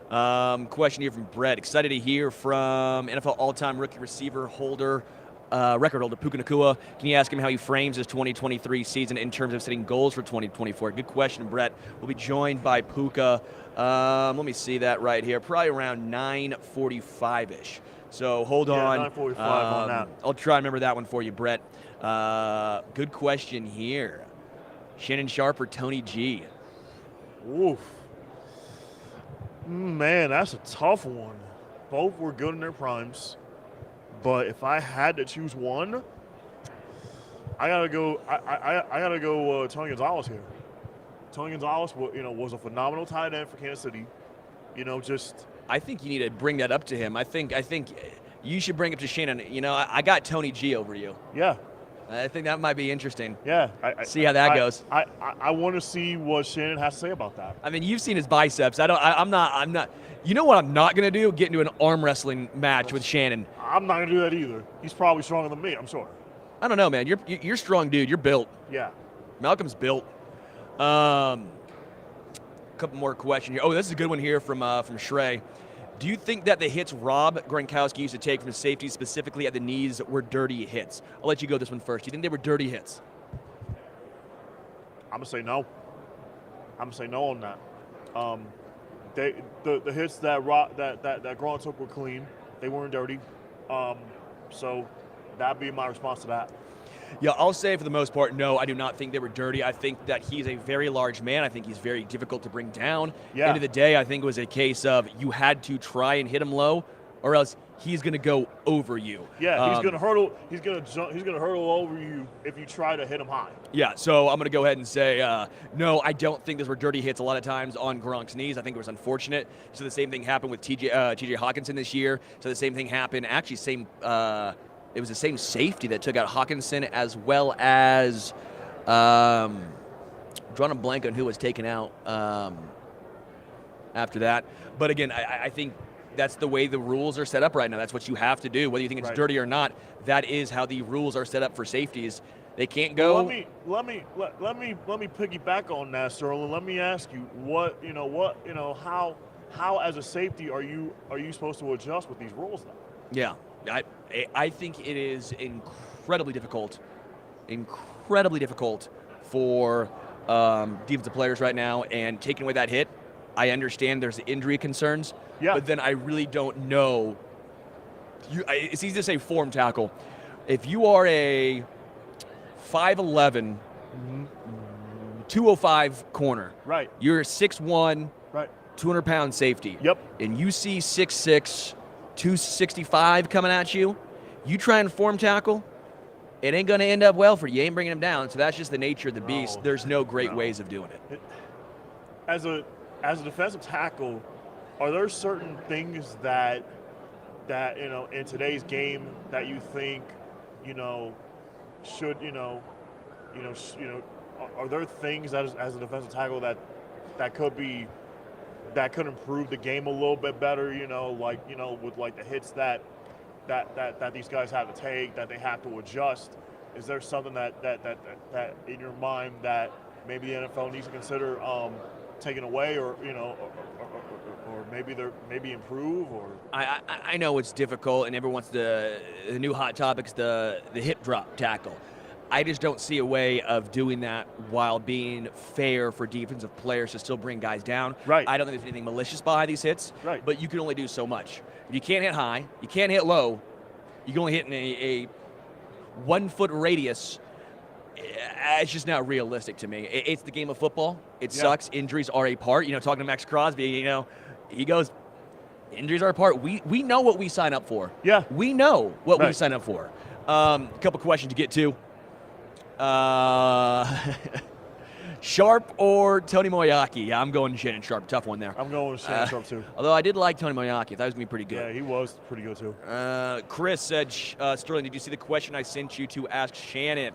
Question here from Brett. Excited to hear from NFL all-time rookie receiver holder, record holder Puka Nacua. Can you ask him how he frames his 2023 season in terms of setting goals for 2024? Good question, Brett. We'll be joined by Puka. Let me see that right here. Probably around 9:45-ish. So hold on. 9:45 on that. I'll try and remember that one for you, Brett. Good question here. Shannon Sharp or Tony G? Oof. Man, that's a tough one. Both were good in their primes. But if I had to choose one, I gotta go. I gotta go. Tony Gonzalez here. Tony Gonzalez, was a phenomenal tight end for Kansas City. I think you need to bring that up to him. I think you should bring it to Shannon. I got Tony G over you. Yeah, I think that might be interesting. yeah. See how that goes. I want to see what Shannon has to say about that. I mean, you've seen his biceps. I'm not. You know what I'm not gonna do? Get into an arm wrestling match with Shannon. I'm not gonna do that either. He's probably stronger than me. I'm sure. I don't know, man. You're a strong dude. You're built. Yeah. Malcolm's built. A couple more questions here. Oh, this is a good one here from Shrey. Do you think that the hits Rob Gronkowski used to take from his safety, specifically at the knees, were dirty hits? I'll let you go this one first. Do you think they were dirty hits? I'm gonna say no. I'm gonna say no on that. The hits that Gronk took were clean. They weren't dirty. So that'd be my response to that. Yeah, I'll say for the most part, no, I do not think they were dirty. I think that he's a very large man. I think he's very difficult to bring down. Yeah. End of the day, I think it was a case of you had to try and hit him low, or else he's going to go over you. Yeah, he's going to hurdle. He's going to jump. He's going to hurdle over you if you try to hit him high. Yeah, so I'm going to go ahead and say no. I don't think those were dirty hits a lot of times on Gronk's knees. I think it was unfortunate. So the same thing happened with TJ Hawkinson this year. So the same thing happened. Actually, it was the same safety that took out Hawkinson, as well as drawing a blank on who was taken out after that. But again, I think that's the way the rules are set up right now. That's what you have to do, whether you think it's dirty or not. That is how the rules are set up for safeties. They can't go. Let me piggyback on that, Sterling. Let me ask you, how as a safety are you supposed to adjust with these rules now? Yeah. I think it is incredibly difficult for defensive players right now, and taking away that hit, I understand there's injury concerns, but then I really don't know. It's easy to say form tackle. If you are a 5'11", 205 corner, right? You're a 6'1", right, 200-pound safety, yep, and you see 6'6", 265 coming at you, you try and form tackle, it ain't going to end up well for you. You ain't bringing him down. So that's just the nature of the beast. There's no great ways of doing it. As a defensive tackle, are there certain things that in today's game that you think should are there things that as a defensive tackle that could improve the game a little bit better, with like the hits that these guys have to take, that they have to adjust? Is there something that in your mind that maybe the NFL needs to consider taking away, or maybe improve? Or I know it's difficult, and everyone wants the new hot topic's the hip drop tackle. I just don't see a way of doing that while being fair for defensive players to still bring guys down. Right. I don't think there's anything malicious behind these hits. Right. But you can only do so much. If you can't hit high, you can't hit low, you can only hit in a 1 foot radius. It's just not realistic to me. It's the game of football. It sucks. Injuries are a part. Talking to Max Crosby, he goes, injuries are a part. We know what we sign up for. Yeah. We know what we sign up for. A couple questions to get to. Sharp or Tony Moeaki? Yeah, I'm going Shannon Sharp. Tough one there. I'm going with Shannon Sharp too. Although I did like Tony Moeaki. I thought he was going to be pretty good. Yeah, he was pretty good too. Chris said, Sterling, did you see the question I sent you to ask Shannon?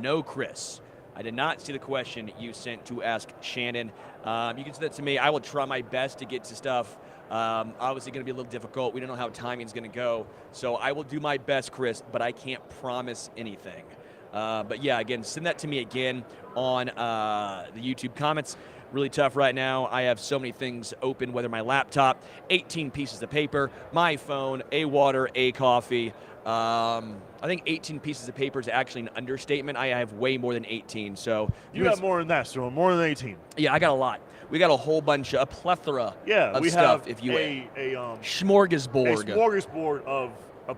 No, Chris. I did not see the question you sent to ask Shannon. You can send that to me. I will try my best to get to stuff. Obviously going to be a little difficult. We don't know how timing's going to go. So I will do my best, Chris, but I can't promise anything. But yeah, again, send that to me again on the YouTube comments. Really tough right now. I have so many things open, whether my laptop, 18 pieces of paper, my phone, a water, a coffee. I think 18 pieces of paper is actually an understatement. I have way more than 18. So you got more than that, Sterling. More than 18. Yeah, I got a lot. We got a whole bunch, a plethora of stuff, if you will. A smorgasbord. A smorgasbord of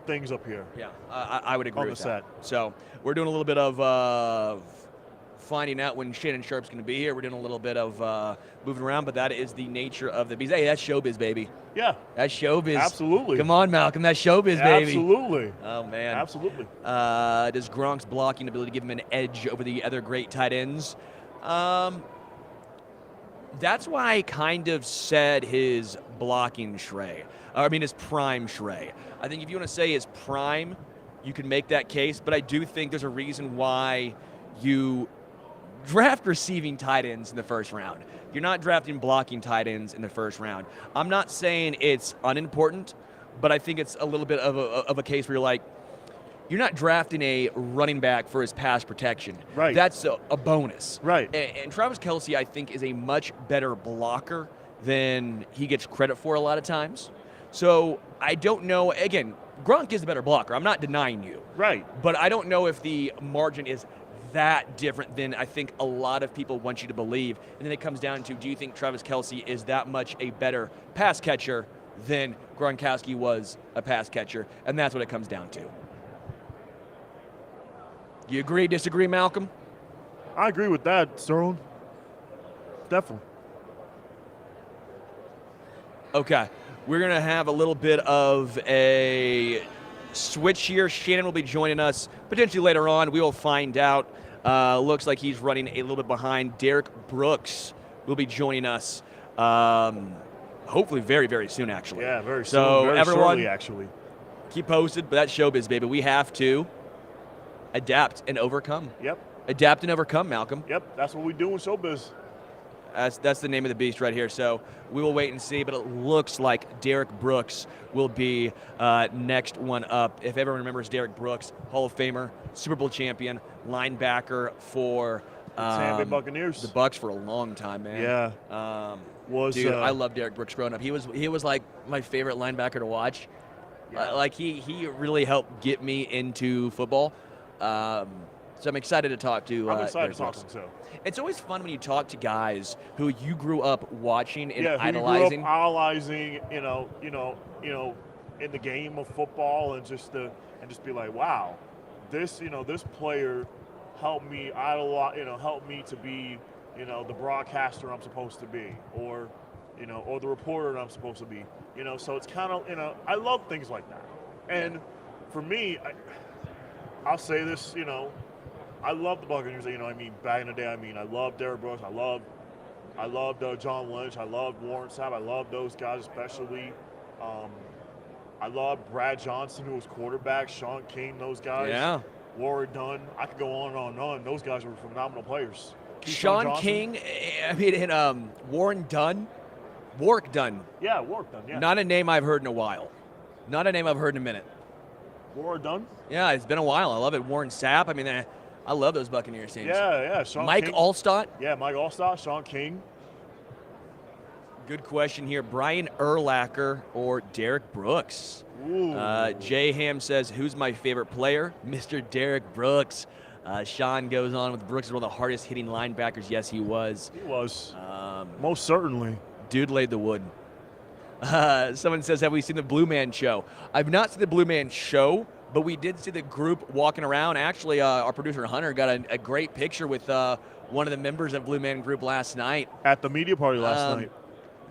things up here. Yeah, I would agree with that. Set. So we're doing a little bit of finding out when Shannon Sharp's going to be here. We're doing a little bit of moving around, but that is the nature of the beast. Hey, that's showbiz, baby. Yeah. That's showbiz. Absolutely. Come on, Malcom. That's showbiz, baby. Absolutely. Oh, man. Absolutely. Does Gronk's blocking ability give him an edge over the other great tight ends? That's why I kind of said his blocking Shrey. His prime Shrey. I think if you want to say his prime, you can make that case, but I do think there's a reason why you draft receiving tight ends in the first round. You're not drafting blocking tight ends in the first round. I'm not saying it's unimportant, but I think it's a little bit of a case where you're like, you're not drafting a running back for his pass protection. Right. That's a bonus. Right. And Travis Kelce, I think, is a much better blocker than he gets credit for a lot of times. So I don't know. Again, Gronk is the better blocker. I'm not denying you. Right. But I don't know if the margin is that different than I think a lot of people want you to believe. And then it comes down to, do you think Travis Kelce is that much a better pass catcher than Gronkowski was a pass catcher? And that's what it comes down to. You agree, disagree, Malcolm? I agree with that, Sterling. Definitely. Okay. We're going to have a little bit of a switch here. Shannon will be joining us potentially later on. We will find out. Looks like he's running a little bit behind. Derek Brooks will be joining us hopefully very, very soon, actually. Yeah, very so soon. Very everyone, shortly, actually. Keep posted, but that's showbiz, baby. We have to adapt and overcome. Yep. Adapt and overcome, Malcolm. Yep, that's what we do in showbiz. That's the name of the beast right here. So we will wait and see, but it looks like Derek Brooks will be next one up. If everyone remembers Derek Brooks, Hall of Famer, Super Bowl champion, linebacker for Tampa Bay Buccaneers. The Bucs for a long time, man. Yeah. Dude, I love Derek Brooks growing up. He was like my favorite linebacker to watch. Yeah. Like he really helped get me into football. So I'm excited to talk to. I'm excited Derek to talk Brooks. to him too. It's always fun when you talk to guys who you grew up watching and Who idolizing. grew up idolizing, in the game of football, and just be like, wow, this player helped me idolize, helped me to be, the broadcaster I'm supposed to be, or the reporter that I'm supposed to be, So it's kind of, I love things like that, and for me, I'll say this, I love the Buccaneers. Back in the day, I loved Derek Brooks. I loved John Lynch. I loved Warren Sapp. I loved those guys especially. I loved Brad Johnson, who was quarterback. Sean King, those guys. Yeah. Warren Dunn. I could go on and on and on. Those guys were phenomenal players. Sean King, and Warren Dunn. Warwick Dunn. Yeah, Warwick Dunn, yeah. Not a name I've heard in a while. Not a name I've heard in a minute. Warren Dunn? Yeah, it's been a while. I love it. Warren Sapp. I love those Buccaneers teams. Yeah. Sean Mike King. Allstott. Yeah, Mike Allstott, Sean King. Good question here. Brian Urlacher or Derek Brooks? Ooh. Jay Ham says, who's my favorite player? Mr. Derek Brooks. Sean goes on with Brooks is one of the hardest hitting linebackers. Yes, he was. He was. Most certainly. Dude laid the wood. Someone says, have we seen the Blue Man Show? I've not seen the Blue Man Show, but we did see the group walking around. Actually, our producer Hunter got a great picture with one of the members of Blue Man Group last night. At the media party last night.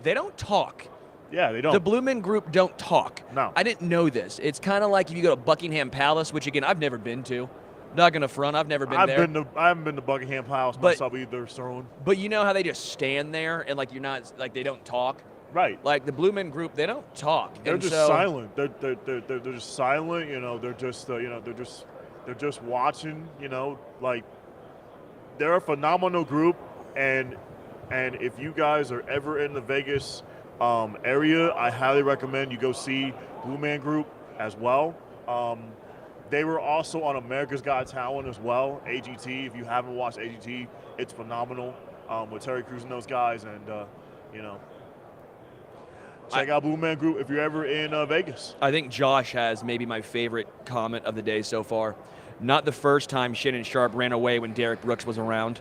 They don't talk. Yeah, they don't. The Blue Man Group don't talk. No. I didn't know this. It's kind of like if you go to Buckingham Palace, which, again, I've never been to. Not going to front. I've never been there. I haven't been to Buckingham Palace myself either, Sterling. But you know how they just stand there and, you're not, they don't talk? Right. Like the Blue Man Group, they don't talk. They're just silent. They're just silent. They're just watching. They're a phenomenal group, and if you guys are ever in the Vegas area, I highly recommend you go see Blue Man Group as well. They were also on America's Got Talent as well. AGT. If you haven't watched AGT, it's phenomenal with Terry Crews and those guys, and check out Blue Man Group if you're ever in Vegas. I think Josh has maybe my favorite comment of the day so far. Not the first time Shannon Sharp ran away when Derek Brooks was around.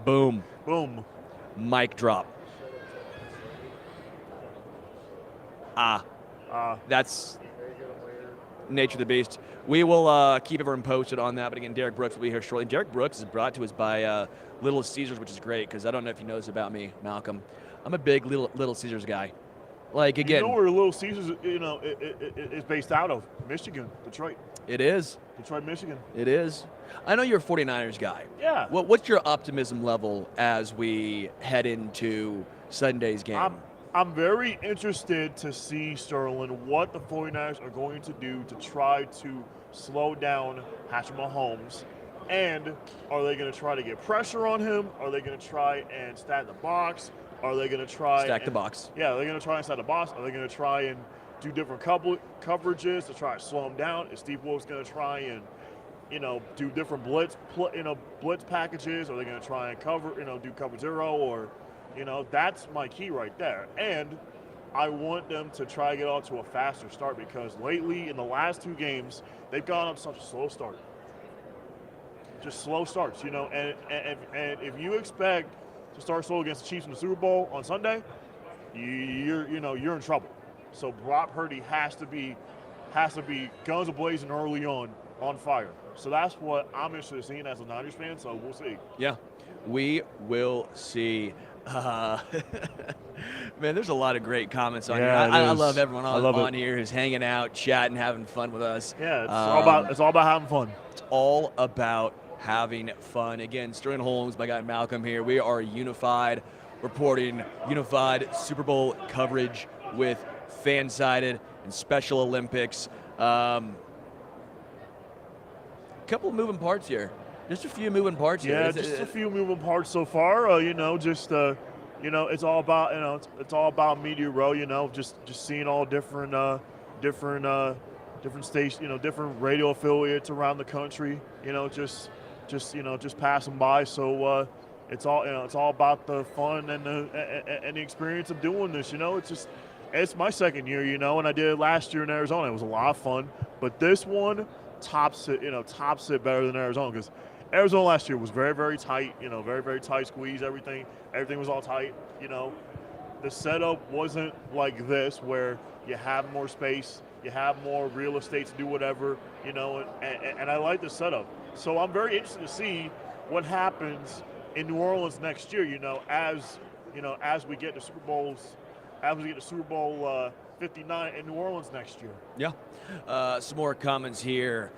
Boom. Boom. Mic drop. That's nature of the beast. We will keep everyone posted on that, but again, Derek Brooks will be here shortly. Derek Brooks is brought to us by Little Caesars, which is great, because I don't know if you know this about me, Malcolm. I'm a big Little Caesars guy. Again. You know where Little Caesars, is based out of? Michigan, Detroit. It is. Detroit, Michigan. It is. I know you're a 49ers guy. Yeah. What's your optimism level as we head into Sunday's game? I'm very interested to see, Sterling, what the 49ers are going to do to try to slow down Patrick Mahomes. And are they going to try to get pressure on him? Are they going to try and stack the box? Are they going to try stack the box? Yeah, they're going to try and stack the box. Are they going to try and do different coverages to try to slow him down? Is Steve Wilkes going to try and do different blitz packages? Are they going to try and do cover zero, or You know, that's my key right there. And I want them to try to get off to a faster start because lately in the last 2 games, they've gone up such a slow start. Just slow starts, you know, and if you expect to start slow against the Chiefs in the Super Bowl on Sunday, you're in trouble. So Brock Purdy has to be guns a-blazing early on fire. So that's what I'm interested in seeing as a Niners fan, so we'll see. Yeah, we will see. Man, there's a lot of great comments on here. I love everyone on here who's hanging out, chatting, having fun with us. Yeah, it's all about having fun. It's all about having fun. Again, Sterling Holmes, my guy Malcom here. We are unified, reporting unified Super Bowl coverage with fan-sided and Special Olympics. Couple of moving parts here. Just a few moving parts here. Yeah, just a few moving parts so far. It's all about it's all about media row. Just seeing all different stations, different radio affiliates around the country. Just passing by. So it's all about the fun and the experience of doing this. It's my second year. And I did it last year in Arizona. It was a lot of fun, but this one tops it better than Arizona because Arizona last year was very, very tight, very, very tight squeeze, everything was all tight, The setup wasn't like this where you have more space, you have more real estate to do whatever, and I like the setup. So I'm very interested to see what happens in New Orleans next year, as we get to Super Bowl 59 in New Orleans next year. Yeah. Some more comments here.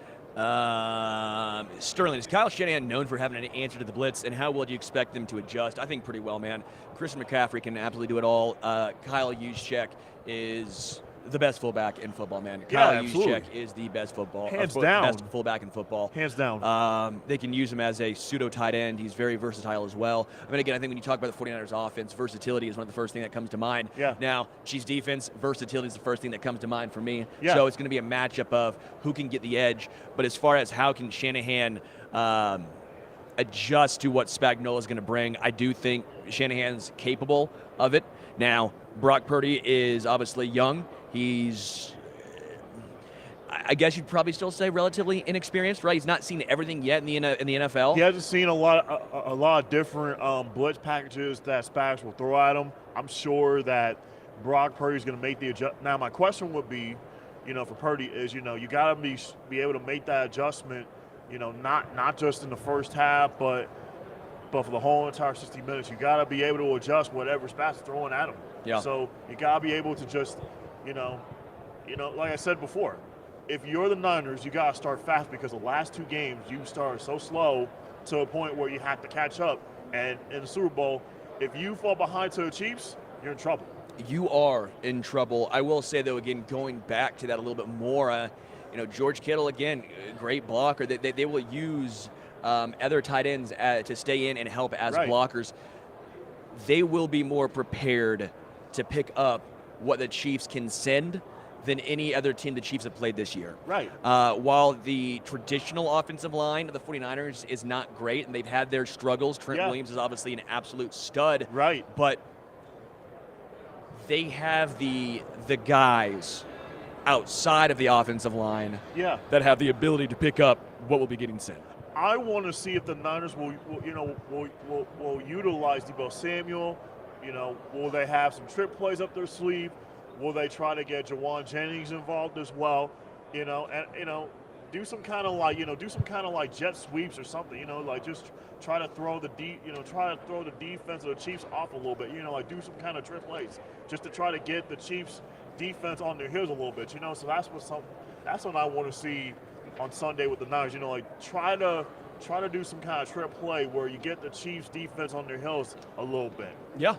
Sterling, is Kyle Shanahan known for having an answer to the blitz, and how well do you expect them to adjust? I think pretty well, man. Christian McCaffrey can absolutely do it all. Kyle Juszczyk is the best fullback in football, man. Kyle Juszczyk is the best best fullback in football. Hands down. They can use him as a pseudo tight end. He's very versatile as well. I mean, again, I think when you talk about the 49ers offense, versatility is one of the first things that comes to mind. Yeah. Now, Chiefs defense, versatility is the first thing that comes to mind for me. Yeah. So it's going to be a matchup of who can get the edge. But as far as how can Shanahan adjust to what Spagnuolo is going to bring, I do think Shanahan's capable of it. Now, Brock Purdy is obviously young. He's, I guess you'd probably still say, relatively inexperienced, right? He's not seen everything yet in the NFL. He hasn't seen a lot of different blitz packages that Spags will throw at him. I'm sure that Brock Purdy's going to make the adjustment. Now, my question would be, for Purdy is, you got to be able to make that adjustment, not just in the first half, but for the whole entire 60 minutes. You got to be able to adjust whatever Spags is throwing at him. Yeah. So you got to be able to just, like I said before, if you're the Niners, you got to start fast because the last 2 games you started so slow to a point where you have to catch up. And in the Super Bowl, if you fall behind to the Chiefs, you're in trouble. You are in trouble. I will say, though, again, going back to that a little bit more, George Kittle, again, great blocker. They will use other tight ends to stay in and help as blockers. They will be more prepared to pick up what the Chiefs can send than any other team the Chiefs have played this year. Right. While the traditional offensive line of the 49ers is not great, and they've had their struggles, Trent Williams is obviously an absolute stud. Right. But they have the guys outside of the offensive line that have the ability to pick up what will be getting sent. I want to see if the Niners will utilize Deebo Samuel. Will they have some trick plays up their sleeve? Will they try to get Jawan Jennings involved as well? Do some kind of like jet sweeps or something. Just try to throw the defense of the Chiefs off a little bit. Do some kind of trick plays just to try to get the Chiefs defense on their heels a little bit. So that's what I want to see on Sunday with the Niners. Try to do some kind of trick play where you get the Chiefs defense on their heels a little bit. Yeah.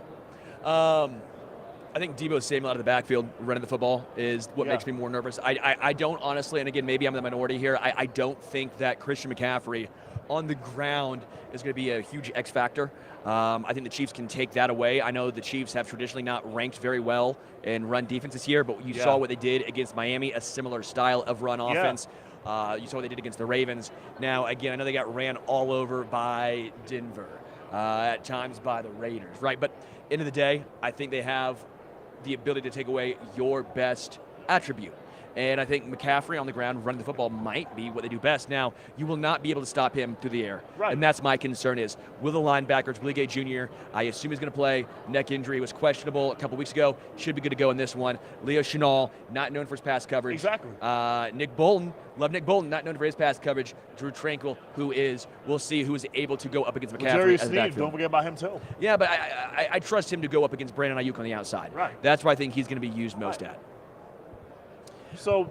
I think Deebo Samuel out of the backfield running the football is what makes me more nervous. I don't honestly, and again, maybe I'm the minority here, I don't think that Christian McCaffrey on the ground is going to be a huge X factor. I think the Chiefs can take that away. I know the Chiefs have traditionally not ranked very well in run defense this year, but you saw what they did against Miami, a similar style of run offense. You saw what they did against the Ravens. Now, again, I know they got ran all over by Denver. at times by the Raiders, right? But end of the day, I think they have the ability to take away your best attribute. And I think McCaffrey on the ground running the football might be what they do best. Now, you will not be able to stop him through the air. Right. And that's my concern is, will the linebackers, Willie Gay Jr., I assume he's going to play. Neck injury was questionable a couple weeks ago. Should be good to go in this one. Leo Chenal, not known for his pass coverage. Exactly. Nick Bolton, love Nick Bolton, not known for his pass coverage. Drew Tranquil, we'll see who is able to go up against McCaffrey as a backfield. Don't forget about him too. Yeah, but I trust him to go up against Brandon Ayuk on the outside. Right. That's where I think he's going to be used most at. So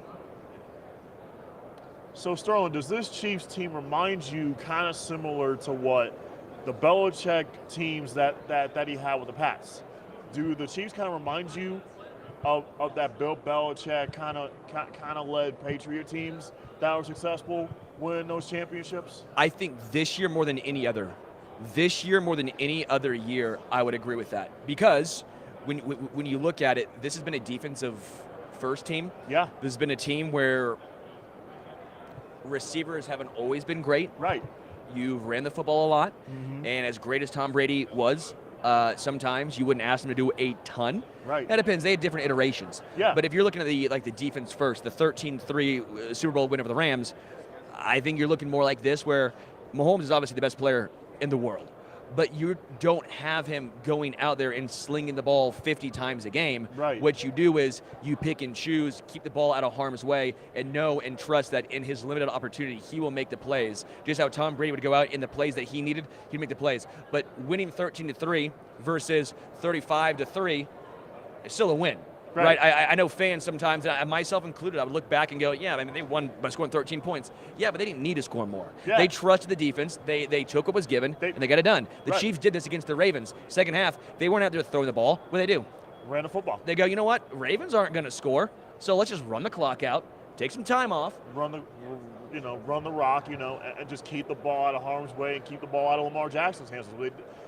Sterling, does this Chiefs team remind you kind of similar to what the Belichick teams that he had with the Pats? Do the Chiefs kind of remind you of that Bill Belichick kind of led Patriot teams that were successful winning those championships? I think this year more than any other year, I would agree with that, because when you look at it, this has been a defensive first team. Yeah. This has been a team where receivers haven't always been great. Right. You've ran the football a lot, Mm-hmm. and as great as Tom Brady was, sometimes you wouldn't ask him to do a ton. Right. That depends. They had different iterations. Yeah. But if you're looking at the defense first, the 13-3 Super Bowl win over the Rams, I think you're looking more like this, where Mahomes is obviously the best player in the world, but you don't have him going out there and slinging the ball 50 times a game. Right. What you do is you pick and choose, keep the ball out of harm's way, and know and trust that in his limited opportunity, he will make the plays. Just how Tom Brady would go out in the plays that he needed, he'd make the plays. But winning 13-3 versus 35-3 is still a win. Right. I know fans sometimes, myself included, I would look back and go, yeah, I mean, they won by scoring 13 points. Yeah, but they didn't need to score more. Yeah. They trusted the defense. They took what was given, and they got it done. The Right. Chiefs did this against the Ravens. Second half, they weren't out there throwing the ball. What did they do? Ran the football. They go, you know what? Ravens aren't going to score, so let's just run the clock out, take some time off. Run the rock, and just keep the ball out of harm's way and keep the ball out of Lamar Jackson's hands.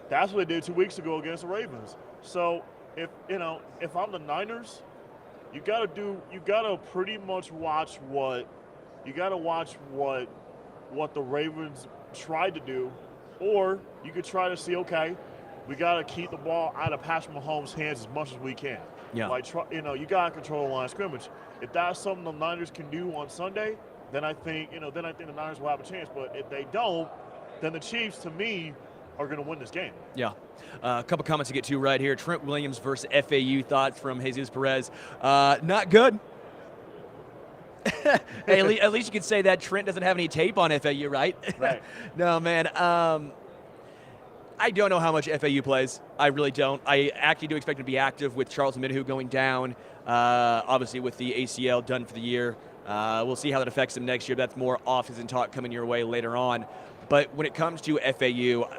That's what they did 2 weeks ago against the Ravens. So if I'm the Niners, you gotta pretty much watch what the Ravens tried to do, or you could try to see, okay, we gotta keep the ball out of Patrick Mahomes' hands as much as we can. Yeah. You gotta control the line of scrimmage. If that's something the Niners can do on Sunday, then I think the Niners will have a chance. But if they don't, then the Chiefs, to me, are going to win this game. Yeah. A couple comments to get to right here. Trent Williams versus FAU. Thoughts from Jesus Perez. Not good. Hey, at least you could say that Trent doesn't have any tape on FAU, right? Right. No, man. I don't know how much FAU plays. I really don't. I actually do expect him to be active with Charles Omenihu going down. Obviously, with the ACL done for the year. We'll see how that affects him next year. That's more off-season talk coming your way later on. But when it comes to FAU,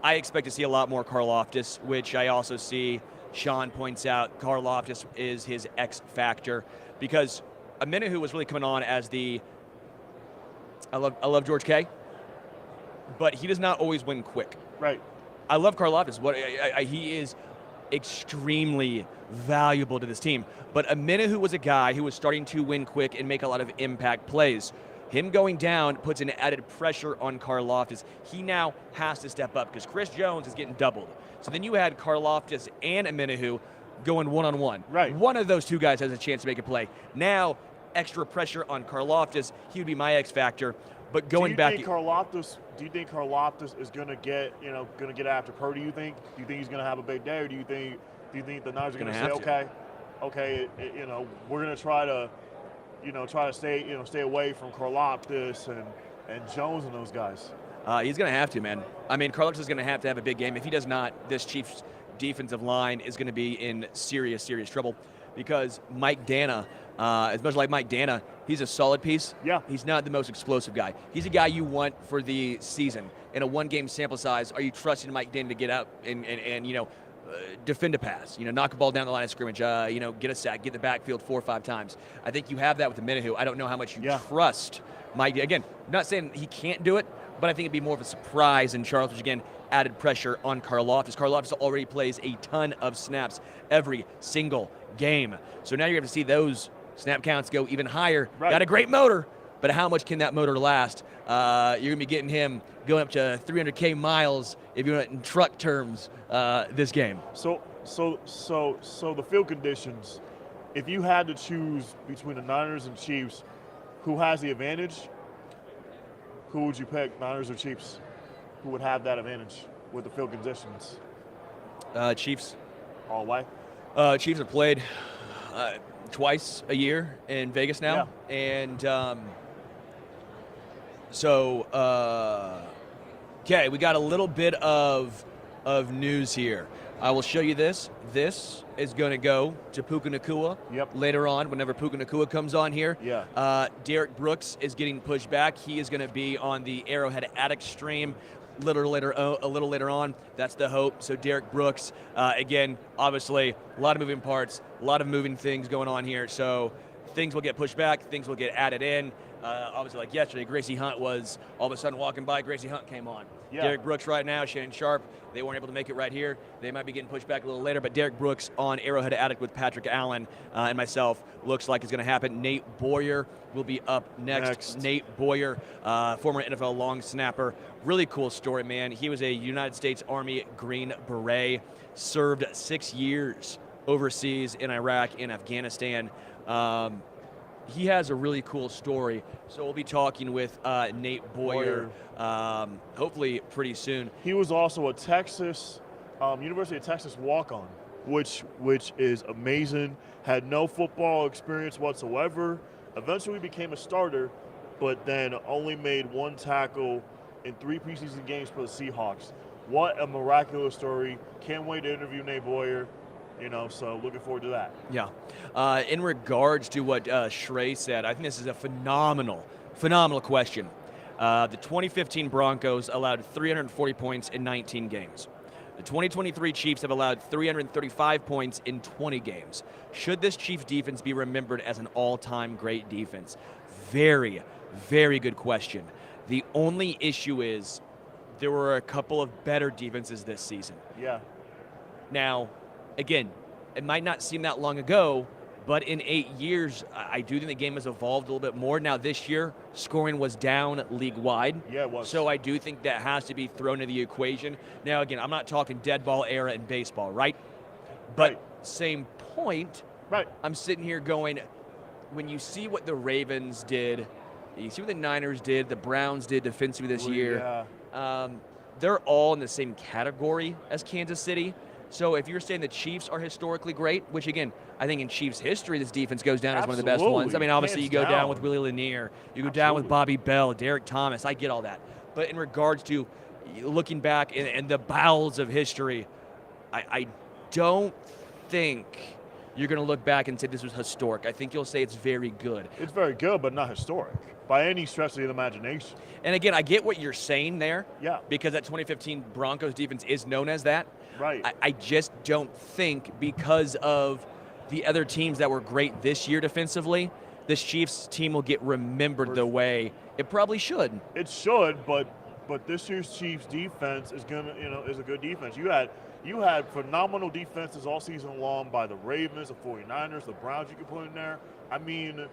I expect to see a lot more Karlaftis, which I also see Sean points out. Karlaftis is his X factor, because Omenihu was really coming on as I love George K, but he does not always win quick. Right. I love Karlaftis. He is extremely valuable to this team. But Omenihu was a guy who was starting to win quick and make a lot of impact plays. Him going down puts an added pressure on Karlaftis. He now has to step up because Chris Jones is getting doubled. So then you had Karlaftis and Omenihu going one-on-one. Right. One of those two guys has a chance to make a play. Now, extra pressure on Karlaftis. He would be my X factor. But going back, do you think Karlaftis is going to get after Purdy? Do you think he's going to have a big day, or do you think the Niners are going to say, okay, we're going to try to stay away from Karlaftis and Jones and those guys? He's going to have to, man. I mean, Karlaftis is going to have a big game. If he does not, this Chiefs defensive line is going to be in serious trouble, because Mike Dana, as much like Mike Dana, he's a solid piece. Yeah. He's not the most explosive guy. He's a guy you want for the season. In a one-game sample size, are you trusting Mike Dana to get out and defend a pass, knock a ball down the line of scrimmage, get a sack, get in the backfield 4 or 5 times? I think you have that with Omenihu. I don't know how much you trust Mike. Again, not saying he can't do it, but I think it'd be more of a surprise in Charles, which again, added pressure on Karlaftis. Karlaftis already plays a ton of snaps every single game. So now you're going to see those snap counts go even higher. Right. Got a great motor, but how much can that motor last? You're going to be getting him going up to 300K miles, if you want it in truck terms, this game. So the field conditions, if you had to choose between the Niners and Chiefs, who has the advantage? Who would you pick, Niners or Chiefs? Who would have that advantage with the field conditions? Chiefs. All way? Chiefs have played twice a year in Vegas now. Yeah. And okay, we got a little bit of news here. I will show you this. This is going to go to Puka Nacua later on, whenever Puka Nacua comes on here. Yeah. Derek Brooks is getting pushed back. He is going to be on the Arrowhead Attic stream a little later on. That's the hope. So Derek Brooks, again, obviously, a lot of moving parts, a lot of moving things going on here. So things will get pushed back, things will get added in. Obviously, like yesterday, Gracie Hunt was all of a sudden walking by. Gracie Hunt came on. Yeah. Derek Brooks right now, Shannon Sharp, they weren't able to make it right here. They might be getting pushed back a little later, but Derek Brooks on Arrowhead Attic with Patrick Allen and myself looks like it's going to happen. Nate Boyer will be up next. Nate Boyer, former NFL long snapper. Really cool story, man. He was a United States Army Green Beret, served 6 years overseas in Iraq and Afghanistan. He has a really cool story, so we'll be talking with Nate Boyer hopefully pretty soon. He was also a Texas, University of Texas walk-on, which is amazing. Had no football experience whatsoever. Eventually became a starter, but then only made 1 tackle in 3 preseason games for the Seahawks. What a miraculous story. Can't wait to interview Nate Boyer. So looking forward to that. Yeah. In regards to what Shrey said, I think this is a phenomenal question. The 2015 Broncos allowed 340 points in 19 games. The 2023 Chiefs have allowed 335 points in 20 games. Should this Chiefs defense be remembered as an all-time great defense? Very, very good question. The only issue is there were a couple of better defenses this season. Yeah. Now, again, it might not seem that long ago, but in 8 years, I do think the game has evolved a little bit more. Now, this year, scoring was down league-wide. Yeah, it was. So I do think that has to be thrown into the equation. Now, again, I'm not talking dead ball era in baseball, right? But same point, right. I'm sitting here going, when you see what the Ravens did, you see what the Niners did, the Browns did defensively this year, they're all in the same category as Kansas City. So if you're saying the Chiefs are historically great, which again, I think in Chiefs history, this defense goes down as one of the best ones. I mean, obviously you go down with Willie Lanier, you go down with Bobby Bell, Derek Thomas, I get all that. But in regards to looking back in the bowels of history, I don't think you're going to look back and say this was historic. I think you'll say it's very good. It's very good, but not historic by any stretch of the imagination. And again, I get what you're saying there. Yeah. Because that 2015 Broncos defense is known as that. Right. I just don't think because of the other teams that were great this year defensively, this Chiefs team will get remembered the way it probably should. It should, but this year's Chiefs defense is is a good defense. You had phenomenal defenses all season long by the Ravens, the 49ers, the Browns you could put in there. I mean,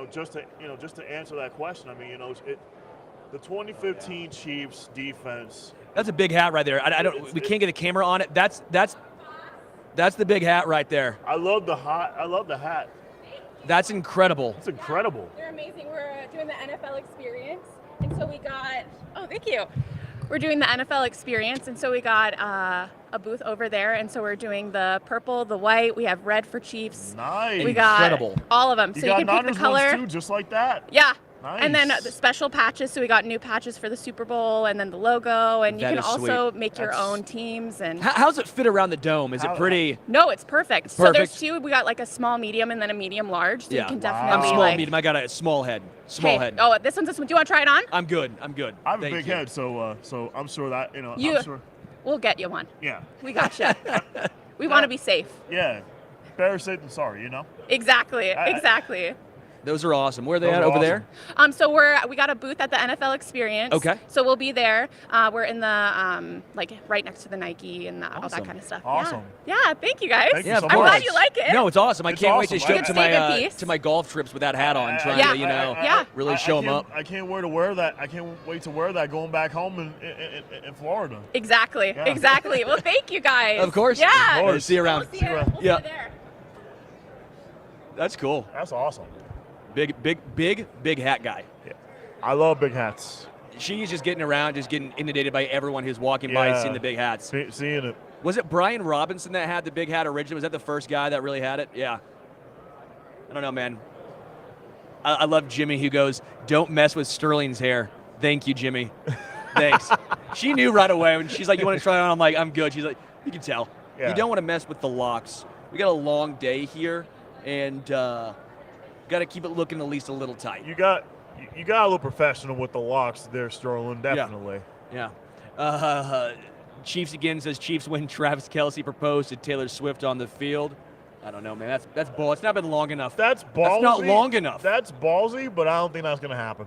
just to answer that question, I mean, the 2015 Chiefs defense. That's a big hat right there. We can't get the camera on it. That's the big hat right there. I love the hat. That's incredible. It's incredible. They're amazing. We're doing the NFL experience, and so we got. Oh, thank you. We're doing the NFL experience, and so we got a booth over there, and so we're doing the purple, the white. We have red for Chiefs. Nice. We got incredible. All of them. So you can pick the color. Too, just like that. Yeah. Nice. And then the special patches. So we got new patches for the Super Bowl, and then the logo, and you can also make your own teams. And how's it fit around the dome? Is it pretty? No, it's perfect. So Perfect. there's two. We got like a small, medium, and then a medium, large. So you can definitely I'm small, medium. I got a small head. Head. Oh, this one's. Do you want to try it on? I'm good. I have a big head, so I'm sure that I'm sure. We'll get you one. Yeah. We got you. We want to be safe. Yeah. Better safe than sorry, Exactly. Exactly. Those are awesome. Where are they Those at are over awesome. there? So we got a booth at the NFL Experience. Okay. So we'll be there. We're in the like right next to the Nike and all that Awesome. kind of stuff. Awesome. Yeah. Thank you guys. Thank you Yeah, so of I'm course. glad you like it. No, it's awesome. I It's can't wait to awesome. show I it to can- my Save a piece. to my golf trips with that hat on, trying Yeah. to Yeah. really show them can't- up. I can't wait to wear that. I can't wait to wear that going back home in Florida. Exactly. Yeah. Exactly. Well, thank you guys. Of course. Yeah. Of course. See you around. We'll see you. We'll see Yeah. you there. That's cool. That's awesome. Big hat guy. I love big hats. She's just getting around, just getting inundated by everyone who's walking by and Yeah. seeing the big hats. Seeing it. Was it Brian Robinson that had the big hat originally? Was that the first guy that really had it? Yeah. I don't know, man. I love Jimmy who goes, "Don't mess with Sterling's hair." Thank you, Jimmy. Thanks. She knew right away when she's like, "You want to try it on?" I'm like, "I'm good." She's like, "You can tell." Yeah. You don't want to mess with the locks. We got a long day here, and got to keep it looking at least a little tight. You got a little professional with the locks there, Sterling. Definitely. Yeah. Chiefs again says Chiefs win. Travis Kelce proposed to Taylor Swift on the field. I don't know, man. That's bull. It's not been long enough. That's ballsy. That's not long enough. That's ballsy, but I don't think that's going to happen.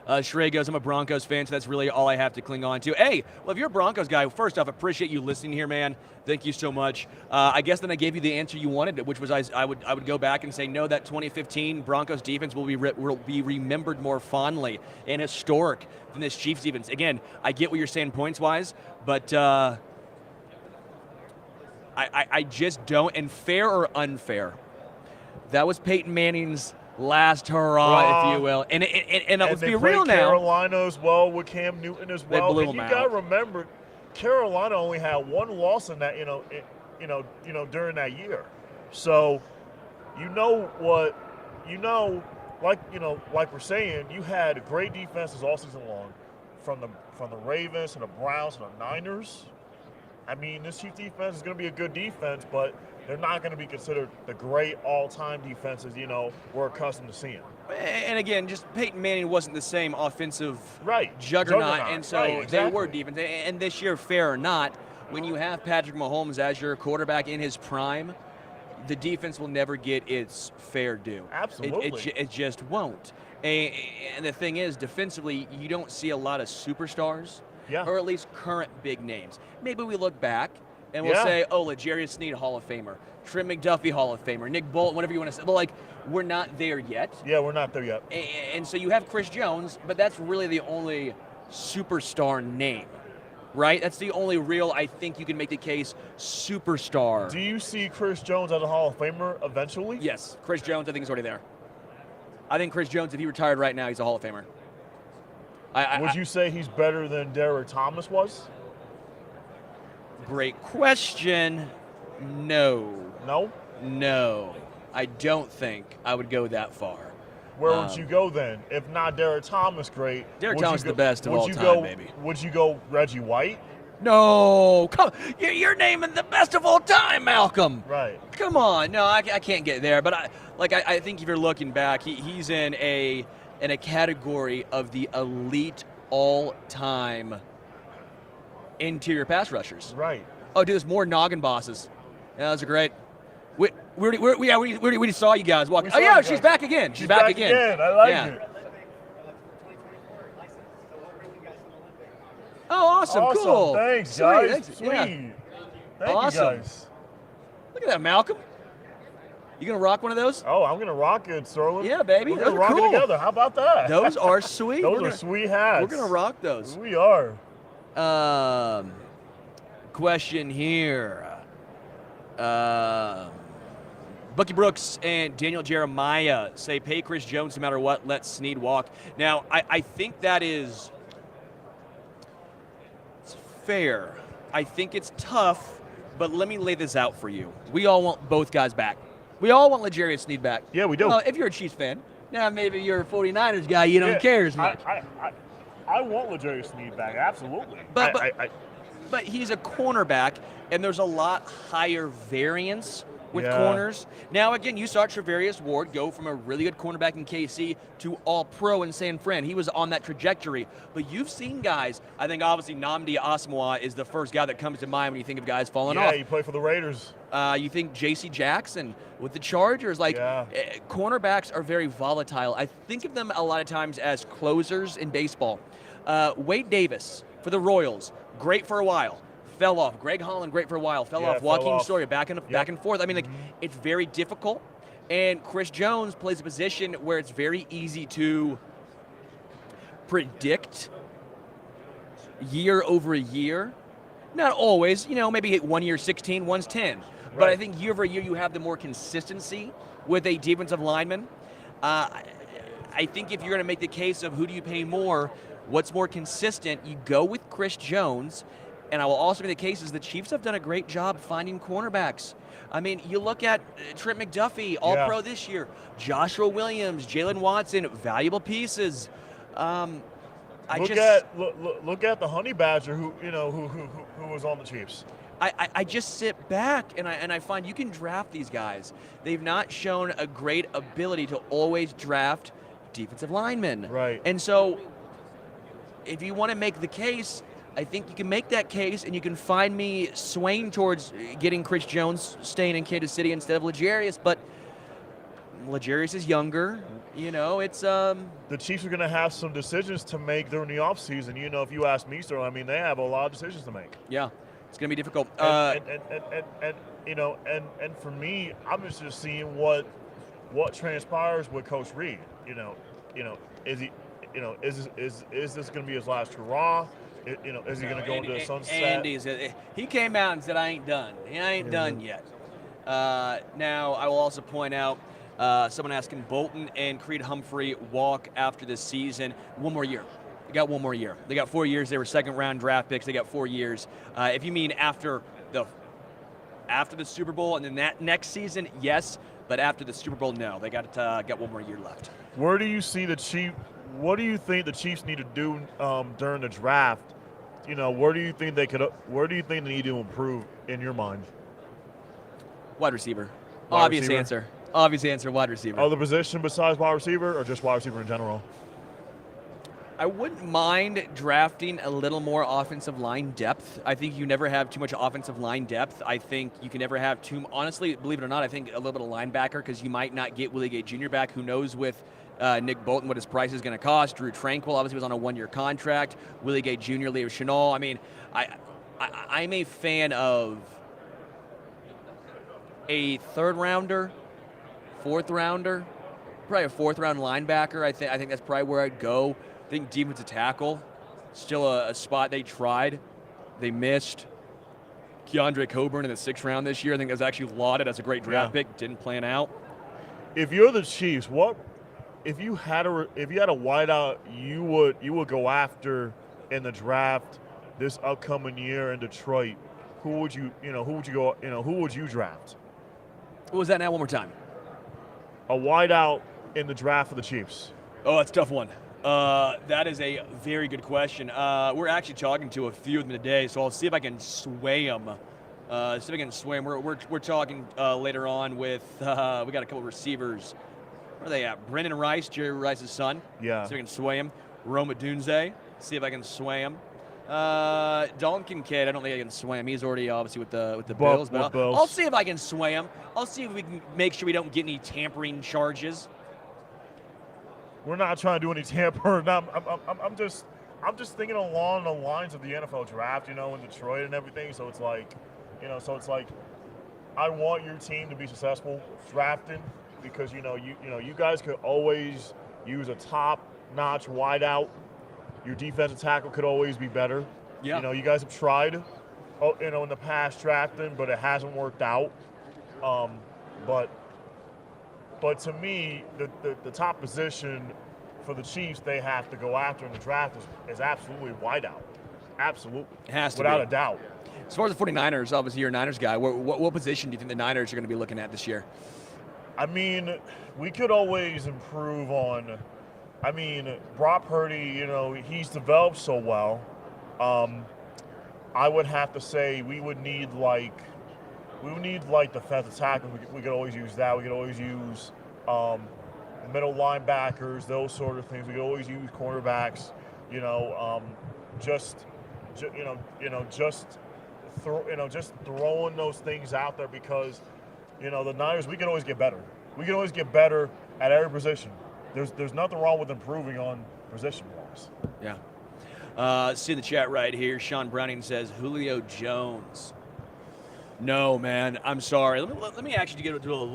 Shrey goes, I'm a Broncos fan, so that's really all I have to cling on to. Hey, well, if you're a Broncos guy, first off, appreciate you listening here, man. Thank you so much. I guess then I gave you the answer you wanted, which was I would go back and say, no, that 2015 Broncos defense will be remembered more fondly and historic than this Chiefs defense. Again, I get what you're saying points-wise, but I just don't. And fair or unfair, that was Peyton Manning's last hurrah, if you will. And let's be real now. Carolina as well with Cam Newton as They well. blew And them you got to out. remember, Carolina only had one loss in that, during that year. So, like we're saying, you had great defenses all season long, from the Ravens to the Browns to the Niners. I mean, this Chiefs defense is going to be a good defense, but they're not going to be considered the great all-time defenses, we're accustomed to seeing. And again, just Peyton Manning wasn't the same offensive Right. juggernaut, and so Right, they exactly. were defense. And this year, fair or not, when you have Patrick Mahomes as your quarterback in his prime, the defense will never get its fair due. Absolutely. It just won't. And the thing is, defensively, you don't see a lot of superstars, Yeah. or at least current big names. Maybe we look back and we'll Yeah. say, oh, L'Jarius Sneed, Hall of Famer. Trent McDuffie, Hall of Famer. Nick Bolton, whatever you want to say. But, we're not there yet. Yeah, we're not there yet. And so you have Chris Jones, but that's really the only superstar name, right? That's the only real, I think you can make the case, superstar. Do you see Chris Jones as a Hall of Famer eventually? Yes, Chris Jones, I think, is already there. I think Chris Jones, if he retired right now, he's a Hall of Famer. Would you say he's better than Derek Thomas was? Great question. No. No? I don't think I would go that far. Where would you go then? If not Derek Thomas, great. Derek would you Thomas is go- the best of would all you time, go- baby. Would you go Reggie White? No, come. You're naming the best of all time, Malcolm. Right. Come on, no, I can't get there. But I think if you're looking back, he's in a category of the elite all-time interior pass rushers. Right. Oh, dude, there's more noggin bosses. Yeah, those are great. We already saw you guys walking. We Oh saw yeah, you she's guys. back again. She's back again. I like Yeah. it. Oh, awesome, cool. Thanks, Sweet, guys. thanks. Sweet. Yeah. Thank Awesome. you, guys. Look at that, Malcolm. You gonna rock one of those? Oh, I'm gonna rock it, Sterling. Yeah, baby. We're Those gonna are rock cool. it together. How about that? Those are sweet. Those are sweet hats. We're gonna rock those. We are. Question here. Bucky Brooks and Daniel Jeremiah say pay Chris Jones no matter what, let Snead walk. Now, I think that is it's fair. I think it's tough, but let me lay this out for you. We all want both guys back. We all want L'Jarius Snead back. Yeah, we do. Well, if you're a Chiefs fan, now maybe you're a 49ers guy, you don't care as much. I want L'Jarius Snead back, absolutely. But he's a cornerback, and there's a lot higher variance with Yeah. corners. Now, again, you saw Travarius Ward go from a really good cornerback in KC to all-pro in San Fran. He was on that trajectory. But you've seen guys, I think obviously Nnamdi Asomugha is the first guy that comes to mind when you think of guys falling off. Yeah, he played for the Raiders. You think J.C. Jackson with the Chargers. Cornerbacks are very volatile. I think of them a lot of times as closers in baseball. Wade Davis for the Royals, great for a while. Fell off. Greg Holland, great for a while. Fell off. Joaquin Sawyer, back and forth. I mean, it's very difficult. And Chris Jones plays a position where it's very easy to predict year over year. Not always. Maybe 1 year 16, one's 10. Right. But I think year over year you have the more consistency with a defensive lineman. I think if you're going to make the case of who do you pay more, what's more consistent, you go with Chris Jones. And I will also make the case is the Chiefs have done a great job finding cornerbacks. I mean, you look at Trent McDuffie, All-Pro this year, Joshua Williams, Jalen Watson, valuable pieces. Look at the Honey Badger who was on the Chiefs. I just sit back and I find you can draft these guys. They've not shown a great ability to always draft defensive linemen. Right. And so if you want to make the case, I think you can make that case, and you can find me swaying towards getting Chris Jones staying in Kansas City instead of L'Jarius, but L'Jarius is younger. It's the Chiefs are going to have some decisions to make during the offseason. If you ask me, sir, I mean, they have a lot of decisions to make. Yeah, it's going to be difficult. And for me, I'm just seeing what transpires with Coach Reed. Is he, is this going to be his last hurrah? Is he going to go into the sunset? He came out and said, I ain't done. I ain't done yet. Now, I will also point out, someone asking Bolton and Creed Humphrey walk after this season. 1 more year. They got 1 more year. They got 4 years. They were second-round draft picks. They got 4 years. If you mean after the Super Bowl and then that next season, yes. But after the Super Bowl, no. They got 1 more year left. Where do you see the Chiefs? What do you think the Chiefs need to do during the draft? Where do you think they need to improve in your mind? Wide receiver. Obvious answer, wide receiver. Other position besides wide receiver, or just wide receiver in general? I wouldn't mind drafting a little more offensive line depth. I think you never have too much offensive line depth. I think you can never have honestly, believe it or not, I think a little bit of linebacker, because you might not get Willie Gay Jr. back. Who knows with Nick Bolton what his price is going to cost. Drew Tranquill obviously was on a 1-year contract. Willie Gay Jr., Leo Chenal. I mean, I'm a fan of a 3rd rounder, 4th rounder, probably a 4th round linebacker. I think that's probably where I'd go. I think defensive tackle, still a spot they tried. They missed. Keandre Coburn in the 6th round this year. I think that was actually lauded as a great draft pick. Didn't plan out. If you're the Chiefs, if you had a wideout you would go after in the draft this upcoming year in Detroit? Who would you draft? What was that now? One more time. A wideout in the draft for the Chiefs. Oh, that's a tough one. That is a very good question. We're actually talking to a few of them today, so I'll see if I can sway them. We're talking later on with we got a couple of receivers. Where are they at? Brendan Rice, Jerry Rice's son. Yeah. See if I can sway him. Roma Dunze. See if I can sway him. Dalton Kincaid, I don't think I can sway him. He's already obviously with the Bills. But I'll see if I can sway him. I'll see if we can make sure we don't get any tampering charges. We're not trying to do any tampering. I'm just thinking along the lines of the NFL draft, in Detroit and everything. So it's like, I want your team to be successful drafting, because you guys could always use a top-notch wideout. Your defensive tackle could always be better. Yeah. You guys have tried, in the past drafting, but it hasn't worked out. But to me, the top position for the Chiefs they have to go after in the draft is absolutely wideout. Absolutely. It has to without be. a doubt. As far as the 49ers, obviously you're a Niners guy. What position do you think the Niners are going to be looking at this year? I mean, we could always improve on. I mean, Brock Purdy, he's developed so well. I would have to say we would need we need like defensive tackles. We could always use that. We could always use middle linebackers, those sort of things. We could always use cornerbacks. Just throwing those things out there because the Niners, we can always get better. We can always get better at every position. There's nothing wrong with improving on position wise. Yeah. See the chat right here. Sean Browning says Julio Jones. No, man. I'm sorry. Let me actually do a little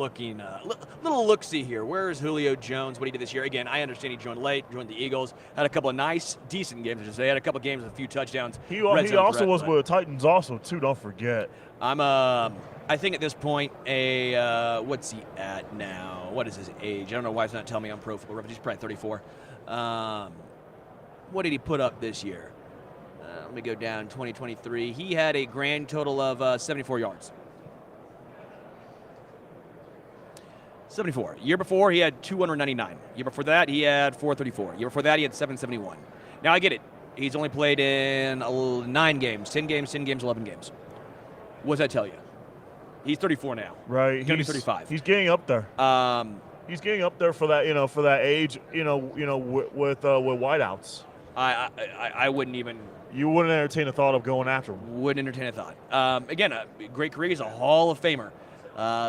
look-see here. Where is Julio Jones? What he did this year? Again, I understand he joined late, joined the Eagles, had a couple of nice, decent games. I should say, had a couple of games with a few touchdowns. He also was with the Titans, also too. Don't forget. I think at this point, what's he at now? What is his age? I don't know why he's not telling me on Pro Football Reference. He's probably 34. What did he put up this year? Let me go down. 2023. He had a grand total of 74 yards. 74. Year before, he had 299. Year before that, he had 434. Year before that, he had 771. Now, I get it. He's only played in 9 games, 10 games, 11 games. What does that tell you? He's 34 now. Right. He's going to be 35. He's getting up there. He's getting up there for that, for that age, with wideouts. I wouldn't even. You wouldn't entertain the thought of going after him. Wouldn't entertain a thought. Again, a great career. He's a Hall of Famer.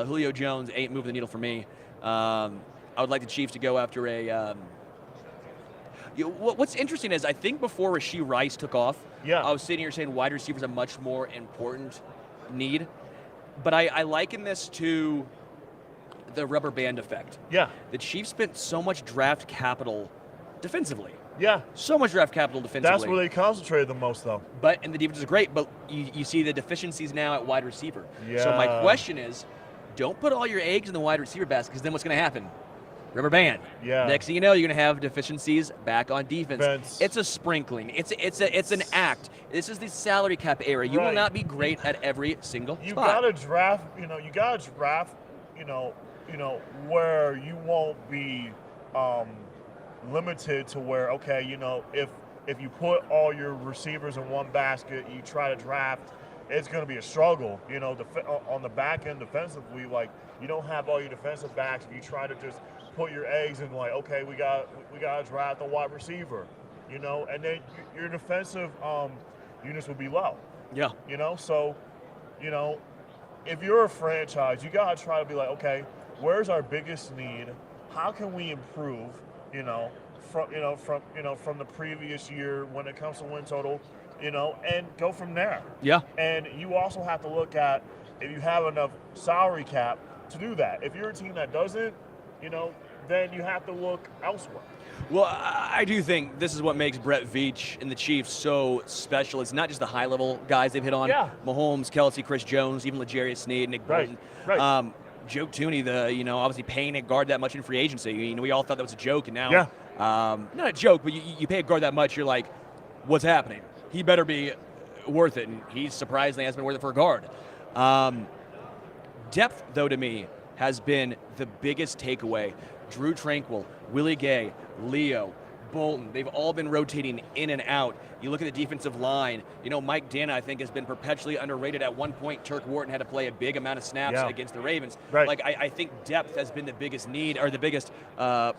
Julio Jones ain't moving the needle for me. I would like the Chiefs to go after a. What's interesting is I think before Rashee Rice took off, I was sitting here saying wide receiver is a much more important need. But I liken this to the rubber band effect. Yeah. The Chiefs spent so much draft capital defensively. Yeah. So much draft capital defensively. That's where they concentrated the most, though. And the defense is great, but you see the deficiencies now at wide receiver. Yeah. So my question is, don't put all your eggs in the wide receiver basket, because then what's going to happen? Rubber band. Yeah. Next thing you know, you're going to have deficiencies back on defense. It's a sprinkling. It's an act. This is the salary cap era. You will not be great at every single spot. Gotta draft. Where you won't be limited to where if you put all your receivers in one basket, you try to draft, it's going to be a struggle. On the back end defensively, like you don't have all your defensive backs. If you try to just put your eggs in, like, okay, we got to draft a wide receiver, and then your defensive units will be low. Yeah. So, if you're a franchise, you got to try to be like, okay, where's our biggest need? How can we improve? From the previous year when it comes to win total, and go from there. Yeah. And you also have to look at if you have enough salary cap to do that. If you're a team that doesn't, then you have to look elsewhere. Well, I do think this is what makes Brett Veach and the Chiefs so special. It's not just the high-level guys they've hit on. Yeah. Mahomes, Kelsey, Chris Jones, even L'Jarius Sneed, Nick Bolton. Right. Joe Tooney, obviously paying a guard that much in free agency. We all thought that was a joke, and now, not a joke, but you pay a guard that much, you're like, what's happening? He better be worth it, and he surprisingly has been worth it for a guard. Depth, though, to me, has been the biggest takeaway. Drew Tranquil, Willie Gay, Leo, Bolton, they've all been rotating in and out. You look at the defensive line, Mike Dana, I think, has been perpetually underrated. At one point, Turk Wharton had to play a big amount of snaps against the Ravens. Right. Like, I think depth has been the biggest need, or the biggest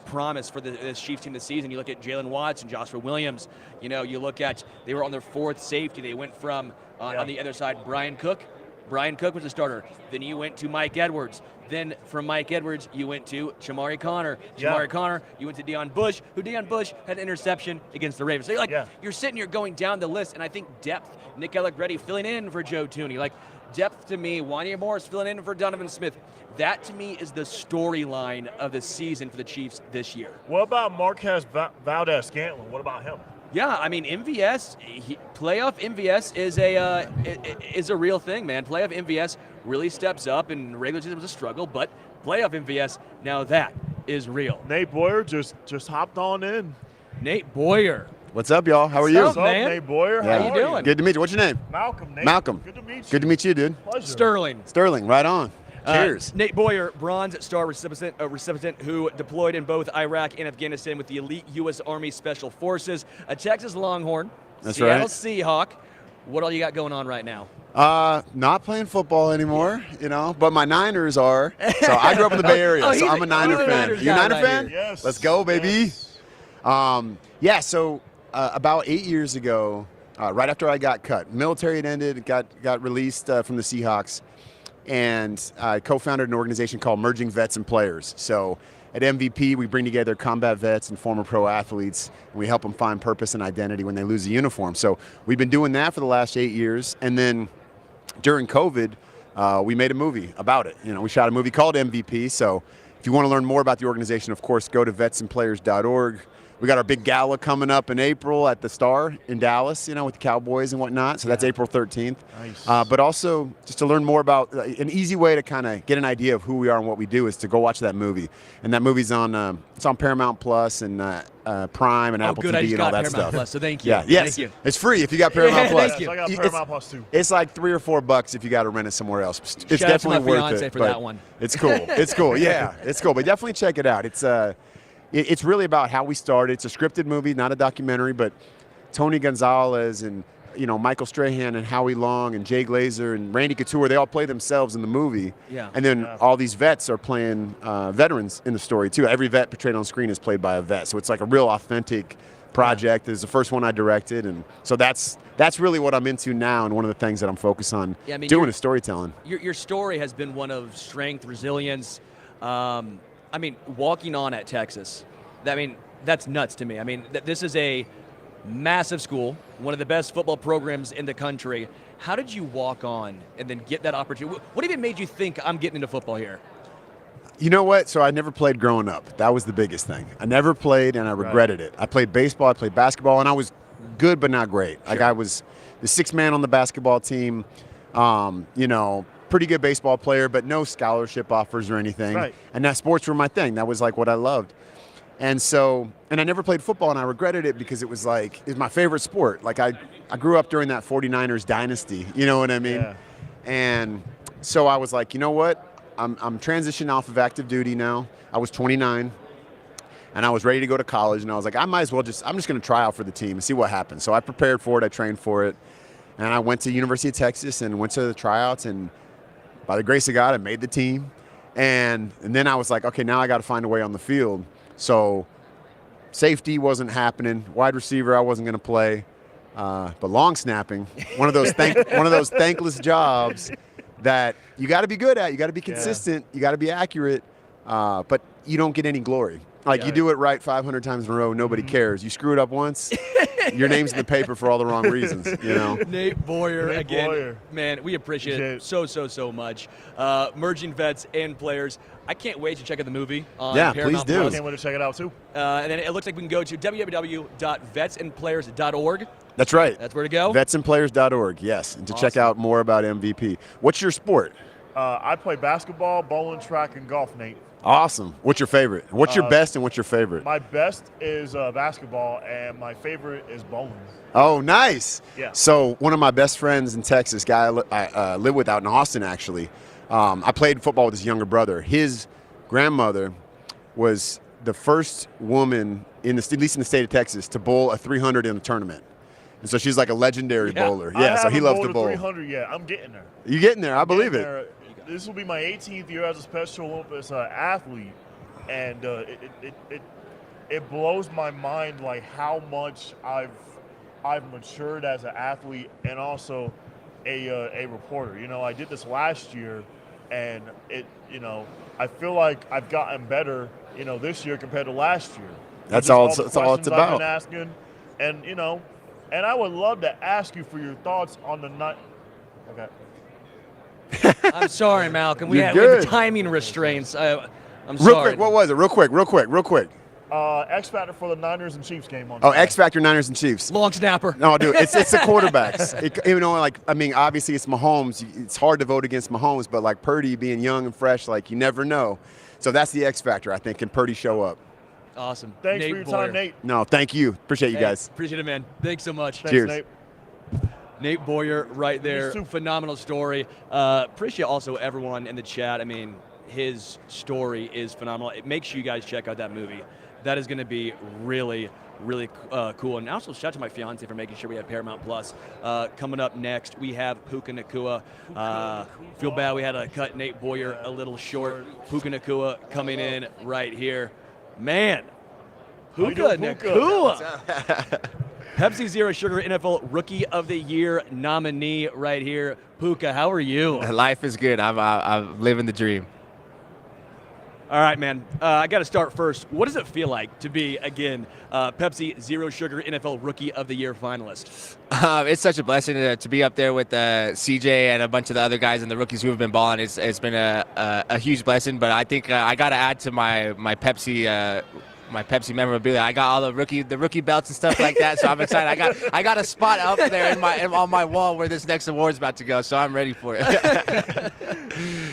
promise for the Chiefs team this season. You look at Jalen Watson, Joshua Williams. You look at, they were on their 4th safety. They went from, on the other side, Brian Cook. Brian Cook was a starter. Then you went to Mike Edwards. Then from Mike Edwards, you went to Shamari Connor. Connor, you went to Deion Bush, who Deion Bush had an interception against the Ravens. So you're sitting here going down the list, and I think depth, Nick Allegretti filling in for Joe Tooney. Like, depth to me, Wanya Morris filling in for Donovan Smith. That, to me, is the storyline of the season for the Chiefs this year. What about Marquez Valdez-Scantling? What about him? Yeah, I mean, MVS, playoff MVS is a real thing, man. Playoff MVS really steps up, and regular season was a struggle, but playoff MVS, now that is real. Nate Boyer just hopped on in. Nate Boyer. What's up, y'all? How are you? What's up, man? Nate Boyer? Yeah. How you doing? Good to meet you. What's your name? Malcom. Nate. Malcom. Good to meet you. Good to meet you, dude. Pleasure. Sterling. Sterling, right on. Cheers. Nate Boyer, Bronze Star recipient who deployed in both Iraq and Afghanistan with the elite U.S. Army Special Forces, a Texas Longhorn, That's Seattle right. Seahawk. What all you got going on right now? Not playing football anymore, but my Niners are. So I grew up in the Bay Area, so I'm a Niner fan. You a Niner fan? Yes. Let's go, baby. Yes. So about 8 years ago, right after I got cut, military had ended, got released from the Seahawks, and I co-founded an organization called Merging Vets and Players. So at MVP, we bring together combat vets and former pro athletes, and we help them find purpose and identity when they lose a uniform. So we've been doing that for the last 8 years, and then during COVID, we made a movie about it. We shot a movie called MVP. So if you want to learn more about the organization, of course, go to vetsandplayers.org. We got our big gala coming up in April at the Star in Dallas, with the Cowboys and whatnot. So that's April 13th. Nice. But also, just to learn more about an easy way to kind of get an idea of who we are and what we do is to go watch that movie. And that movie's on it's on Paramount Plus and Prime and Apple good. TV I just and all got that Paramount stuff. Plus, so thank you. Yeah, yes, Thank you. it's free if you got Paramount Plus. Thank you. I got Paramount Plus too. It's like $3 or $4 if you got to rent it somewhere else. It's Shout out to my definitely worth fiance it. for but that one. It's cool. It's cool. Yeah, it's cool. But definitely check it out. It's really about how we started. It's a scripted movie, not a documentary. But Tony Gonzalez and Michael Strahan and Howie Long and Jay Glazer and Randy Couture, they all play themselves in the movie. Yeah. And then all these vets are playing veterans in the story too. Every vet portrayed on screen is played by a vet. So it's like a real authentic project. It's the first one I directed, and so that's really what I'm into now, and one of the things that I'm focused on doing is storytelling. Your story has been one of strength, resilience. Walking on at Texas, that's nuts to me. This is a massive school, one of the best football programs in the country. How did you walk on and then get that opportunity? What even made you think I'm getting into football here? You know what? So I never played growing up. That was the biggest thing. I never played, and I regretted it. I played baseball, I played basketball, and I was good but not great. Like I was the sixth man on the basketball team, pretty good baseball player, but no scholarship offers or anything. Right. And that sports were my thing. That was like what I loved. And so, and I never played football, and I regretted it because it was my favorite sport. Like I grew up during that 49ers dynasty, you know what I mean? Yeah. And so I was like, you know what? I'm transitioning off of active duty now. I was 29, and I was ready to go to college, and I was like, I'm just going to try out for the team and see what happens. So I prepared for it, I trained for it, and I went to University of Texas and went to the tryouts, and by the grace of God, I made the team. And then I was like, okay, now I got to find a way on the field. So safety wasn't happening. Wide receiver, I wasn't going to play. But long snapping, one of those thankless jobs that you got to be good at. You got to be consistent. You got to be accurate. But you don't get any glory. Like you do it right 500 times in a row, nobody cares. You screw it up once, your name's in the paper for all the wrong reasons. Nate Boyer again. Boyer. Man, we appreciate it so much. Merging Vets and Players. I can't wait to check out the movie on Paramount please do. Plus. Can't wait to check it out too. And then it looks like we can go to www.vetsandplayers.org. That's right. That's where to go. Vetsandplayers.org, yes, and to check out more about MVP. What's your sport? I play basketball, bowling, track, and golf, Nate. Awesome. What's your favorite? What's your best and what's your favorite? My best is basketball, and my favorite is bowling. Oh, nice. Yeah. So one of my best friends in Texas, guy I live with out in Austin, actually, I played football with his younger brother. His grandmother was the first woman, at least in the state of Texas, to bowl a 300 in a tournament. And so she's like a legendary bowler. Yeah, so he loves to bowl. 300 yet. I'm getting there. You getting there? I believe it. There. This will be my 18th year as a Special Olympics athlete, and it blows my mind like how much I've matured as an athlete and also a reporter. I did this last year, and I feel like I've gotten better this year compared to last year. That's Just all the it's all it's questions I've about. been asking, and I would love to ask you for your thoughts on the night. Okay. I'm sorry, Malcolm. We You're have good. timing restraints. I'm Real sorry. quick, what was it? Real quick. X Factor for the Niners and Chiefs game on. Oh, Sunday. X Factor, Niners and Chiefs. Long snapper. No, dude, it's the quarterbacks. Obviously it's Mahomes. It's hard to vote against Mahomes, but like Purdy being young and fresh, like you never know. So that's the X Factor, I think. Can Purdy show up? Awesome. Thanks Nate for your Boyer. time, Nate. No, thank you. Appreciate you Hey, guys. Appreciate it, man. Thanks so much. Thanks, Cheers. Nate. Nate Boyer right there. too. Phenomenal story. Appreciate also everyone in the chat. His story is phenomenal. It makes sure you guys check out that movie. That is going to be really, really cool. And also shout out to my fiance for making sure we have Paramount Plus. Coming up next, we have Puka Nacua. Feel bad we had to cut Nate Boyer a little short. Puka Nacua coming in right here. Man, Puka Nacua. Pepsi Zero Sugar NFL Rookie of the Year nominee right here. Puka, how are you? Life is good. I'm living the dream. All right, man. I got to start first. What does it feel like to be, again, Pepsi Zero Sugar NFL Rookie of the Year finalist? It's such a blessing to be up there with CJ and a bunch of the other guys and the rookies who have been balling. It's been a huge blessing, but I think I got to add to my Pepsi. My Pepsi memorabilia. I got all the rookie belts and stuff like that, so I'm excited. I got a spot up there on my wall where this next award's about to go, so I'm ready for it.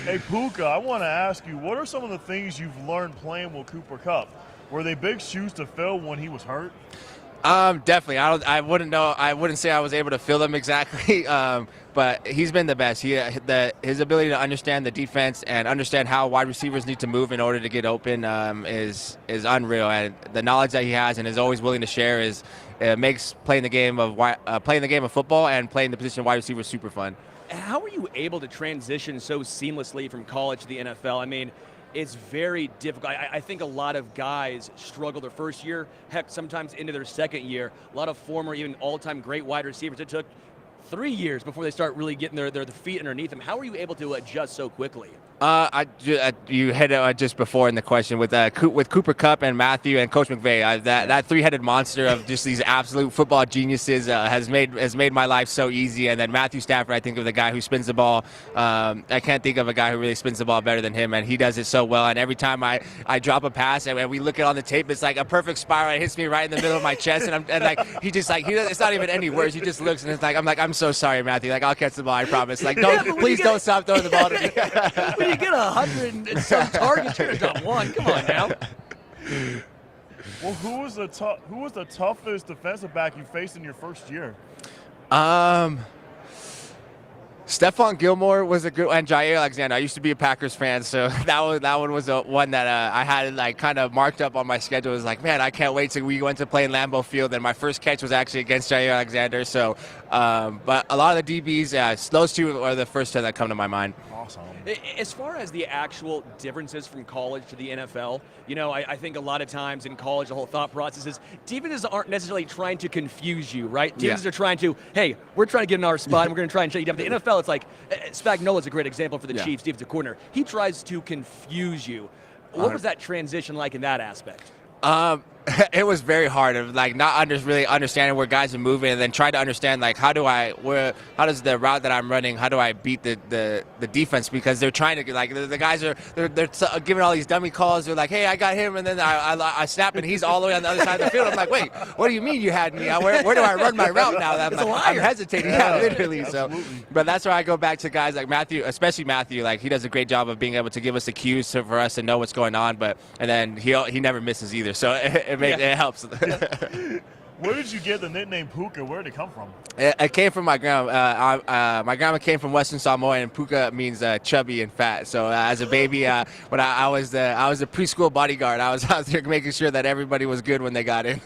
Hey, Puka, I want to ask you, what are some of the things you've learned playing with Cooper Kupp? Were they big shoes to fill when he was hurt? Definitely. I wouldn't know. I wouldn't say I was able to fill them exactly, but he's been the best. His ability to understand the defense and understand how wide receivers need to move in order to get open is unreal. And the knowledge that he has and is always willing to share makes playing the game of football and playing the position of wide receiver super fun. How were you able to transition so seamlessly from college to the NFL? I mean, it's very difficult. I think a lot of guys struggle their first year, heck, sometimes into their second year. A lot of former, even all-time great wide receivers, it took 3 years before they start really getting their feet underneath them. How are you able to adjust so quickly? You hit it just before in the question with Cooper Kupp and Matthew and Coach McVay. That three-headed monster of just these absolute football geniuses has made my life so easy. And then Matthew Stafford, I think of the guy who spins the ball. I can't think of a guy who really spins the ball better than him, and he does it so well. And every time I drop a pass and we look at on the tape, it's like a perfect spiral. It hits me right in the middle of my chest, and it's not even any words. He just looks and I'm so sorry, Matthew. Like, I'll catch the ball, I promise. Like, please don't stop throwing the ball to me. When you get 100 and some targets, you're gonna drop one. Come on now. Well, who was the toughest defensive back you faced in your first year? Stephon Gilmore was a good one, and Jair Alexander. I used to be a Packers fan, so that one was one that I had like kind of marked up on my schedule. It was like, man, I can't wait till we went to play in Lambeau Field, and my first catch was actually against Jair Alexander. So, but a lot of the DBs, those two are the first two that come to my mind. Awesome. As far as the actual differences from college to the NFL, I think a lot of times in college, the whole thought process is defenses aren't necessarily trying to confuse you, right? Defenses are trying to, hey, we're trying to get in our spot, and we're going to try and shut you down. The NFL, it's like, Spagnuolo's a great example for the Chiefs, defensive corner. He tries to confuse you. What was that transition like in that aspect? It was very hard of like not really understanding where guys are moving, and then trying to understand like how does the route that I'm running, how do I beat the defense, because they're trying to like the guys they're giving all these dummy calls. They're like, hey, I got him, and then I snap and he's all the way on the other side of the field. I'm like, wait, what do you mean you had me? Where do I run my route now? I'm hesitating. Yeah, literally. Absolutely. So, but that's where I go back to guys like Matthew, especially Matthew. Like he does a great job of being able to give us the cues for us to know what's going on. And then he never misses either. So it helps. Where did you get the nickname Puka? Where did it come from? It came from my grandma. My grandma came from Western Samoa, and Puka means chubby and fat. So as a baby, when I was a preschool bodyguard, I was out there making sure that everybody was good when they got in.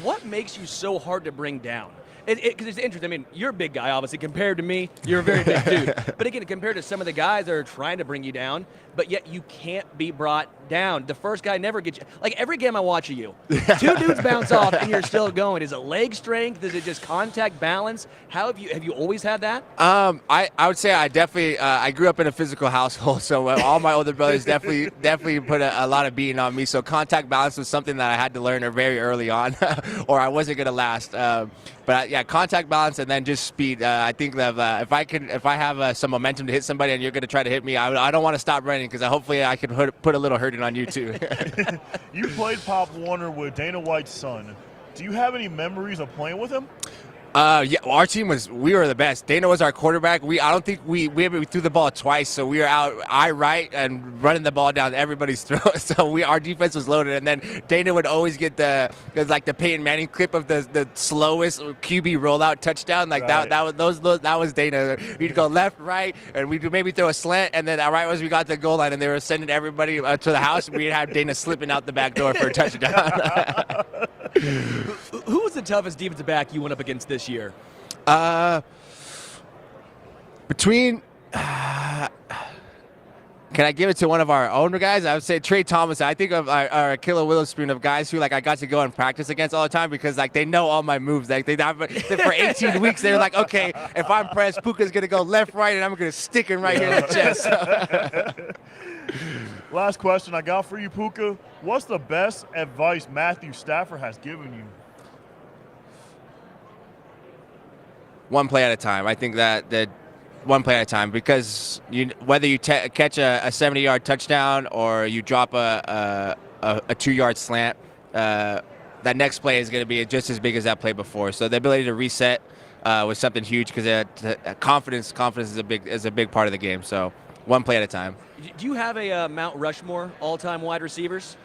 What makes you so hard to bring down? Because it's interesting. I mean, you're a big guy, obviously. Compared to me, you're a very big dude. But again, compared to some of the guys that are trying to bring you down, but yet you can't be brought down. The first guy never gets you. Like every game I watch of you, two dudes bounce off and you're still going. Is it leg strength? Is it just contact balance? Have you always had that? I would say I definitely I grew up in a physical household, so all my older brothers definitely put a lot of beating on me. So contact balance was something that I had to learn very early on, or I wasn't gonna last. But yeah, contact balance and then just speed. I think that if I have some momentum to hit somebody and you're going to try to hit me, I don't want to stop running because hopefully I can put a little hurting on you too. You played Pop Warner with Dana White's son. Do you have any memories of playing with him? Yeah, well, our team we were the best. Dana was our quarterback. I don't think we threw the ball twice, so we were out right and running the ball down everybody's throat. So our defense was loaded, and then Dana would always get the Peyton Manning clip of the slowest QB rollout touchdown. Like right. that was Dana. We'd go left, right, and we'd maybe throw a slant, and then right as we got to the goal line, and they were sending everybody to the house, we'd have Dana slipping out the back door for a touchdown. Who was the toughest defensive back you went up against this year? Between, can I give it to one of our own guys? I would say Trey Thomas. I think of our Killer Witherspoon of guys who I got to go and practice against all the time because they know all my moves. For 18 weeks they were like, okay, if I'm pressed, Puka's gonna go left, right, and I'm gonna stick him right here in the chest. Last question I got for you, Puka. What's the best advice Matthew Stafford has given you? One play at a time. I think that one play at a time because whether you catch a 70-yard touchdown or you drop a 2-yard slant, that next play is going to be just as big as that play before. So the ability to reset was something huge because confidence is a big part of the game. So one play at a time. Do you have a Mount Rushmore all-time wide receivers?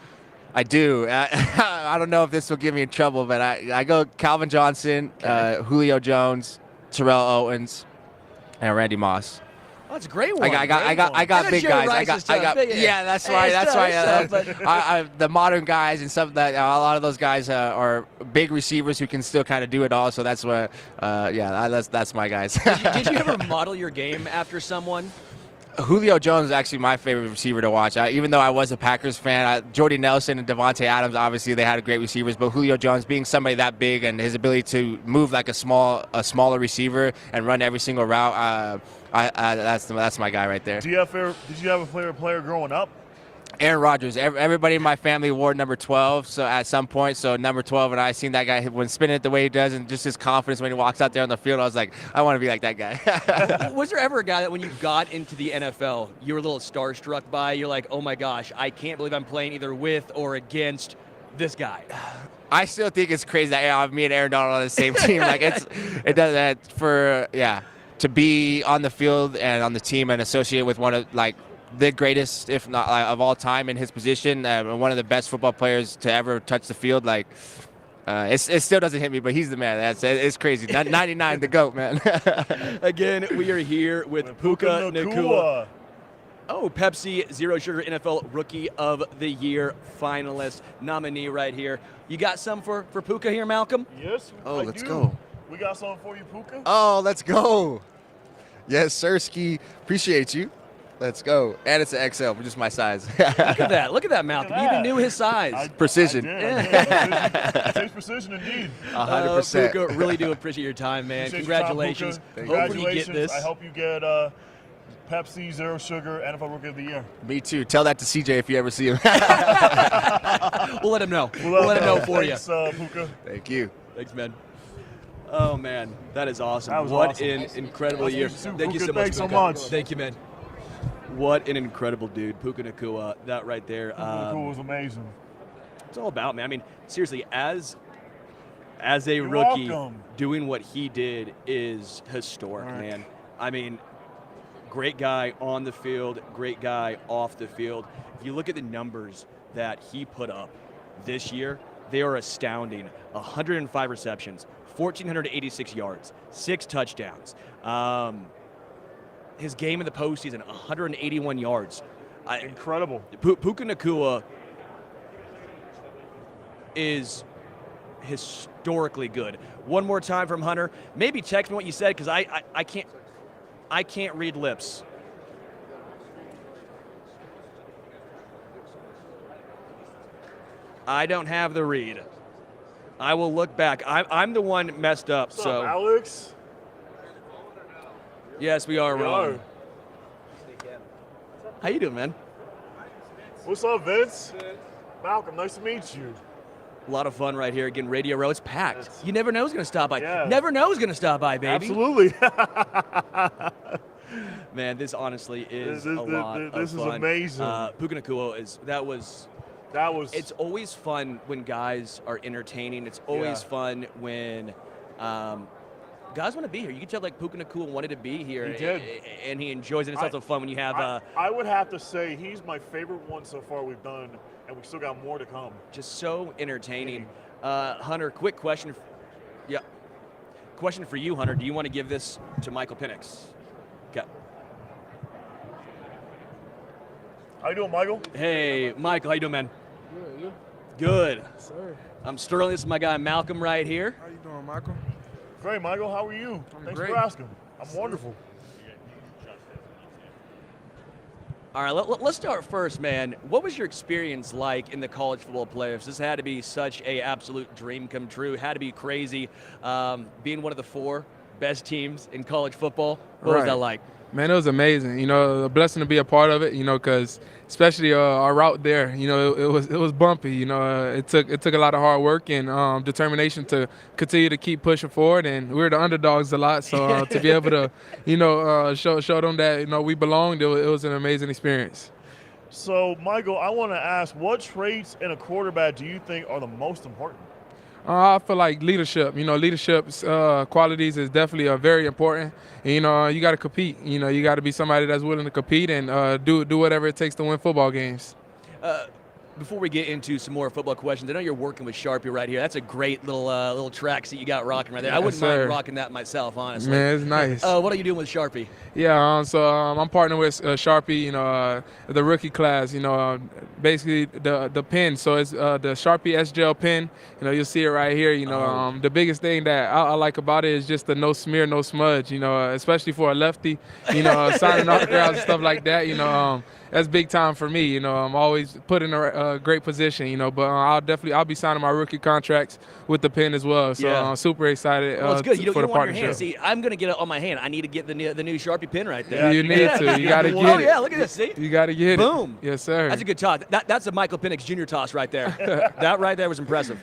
I do. I don't know if this will get me in trouble, but I go Calvin Johnson, Julio Jones, Terrell Owens, and Randy Moss. Oh, that's a great one. I got big guys. Yeah, that's right. The modern guys and stuff that a lot of those guys are big receivers who can still kind of do it all. So that's what. That's my guys. Did you ever model your game after someone? Julio Jones is actually my favorite receiver to watch. Even though I was a Packers fan, Jordy Nelson and Devontae Adams, obviously they had great receivers, but Julio Jones being somebody that big and his ability to move like a smaller receiver and run every single route, that's my guy right there. Did you have a favorite player growing up? Aaron Rodgers. Everybody in my family wore number 12. So at some point, number 12, and I seen that guy when spinning it the way he does, and just his confidence when he walks out there on the field. I was like, I want to be like that guy. Was there ever a guy that when you got into the NFL, you were a little starstruck by? You're like, oh my gosh, I can't believe I'm playing either with or against this guy. I still think it's crazy that me and Aaron Donald on the same team. To be on the field and on the team and associate with one of the greatest, if not of all time in his position, one of the best football players to ever touch the field. It still doesn't hit me, but he's the man. It's crazy. 99, the GOAT, man. Again, we are here with Puka Nacua. Oh, Pepsi Zero Sugar NFL Rookie of the Year finalist, nominee right here. You got some for Puka here, Malcom? Yes. Oh, let's go. We got something for you, Puka. Oh, let's go. Yes, Sirski. Appreciate you. Let's go. And it's an XL, just my size. Look at that, Malcom. You even knew his size. Precision. It takes precision indeed. 100%. Puka, really do appreciate your time, man. Congratulations. Hopefully you get this. I hope you get Pepsi Zero Sugar NFL Rookie of the Year. Me too. Tell that to CJ if you ever see him. We'll let him know. We'll let him know for you. Thanks, Puka. Thank you. Thanks, man. Oh, man. That is awesome. That was what awesome. an incredible year. Thank you so much, Thanks so Puka. much. Thank you, man. What an incredible dude. Puka Nacua, that right there. Puka Nacua was amazing. It's all about, man. I mean, seriously, as a You're rookie, welcome. doing what he did is historic, man. I mean, great guy on the field, great guy off the field. If you look at the numbers that he put up this year, they are astounding. 105 receptions, 1,486 yards, 6 touchdowns. His game in the postseason, 181 yards. Incredible. Puka Nacua is historically good. One more time from Hunter. Maybe text me what you said because I can't read lips. I don't have the read. I will look back. I'm the one messed up. What's so up, Alex? Yes, we are wrong. How you doing, man? What's up, Vince? Malcom, nice to meet you. A lot of fun right here. Again, Radio Row, it's packed. You never know who's going to stop by. Yeah. Never know who's going to stop by, baby. Absolutely. Man, this honestly is a lot of fun. This is amazing. Puka Nacua that was. It's always fun when guys are entertaining. It's always fun when guys want to be here. You can tell like Puka Nacua wanted to be here. He did. And he enjoys it. It's also fun when you have I would have to say he's my favorite one so far we've done, and we still got more to come. just so entertaining. Hunter, quick question. Yeah. Question for you, Hunter. Do you want to give this to Michael Penix? Okay. How you doing, Michael? Hey, Michael. How you doing, man? Good, you? Good. Sir. I'm Sterling. This is my guy Malcom right here. How you doing, Michael? Great, Michael. How are you? Thanks great. for asking. I'm wonderful. All right, let's start first, man. What was your experience like in the college football playoffs? This had to be such a absolute dream come true. It had to be crazy, being one of the 4 best teams in college football. What was that like? Man, it was amazing. You know, a blessing to be a part of it. You know, because especially our route there, you know, it was bumpy. You know, it took a lot of hard work and determination to continue to keep pushing forward. And we were the underdogs a lot, so to be able to, you know, show them that you know we belonged, it was an amazing experience. So, Michael, I want to ask, what traits in a quarterback do you think are the most important? I feel like leadership. You know, leadership's qualities is definitely very important. And, you know, you got to compete. You know, you got to be somebody that's willing to compete and do whatever it takes to win football games. Before we get into some more football questions, I know you're working with Sharpie right here. That's a great little tracksuit you got rocking right there. I wouldn't mind rocking that myself, honestly. Man, it's nice. What are you doing with Sharpie? Yeah, so I'm partnering with Sharpie, you know, the rookie class, you know, basically the pen. So it's the Sharpie S-Gel pen. You know, you'll see it right here. You know, the biggest thing that I like about it is just the no smear, no smudge, you know, especially for a lefty, you know, signing autographs and stuff like that, you know. That's big time for me. You know, I'm always put in a great position, you know, but I'll be signing my rookie contracts with the pen as well. So I'm super excited well, it's good. You for don't the want your partnership. hand. See, I'm going to get it on my hand. I need to get the new Sharpie pen right there. You need to. You got to get it. Oh, yeah, look at this. See? You got to get it. Boom. Yes, sir. That's a good toss. That's a Michael Penix Jr. toss right there. That right there was impressive.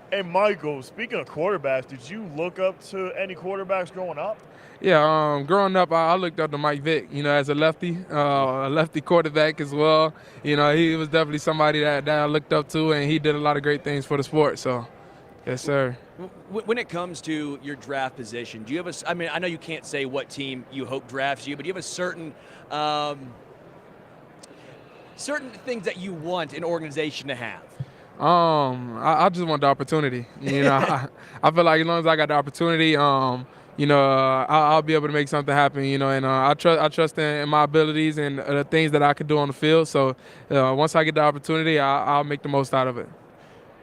Hey, Michael, speaking of quarterbacks, did you look up to any quarterbacks growing up? Yeah, growing up, I looked up to Mike Vick, you know, as a lefty quarterback as well. You know, he was definitely somebody that I looked up to, and he did a lot of great things for the sport. So, yes, sir. When it comes to your draft position, do you have I mean, I know you can't say what team you hope drafts you, but do you have a certain things that you want an organization to have? I just want the opportunity. You know, I feel like as long as I got the opportunity, you know, I'll be able to make something happen, you know, and I trust in my abilities and the things that I can do on the field. So once I get the opportunity, I'll make the most out of it.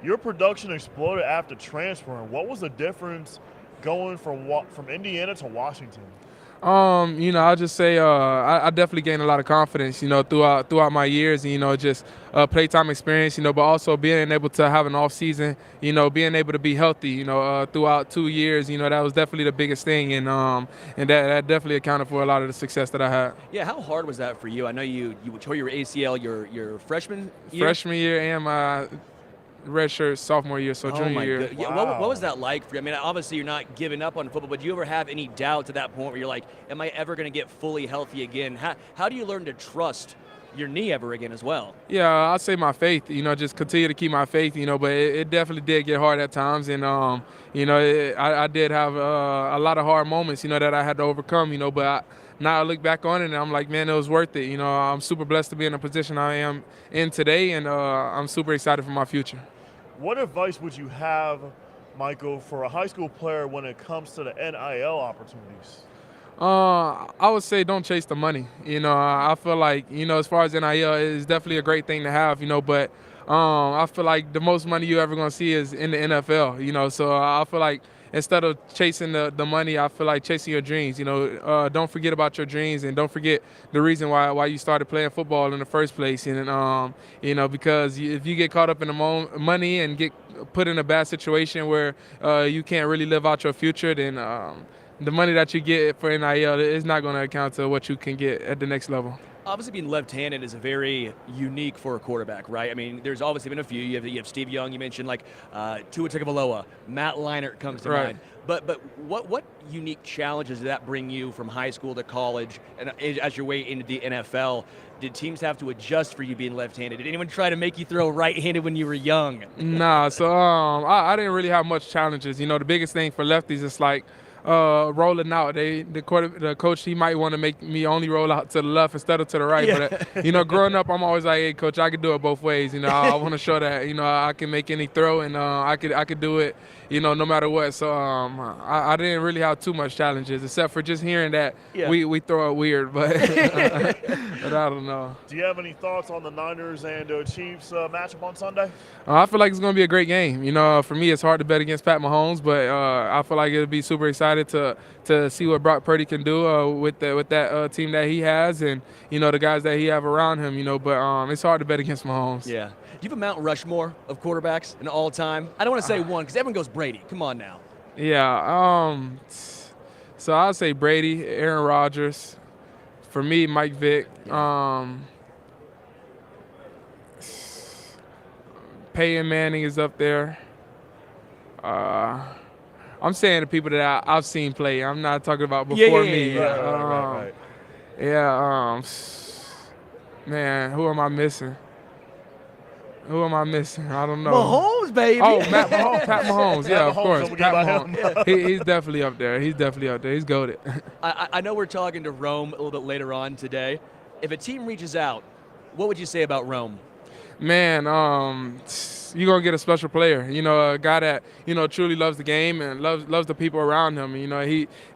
Your production exploded after transferring. What was the difference going from Indiana to Washington? You know, I'll just say I definitely gained a lot of confidence, you know, throughout my years, and, you know, just playtime experience, you know, but also being able to have an off season, you know, being able to be healthy, you know, throughout 2 years, you know, that was definitely the biggest thing, and that definitely accounted for a lot of the success that I had. Yeah, how hard was that for you? I know you tore your ACL your freshman year. Freshman year and my redshirt sophomore year, so junior year. God. Yeah, what was that like for you? I mean, obviously you're not giving up on football, but do you ever have any doubt to that point where you're like, am I ever going to get fully healthy again? How do you learn to trust your knee ever again as well? Yeah, I'd say my faith, you know, just continue to keep my faith, you know, but it definitely did get hard at times. And, you know, I did have a lot of hard moments, you know, that I had to overcome, you know, but now I look back on it and I'm like, man, it was worth it. You know, I'm super blessed to be in the position I am in today, and I'm super excited for my future. What advice would you have, Michael, for a high school player when it comes to the NIL opportunities? I would say don't chase the money. You know, I feel like, you know, as far as NIL, it's definitely a great thing to have, you know, but I feel like the most money you're ever going to see is in the NFL, you know, so I feel like instead of chasing the money, I feel like chasing your dreams. You know, don't forget about your dreams, and don't forget the reason why you started playing football in the first place. And you know, because if you get caught up in the money and get put in a bad situation where you can't really live out your future, then the money that you get for NIL is not going to account to what you can get at the next level. Obviously, being left-handed is a very unique for a quarterback, right? I mean, there's obviously been a few. You have Steve Young. You mentioned like Tua Tagovailoa, Matt Leinart comes to mind. But what unique challenges did that bring you from high school to college, and as your way into the NFL? Did teams have to adjust for you being left-handed? Did anyone try to make you throw right-handed when you were young? Nah, so I didn't really have much challenges. You know, the biggest thing for lefties is like, rolling out. The coach, he might want to make me only roll out to the left instead of to the right. Yeah. But growing up, I'm always like, hey, coach, I can do it both ways. I want to show that I can make any throw, and I could do it. No matter what. So I didn't really have too much challenges, except for just hearing that we throw it weird. But but I don't know. Do you have any thoughts on the Niners and Chiefs matchup on Sunday? I feel like it's going to be a great game. For me, it's hard to bet against Pat Mahomes, but I feel like it'll be super excited to see what Brock Purdy can do with that team that he has, and the guys that he have around him. But it's hard to bet against Mahomes. Yeah. Do you have a Mount Rushmore of quarterbacks in all time? I don't want to say one because everyone goes Brady. Come on now. Yeah. So I'll say Brady, Aaron Rodgers. For me, Mike Vick. Peyton Manning is up there. I'm saying the people that I've seen play. I'm not talking about before me. Right. Yeah. Man, who am I missing? I don't know. Mahomes, baby. Oh, Pat Mahomes. Yeah, of course. Don't Pat forget about Mahomes. He's definitely up there. He's goated. I know we're talking to Rome a little bit later on today. If a team reaches out, what would you say about Rome? Man, you're going to get a special player, a guy that, truly loves the game and loves the people around him.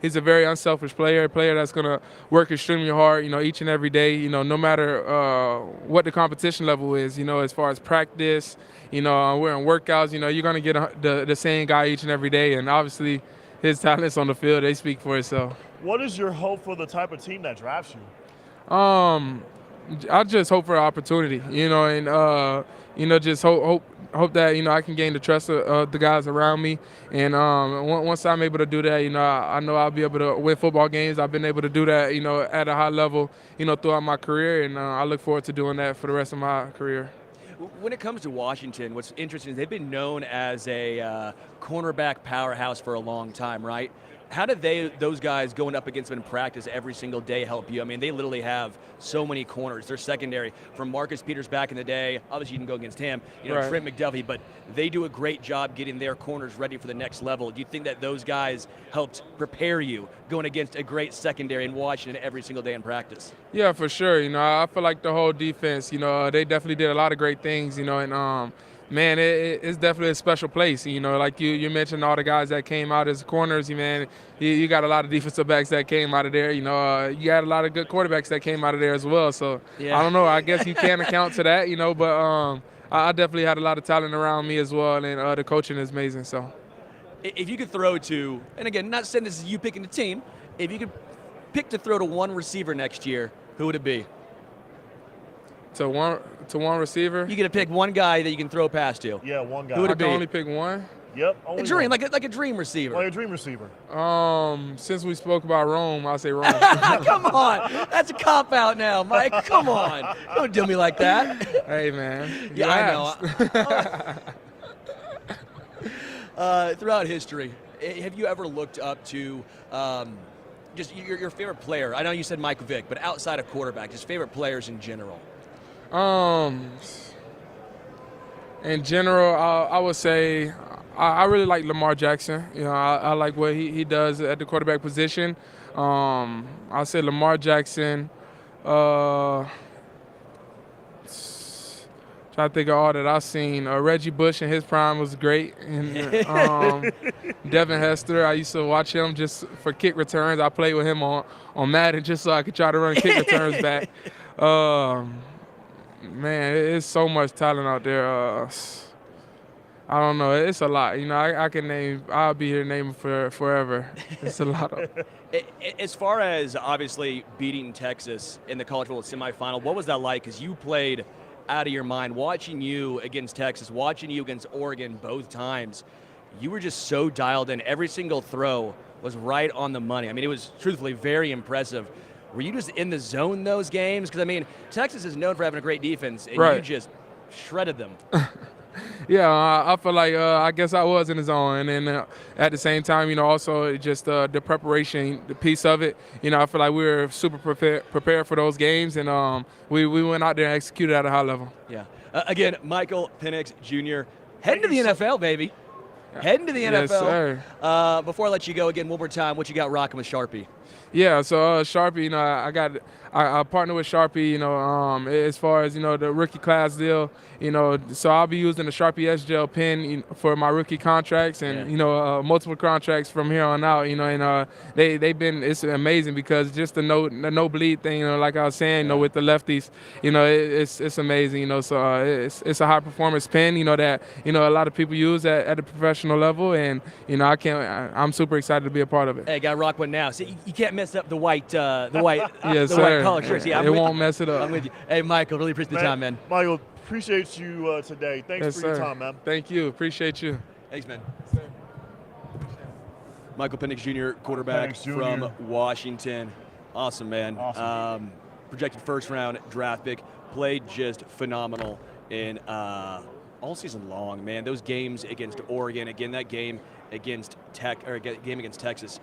He's a very unselfish player, a player that's going to work extremely hard, each and every day, no matter what the competition level is, as far as practice, we're in workouts, you're going to get the same guy each and every day. And obviously his talents on the field, they speak for itself. What is your hope for the type of team that drafts you? I just hope for an opportunity, and just hope that I can gain the trust of the guys around me, and once I'm able to do that, I know I'll be able to win football games. I've been able to do that, at a high level, throughout my career, and I look forward to doing that for the rest of my career. When it comes to Washington, what's interesting is they've been known as a cornerback powerhouse for a long time, right? How did those guys going up against them in practice every single day help you? I mean, they literally have so many corners. They're secondary. From Marcus Peters back in the day, obviously you can go against him, Right. Trent McDuffie, but they do a great job getting their corners ready for the next level. Do you think that those guys helped prepare you going against a great secondary in Washington every single day in practice? Yeah, for sure. I feel like the whole defense, they definitely did a lot of great things, and man, it's definitely a special place. Like you mentioned all the guys that came out as corners, man. You got a lot of defensive backs that came out of there. You got a lot of good quarterbacks that came out of there as well. So Yeah. I don't know. I guess you can't account to that, but I definitely had a lot of talent around me as well, and the coaching is amazing. So If you could throw to, and again, not saying this is you picking the team, if you could pick to throw to one receiver next year, who would it be? to one receiver, You get to pick one guy that you can throw past to. Yeah, one guy. Who would I it can be? only pick one. Yep. A Only dream, one. like a dream receiver. Like a dream receiver. Since we spoke about Rome, I'll say Rome. Come on, that's a cop out now, Mike. Come on, don't do me like that. Hey, man. Yeah, I know. Throughout history, have you ever looked up to just your favorite player? I know you said Mike Vick, but outside of quarterback, just favorite players in general. In general, I would say I really like Lamar Jackson. I like what he does at the quarterback position. I'll say Lamar Jackson. Trying to think of all that I've seen. Reggie Bush in his prime was great. And Devin Hester, I used to watch him just for kick returns. I played with him on Madden just so I could try to run kick returns back. Man, it's so much talent out there. I don't know. It's a lot. I can name. I'll be here naming for forever. It's a lot of. As far as obviously beating Texas in the college football semifinal, what was that like? Because you played out of your mind. Watching you against Texas, watching you against Oregon both times, you were just so dialed in. Every single throw was right on the money. I mean, it was truthfully very impressive. Were you just in the zone those games? Because, I mean, Texas is known for having a great defense, and Right. you just shredded them. Yeah, I feel like I guess I was in the zone, and then at the same time, also just the preparation, the piece of it. I feel like we were super prepared for those games, and we went out there and executed at a high level. Yeah. Again, Michael Penix Jr. heading to the NFL, baby. Heading to the NFL. Yes, sir. Before I let you go again, one more time, what you got rocking with Sharpie? Yeah, so Sharpie, I partner with Sharpie, as far as, the rookie class deal, so I'll be using the Sharpie S-Gel pen for my rookie contracts and, multiple contracts from here on out, and it's amazing because just the no bleed thing, like I was saying, with the lefties, it's amazing, so it's a high performance pen, that, a lot of people use at the professional level, and, I'm super excited to be a part of it. Hey, gotta rock one now. See, you can't mess up the white, Yes, white sir. collar shirts. Yeah, it won't mess it up. I'm with you. Hey, Michael, really appreciate the time, man. Michael, appreciate you today. Thanks Yes, for your sir. time, man. Thank you. Appreciate you. Thanks, man. Sir. Michael Penix Jr., quarterback Penix Jr. from Washington. Awesome, man. Awesome. Projected first-round draft pick. Played just phenomenal in all season long, man. Those games against Oregon, again, that game against game against Texas,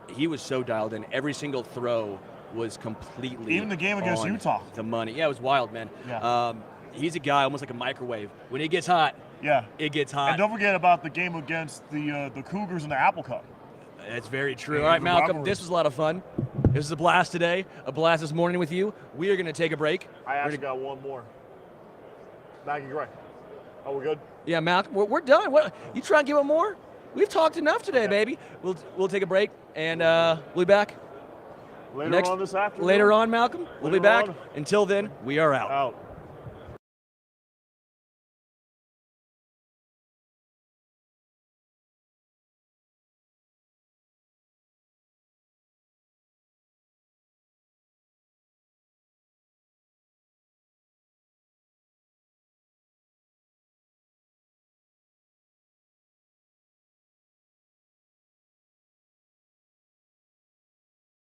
he was so dialed in. Every single throw was completely Even the game against on Utah. the money. Yeah, it was wild, man. Yeah. He's a guy almost like a microwave. When it gets hot, Yeah. it gets hot. And don't forget about the game against the Cougars in the Apple Cup. That's very true. Yeah, All right, the Malcolm, rivalry. this was a lot of fun. This was a blast today, a blast this morning with you. We are going to take a break. I actually got one more. Maggie Gray. Oh, we're good? Yeah, Malcolm, we're done. What, you trying to give him more? We've talked enough today, baby. We'll take a break, and we'll be back Later on this afternoon. later on, Malcolm. We'll be Later back. on. Until then, we are out. Out.